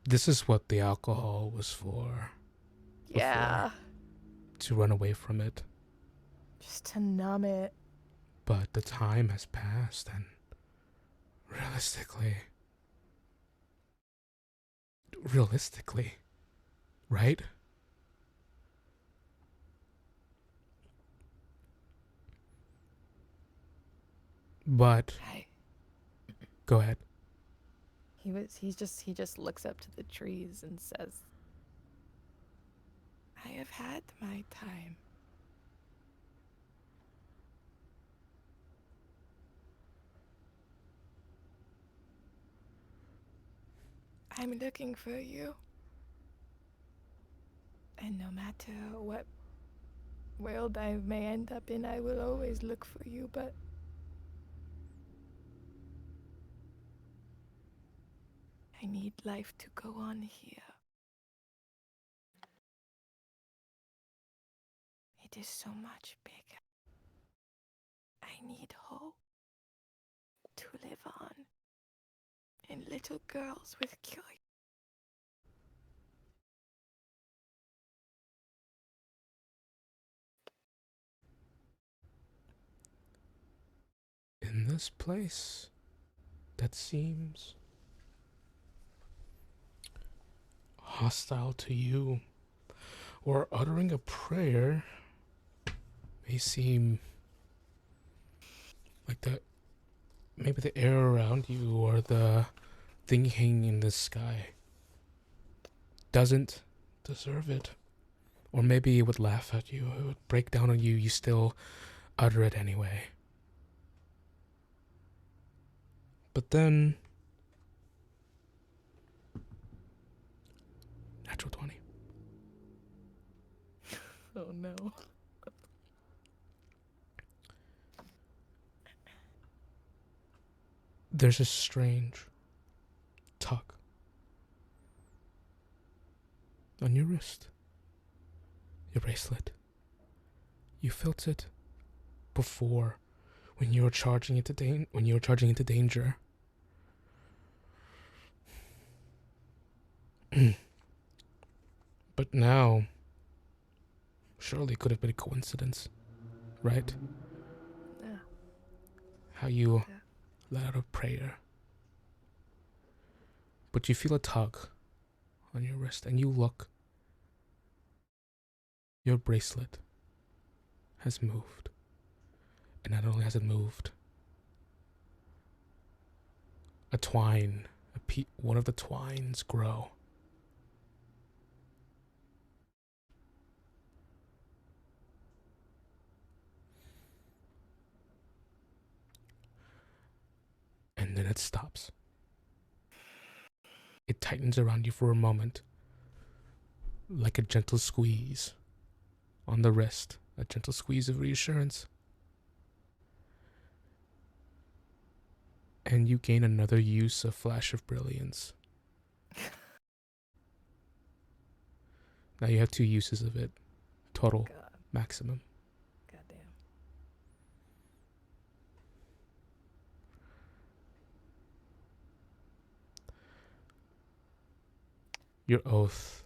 This is what the alcohol was for. Yeah. To run away from it. Just to numb it. But the time has passed, and realistically, right? But go ahead. He just looks up to the trees and says, I have had my time. I'm looking for you. And no matter what world I may end up in, I will always look for you, but I need life to go on here. It is so much bigger. I need hope to live on. And little girls with curiosity. In this place that seems hostile to you, or uttering a prayer may seem like maybe the air around you or the thing hanging in the sky doesn't deserve it. Or maybe it would laugh at you, it would break down on you, you still utter it anyway. But then, natural 20. Oh no. There's a strange tug on your wrist, your bracelet. You felt it before when you were charging into danger. But now, surely it could have been a coincidence, right? Yeah. How you let out a prayer. But you feel a tug on your wrist and you look. Your bracelet has moved. And not only has it moved, one of the twines grow. And then it stops. It tightens around you for a moment, like a gentle squeeze on the wrist, a gentle squeeze of reassurance. And you gain another use of Flash of Brilliance. Now you have 2 uses of it, total, maximum. Goddamn. Your oath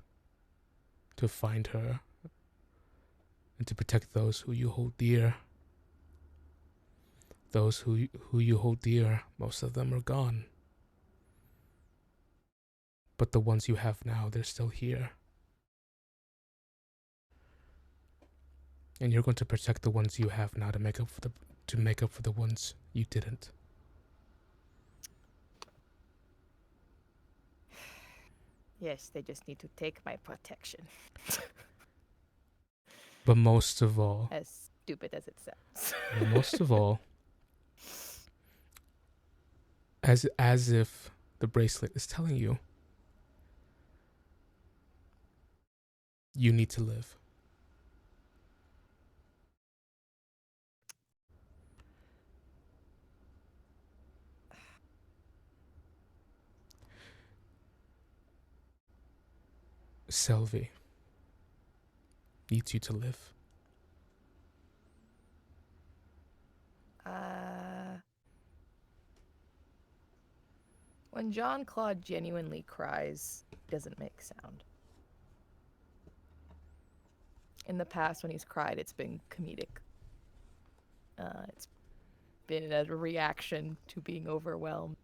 to find her and to protect those who you hold dear. Those who you hold dear, most of them are gone. But the ones you have now, they're still here. And you're going to protect the ones you have now to make up for the ones you didn't. Yes, they just need to take my protection. But most of all, As stupid as it sounds. most of all, as if the bracelet is telling you, you need to live. Selvi needs you to live. When Jean-Claude genuinely cries, he doesn't make sound. In the past, when he's cried, it's been comedic. It's been a reaction to being overwhelmed.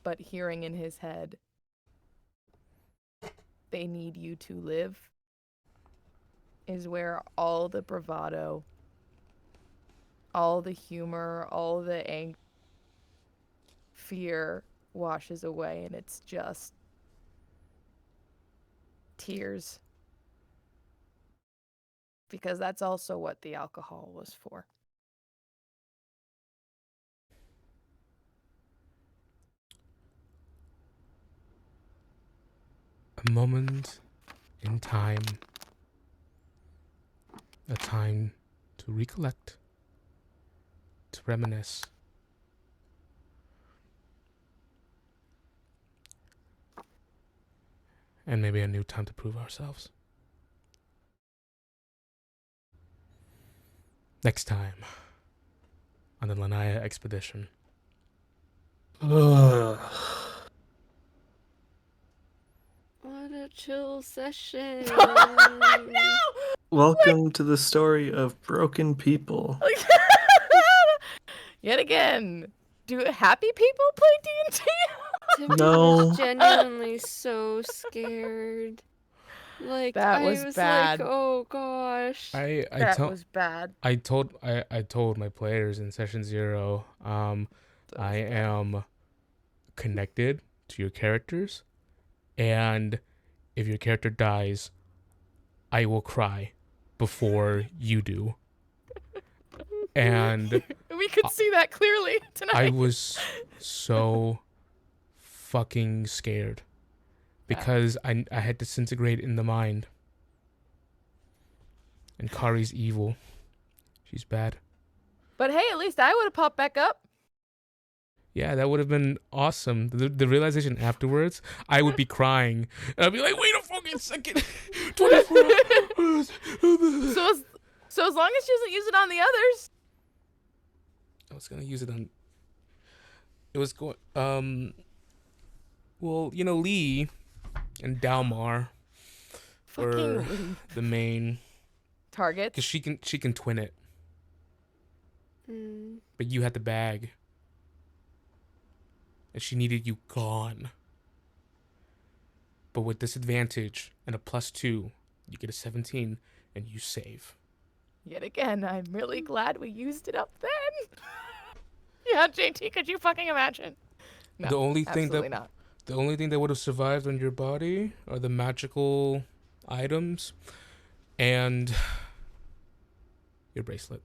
But hearing in his head, they need you to live, is where all the bravado, all the humor, all the anger, fear washes away, and it's just tears. Because that's also what the alcohol was for. A moment in time, a time to recollect, to reminisce. And maybe a new time to prove ourselves. Next time on the Lanya expedition. Ugh. What a chill session. Welcome to the story of broken people. Yet again, do happy people play D&D? Timmy No. was genuinely so scared. Like, That I was was bad. like, oh gosh. That was bad. I told my players in session 0, I am connected to your characters, and if your character dies, I will cry before you do. And We could see that clearly tonight. I was so fucking scared because I had disintegrate in the mind. And Kari's evil. She's bad. But hey, at least I would have popped back up. Yeah, that would have been awesome. The realization afterwards, I would be crying. And I'd be like, wait a fucking second. 24 hours. So as long as she doesn't use it on the others. I was going to use it on... It was going... Well, you know, Lee and Delmar were Fucking the main... targets. Because she can twin it. But you had the bag. And she needed you gone. But with disadvantage and a +2, you get a 17 and you save. Yet again, I'm really glad we used it up then. Yeah, JT, could you fucking imagine? No, the only thing absolutely not. The only thing that would have survived on your body are the magical items and your bracelet.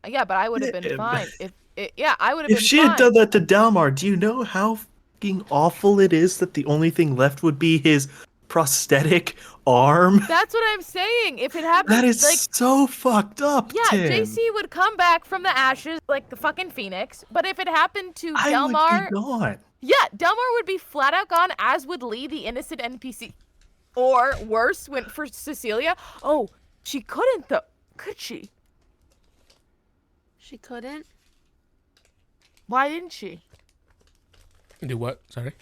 Yeah, but I would have been fine. I would have been If she fine. had done that to Delmar, do you know how fucking awful it is that the only thing left would be his prosthetic arm? That's what I'm saying. If it happened, That is like, so fucked up, yeah, Tim. JC would come back from the ashes like the fucking phoenix. But if it happened to I Delmar, would be gone. yeah, Delmar would be flat out gone, as would Lee, the innocent NPC. Or worse, went for Cecilia. Oh, she couldn't though, could she? She couldn't? Why didn't she? Do what? Sorry?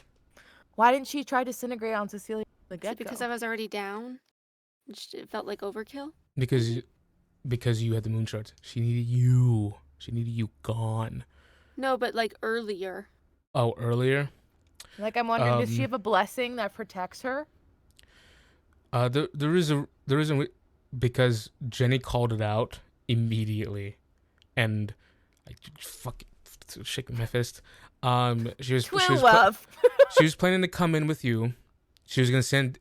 Why didn't she try to disintegrate on Cecilia? Is it because I was already down? It felt like overkill? Because you had the moon shards. She needed you. She needed you gone. No, but like earlier. Oh, earlier? Like, I'm wondering, does she have a blessing that protects her? There is a because Jenny called it out immediately, and I fucking shaking my fist. She was love. She was planning to come in with you. She was gonna send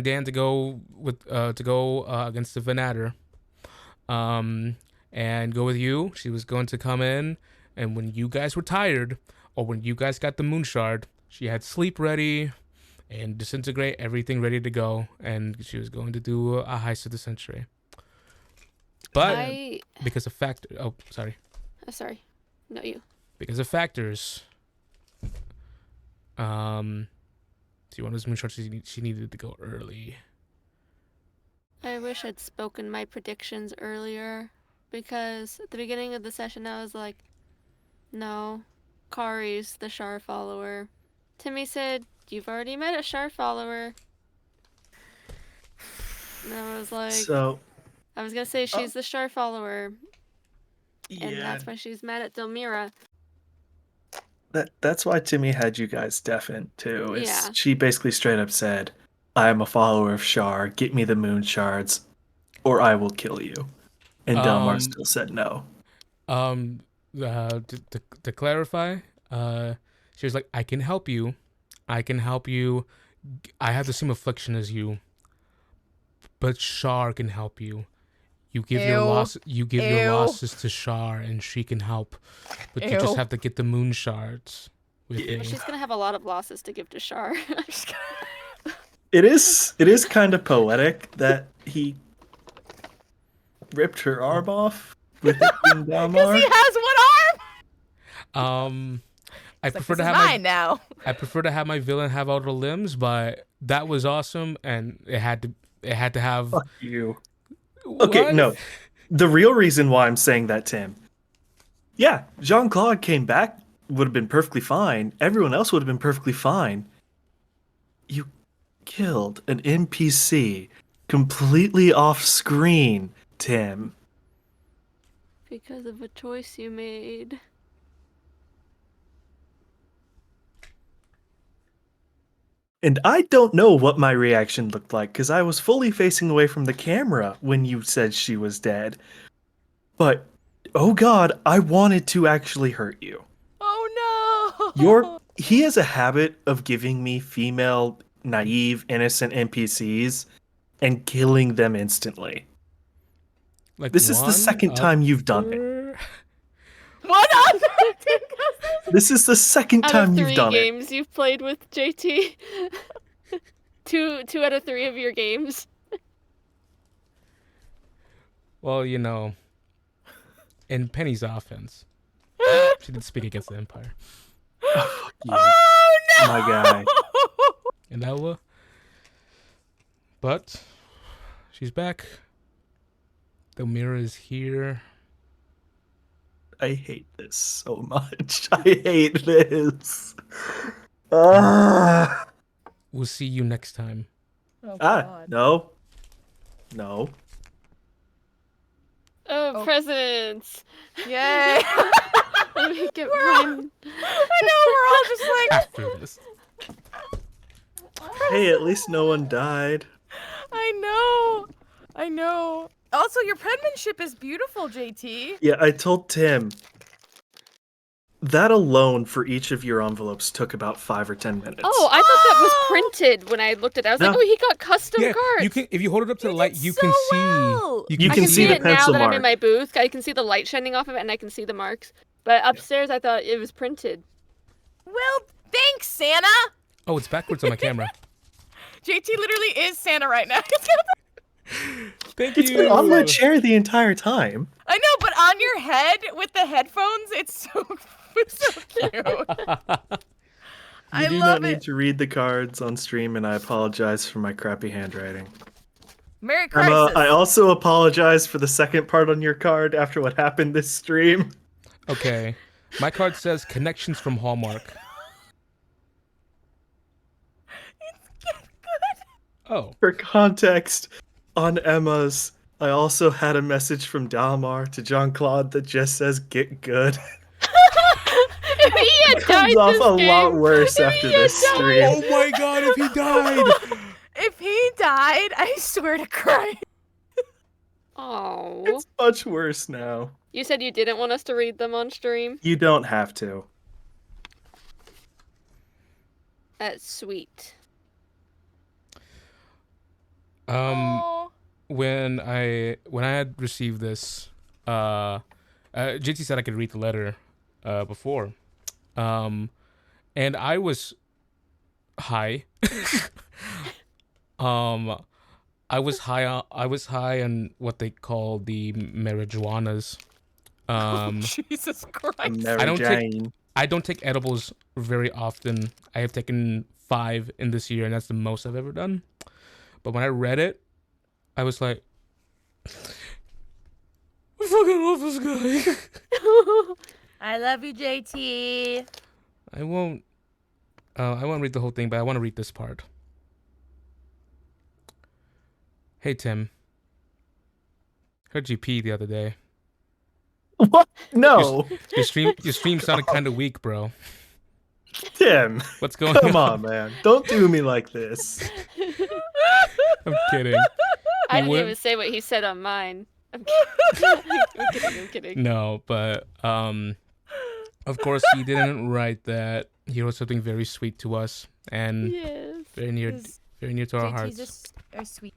Dan to go against the Venator, and go with you. She was going to come in, and when you guys were tired, or when you guys got the moon shard, she had sleep ready, and disintegrate everything ready to go, and she was going to do a heist of the century. But because of sorry, no, you. Because of factors, see, one of those moon shots, she needed to go early. I wish I'd spoken my predictions earlier, because at the beginning of the session I was like, no, Kari's the Shar follower. Timmy said, you've already met a Shar follower. And I was like, So, I was gonna say she's the Shar follower, and yeah, that's why she's mad at Delmira. that's why Timmy had you guys deafened too. Yeah. She basically straight up said, I am a follower of Shar, get me the moon shards, or I will kill you. And Delmar still said no. To clarify, she was like, I can help you. I have the same affliction as you, but Shar can help you. You give your losses to Shar, and she can help. But you just have to get the moon shards with me. Well, she's gonna have a lot of losses to give to Shar. It is kind of poetic that he ripped her arm off with it being Delmar. Because he has one arm. I prefer to have mine now. I prefer to have my villain have all the limbs, but that was awesome, and it had to have. Fuck you. Okay, What? no. The real reason why I'm saying that, Tim. Yeah, Jean-Claude came back, would have been perfectly fine. Everyone else would have been perfectly fine. You killed an NPC completely off screen, Tim. Because of a choice you made. And I don't know what my reaction looked like because I was fully facing away from the camera when you said she was dead. But, oh god, I wanted to actually hurt you. Oh no! He has a habit of giving me female, naive, innocent NPCs and killing them instantly. Like This is the second time you've done it. What on? This is the second Out time of you've 3 done it. games you've played with JT. two out of 3 of your games. Well, you know, in Penny's offense, she did speak against the Empire. Oh, you, Oh no! my guy. And Ella. But she's back. Delmira is here. I hate this so much. I hate this. Ah. We'll see you next time. Oh Ah, god. no. No. Oh, presidents. Yay! Let me get We're mine. I know we're all just like After this. Hey, at least no one died. I know. Also, your penmanship is beautiful, JT. Yeah, I told Tim. That alone for each of your envelopes took about 5 or 10 minutes. Oh, I thought that was printed when I looked at it. I was like, No. oh, he got custom Yeah, cards. you can if you hold it up to the You light, did you so can well. see. You I can can see see the it now pencil that I'm in mark. my booth. I can see the light shining off of it, and I can see the marks. But upstairs, I thought it was printed. Well, thanks, Santa. Oh, it's backwards on my camera. JT literally is Santa right now. Thank It's you. been on my chair the entire time. I know, but on your head with the headphones, it's so cute. You I do love not need it. to read the cards on stream, and I apologize for my crappy handwriting. Merry Crisis. I also apologize for the second part on your card after what happened this stream. Okay, my card says connections from Hallmark. Oh, For context, on Emma's, I also had a message from Delmar to Jean-Claude that just says "get good." If he had Comes died off this a game, lot worse after this stream. oh my God! If he died. If he died, I swear to Christ. Oh, It's much worse now. you said you didn't want us to read them on stream. You don't have to. That's sweet. Aw. When I had received this, JT said I could read the letter before, and I was high. I was high on what they call the marijuanas. Jesus Christ. don't take- I don't take edibles very often. I have taken 5 in this year, and that's the most I've ever done. But when I read it, I was like, I fucking love this guy. I love you, JT. I won't read the whole thing, but I want to read this part. Hey, Tim. Heard you pee the other day. What? No, Your stream sounded kind of weak, bro. Tim. What's going Come on, man. Don't do me like this. I'm kidding. I didn't would- even say what he said on mine. I'm kidding. I'm kidding. No, but of course he didn't write that. He wrote something very sweet to us and Yes. very near to our hearts. JT's a sweet.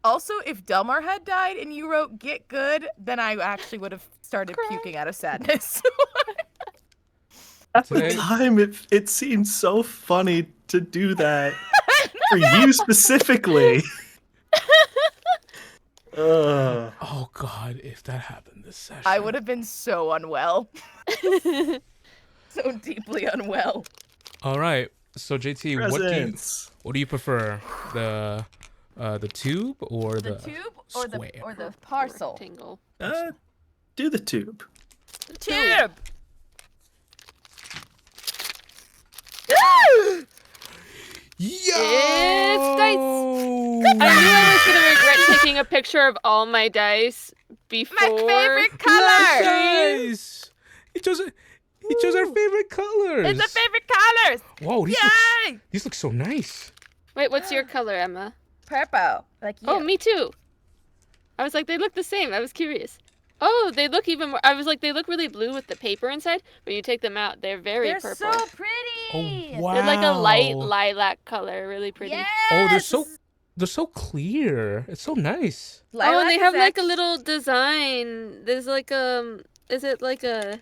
Also, if Delmar had died and you wrote "get good," then I actually would have started puking out of sadness. At the Today- time, it seemed so funny to do that for you specifically. Oh God, if that happened this session, I would have been so unwell. So deeply unwell. All right, so JT, Presents. what do you prefer, the tube or The tube square. or the parcel. Rectangle. Do the tube. Tube. Yo! It's dice. I knew I was gonna regret taking a picture of all my dice before. My favorite color. Nice. He chose our favorite colors. It's the favorite colors. Whoa, Yay! these look so nice. Wait, what's your color, Emma? Purple. Like you. Oh, me too. I was like, they look the same. I was curious. Oh, they look even more. I was like, they look really blue with the paper inside. But you take them out, they're very They're purple. so pretty. Oh wow. They're like a light lilac color, really pretty. Yes. Oh, they're so clear. It's so nice. Oh, and they Lilac have is like a act- little design. There's like is it like a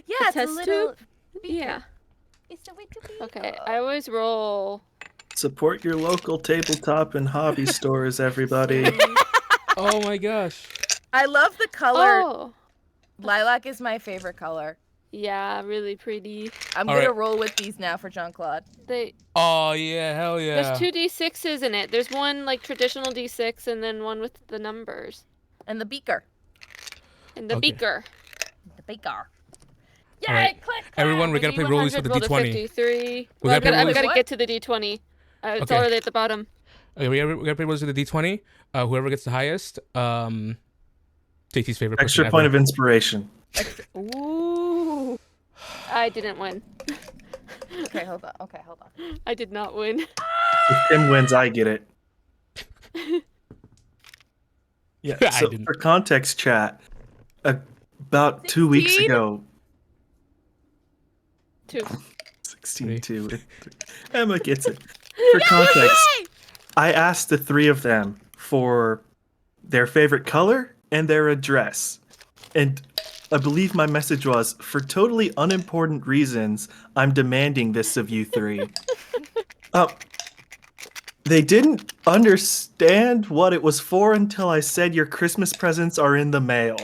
Yeah, a it's a test little. yeah? It's a little beaker. Okay, I always roll. Support your local tabletop and hobby stores, everybody. Oh my gosh. I love the color. Oh, Lilac is my favorite color. yeah, really pretty. I'm All gonna right. roll with these now for Jean-Claude. Oh yeah, hell yeah. There's 2 D6s in it. There's one like traditional D6 and then one with the numbers. And the beaker. And the Okay. beaker. The beaker. All right. Yay, click, Everyone, we clack. gotta play rollies for the roll to D20. 53. We Well, I've gotta play got rollies. to What? get to the D20. It's Okay. already at the bottom. Okay, we gotta play rollies for the D20. Whoever gets the highest, JT's favorite person Extra point ever. of inspiration. Ooh. I didn't win. Okay, hold on. I did not win. If Tim wins, I get it. Yeah. I So didn't. for context, chat, about 2 weeks 16? ago, 2. 16-2. Emma gets it. For context, I asked the 3 of them for their favorite color and their address. And I believe my message was, for totally unimportant reasons, I'm demanding this of you 3. They didn't understand what it was for until I said your Christmas presents are in the mail.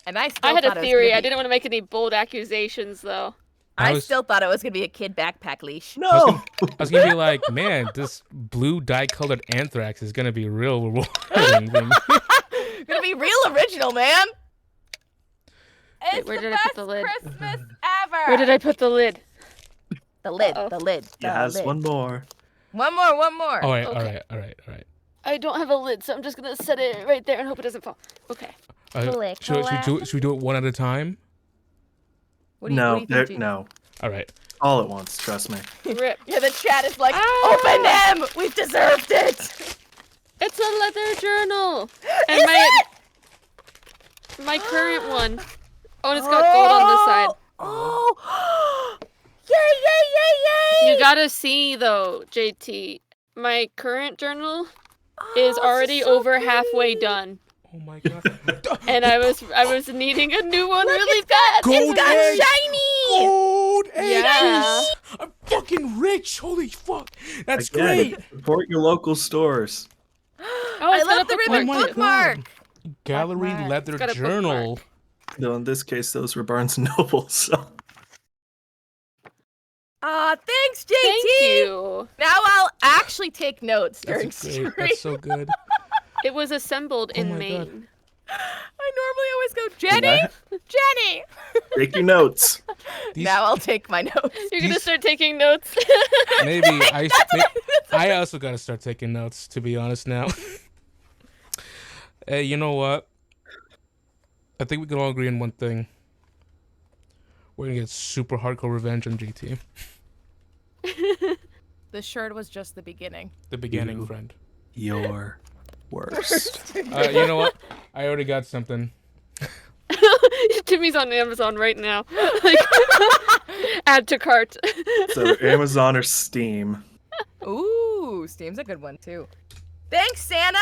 And I still I had thought a it was theory. gonna I be- didn't want to make any bold accusations, though. I was- still thought it was gonna be a kid backpack leash. No! I was gonna be like, man, this blue dye-colored anthrax is gonna be real rewarding. for me. Gonna be real original, man. Wait, It's where the did I put best the lid? Christmas ever. Where did I put the lid? The lid. Uh-oh. The lid. He has lid. one more. One more. all right, Okay. all right. I don't have a lid, so I'm just gonna set it right there and hope it doesn't fall. Okay. Click, Should we do it one at a time? What do you, No, what do you there, think, no. All right. All at once, trust me. Rip. Yeah, the chat is like, Ah! open them. We've deserved it. It's a leather journal. And Is my current one. Oh, and it's got gold on this side. Oh. Yay! You gotta see though, JT. My current journal is Oh, already so over halfway pretty. done. Oh my god. And I was needing a new one really bad. Gold It's got egg. shiny. Gold Yeah. eggs! I'm fucking rich. Holy fuck. That's Again, great. Support your local stores. Oh, I it's got love a the bookmark. ribbon Oh my bookmark. God. Gallery Bookmark. leather It's got a journal. Though in this case, those were Barnes & Noble, so... Thanks, JT. Thank you. Now I'll actually take notes during That's stream. great. That's so good. It was assembled Oh in my Maine. God. I normally always go, Jenny, Jenny. Take your notes. These- Now I'll take my notes. You're gonna These- start taking notes. Maybe I also gotta start taking notes, to be honest now. Hey, you know what? I think we can all agree on one thing. We're gonna get super hardcore revenge on GT. The shirt was just the beginning. The beginning, You- friend. Your worst. You know what? I already got something. Timmy's on Amazon right now. Like, add to cart. So Amazon or Steam. Ooh, Steam's a good one too. Thanks, Santa.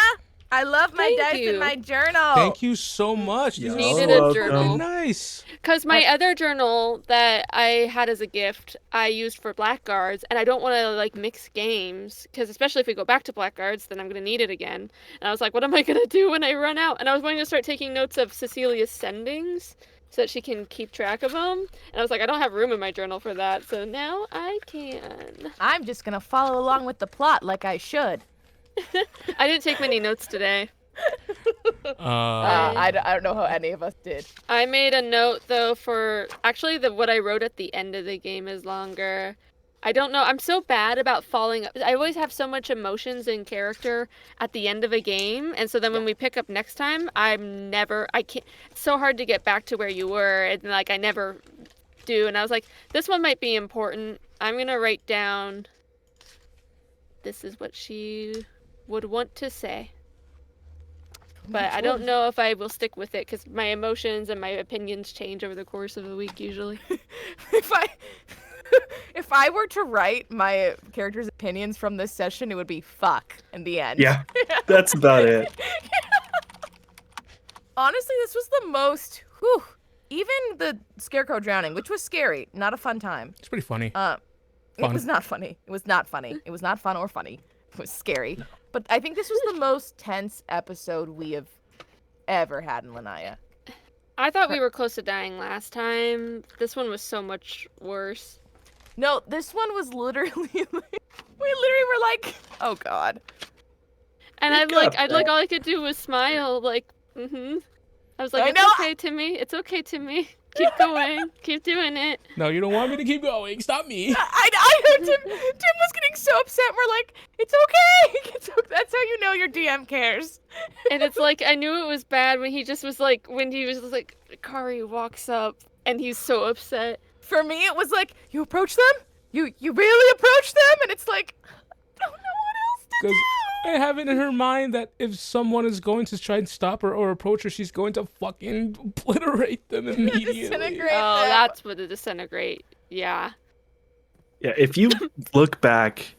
I love my Thank dice you. and my journal. Thank you so much. These You're are Needed so a journal. fucking nice. Because my other journal that I had as a gift, I used for Blackguards, and I don't want to like mix games, because especially if we go back to Blackguards, then I'm gonna need it again. And I was like, what am I gonna do when I run out? And I was wanting to start taking notes of Cecilia's sendings, so that she can keep track of them. And I was like, I don't have room in my journal for that, so now I can. I'm just gonna follow along with the plot like I should. I didn't take many notes today. I don't know how any of us did. I made a note though for actually what I wrote at the end of the game is longer. I don't know. I'm so bad about falling. I always have so much emotions in character at the end of a game, and so then when we pick up next time, I can't. It's so hard to get back to where you were, and like I never do. And I was like, this one might be important. I'm gonna write down. This is what she would want to say. But I don't know if I will stick with it because my emotions and my opinions change over the course of a week usually. If I were to write my character's opinions from this session, it would be fuck in the end. Yeah, that's about it. Honestly, this was the most. Even the scarecrow drowning, which was scary, not a fun time. It's pretty funny. It was not funny. It was not funny. It was not fun or funny. It was scary. But I think this was the most tense episode we have ever had in Lanya. I thought we were close to dying last time. This one was so much worse. No, this one was literally we literally were like, oh god. And all I could do was smile, like, I was like, okay, Timmy. It's okay, Timmy. Keep going. Keep doing it. No, you don't want me to keep going. Stop me. I heard Tim was getting so upset. We're like, it's okay. That's how you know your DM cares. And it's like, I knew it was bad when he was like, Kari walks up and he's so upset. For me, it was like, you approach them? You really approach them? And it's like, I don't know what else to do. I have it in her mind that if someone is going to try and stop her or approach her, she's going to fucking obliterate them immediately. Oh, that's what the disintegrate. Yeah. Yeah, if you look back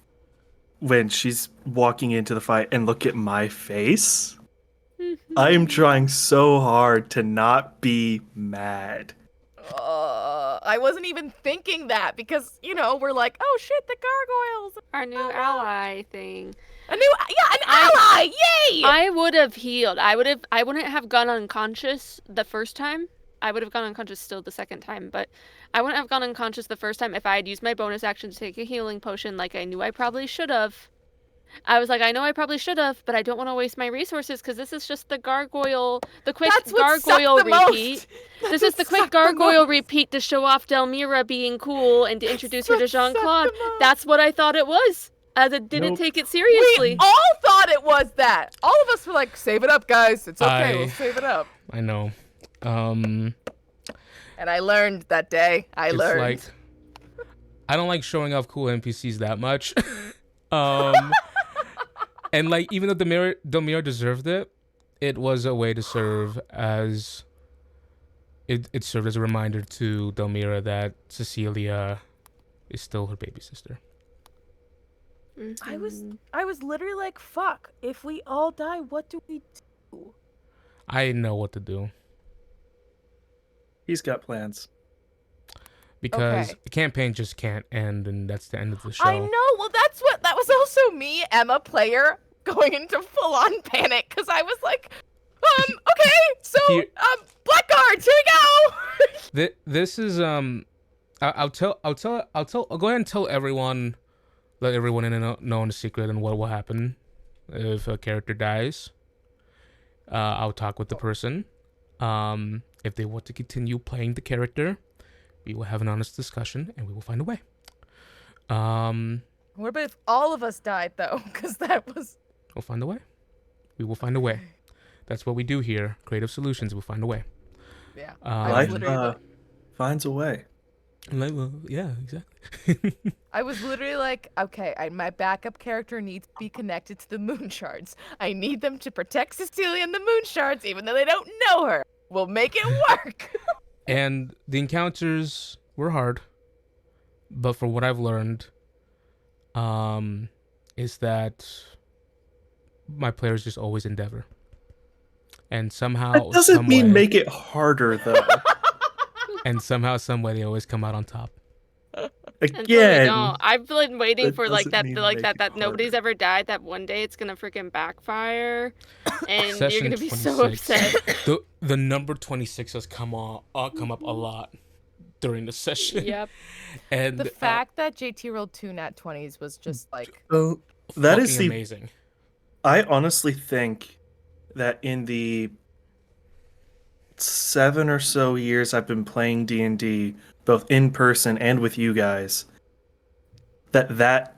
when she's walking into the fight and look at my face, I'm trying so hard to not be mad. I wasn't even thinking that because, we're like, oh shit, the gargoyles. Our new ally thing. An ally! Yay! I would have healed. I wouldn't have gone unconscious the first time. I would have gone unconscious still the second time, but I wouldn't have gone unconscious the first time if I had used my bonus action to take a healing potion like I knew I probably should have. I was like, I know I probably should have, but I don't want to waste my resources because this is just the quick gargoyle repeat. This is the quick gargoyle repeat to show off Delmira being cool and to introduce her to Jean-Claude. That's what I thought it was. As I didn't take it seriously. We all thought it was that. All of us were like, save it up, guys. It's okay. We'll save it up. I know. And I learned that day. I learned. Like, I don't like showing off cool NPCs that much. And like, even though Delmira deserved it, it was a way to serve as... It served as a reminder to Delmira that Cecilia is still her baby sister. I was literally like, fuck, if we all die, what do we do? I know what to do. He's got plans. Because the campaign just can't end, and that's the end of the show. I know. Well, that was also me, Emma, player, going into full-on panic, because I was like, okay, so, Blackguards, here we go! This is, I'll go ahead and tell everyone, let everyone know the secret and what will happen if a character dies. I'll talk with the person. If they want to continue playing the character, we will have an honest discussion and we will find a way. What about if all of us died, though? Because that was... We'll find a way. We will find a way. That's what we do here. Creative solutions. We'll find a way. Yeah. Life finds a way. Yeah, exactly. I was literally like, okay, my backup character needs to be connected to the moon shards. I need them to protect Cecilia and the moon shards, even though they don't know her. We'll make it work. And the encounters were hard, but for what I've learned, is that my players just always endeavor. And somehow... That doesn't mean make it harder, though. And somehow, some way, they always come out on top. Again, no, I've been waiting for that nobody's ever died. That one day it's gonna freaking backfire, and Session you're gonna be 26. so upset. The number 26 has come up a lot during the session. Yep. And the fact that JT rolled 2 nat 20s was just like that is amazing. I honestly think that in the 7 or so years I've been playing D&D, both in person and with you guys, that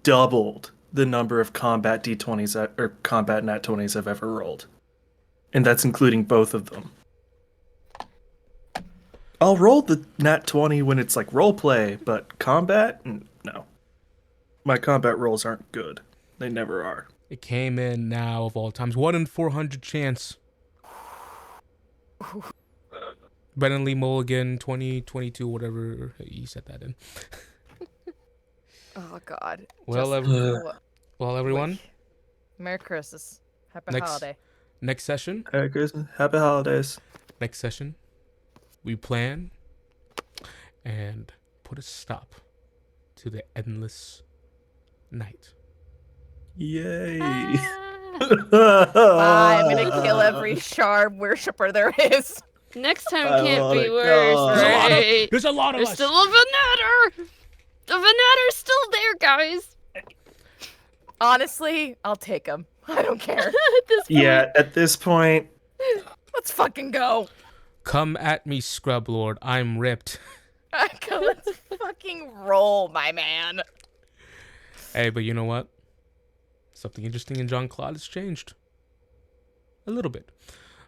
doubled the number of combat D20s or combat nat 20s I've ever rolled. And that's including both of them. I'll roll the nat 20 when it's like roleplay, but combat? No. My combat rolls aren't good. They never are. It came in now of all times. 1 in 400 chance. Brennan Lee Mulligan, 2022, whatever he said that in. Oh God. Well, well, everyone. Merry Christmas. Happy Next- holiday. Next session. Merry Christmas. Happy holidays. Next session. We plan and put a stop to the endless night. Yay. I'm gonna kill every shard worshipper there is. Next time I can't wanna be go. worse, right? There's a lot of There's us. still a Venator! The Venator's still there, guys! Honestly, I'll take him. I don't care. At this point. Yeah, at this point, Let's fucking go. Come at me, Scrub Lord. I'm ripped. Let's fucking roll, my man. Hey, but you know what? Something interesting in John Claude has changed. A little bit.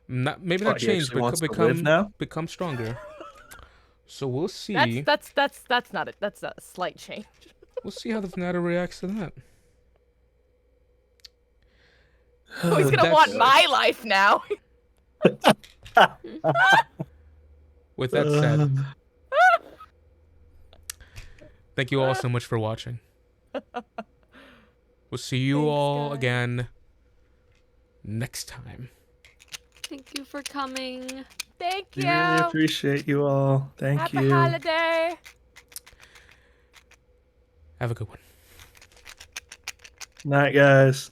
Maybe not he changed, actually but wants could to live now? become stronger. So we'll see. That's not it. That's a slight change. We'll see how the Venator reacts to that. Who's gonna That's- want my life now? With that said, thank you all so much for watching. We'll see you Thanks, all guys. again next time. Thank you for coming. Thank we you. really appreciate you all. Thank Happy you. holiday. Have a good one. Night, guys.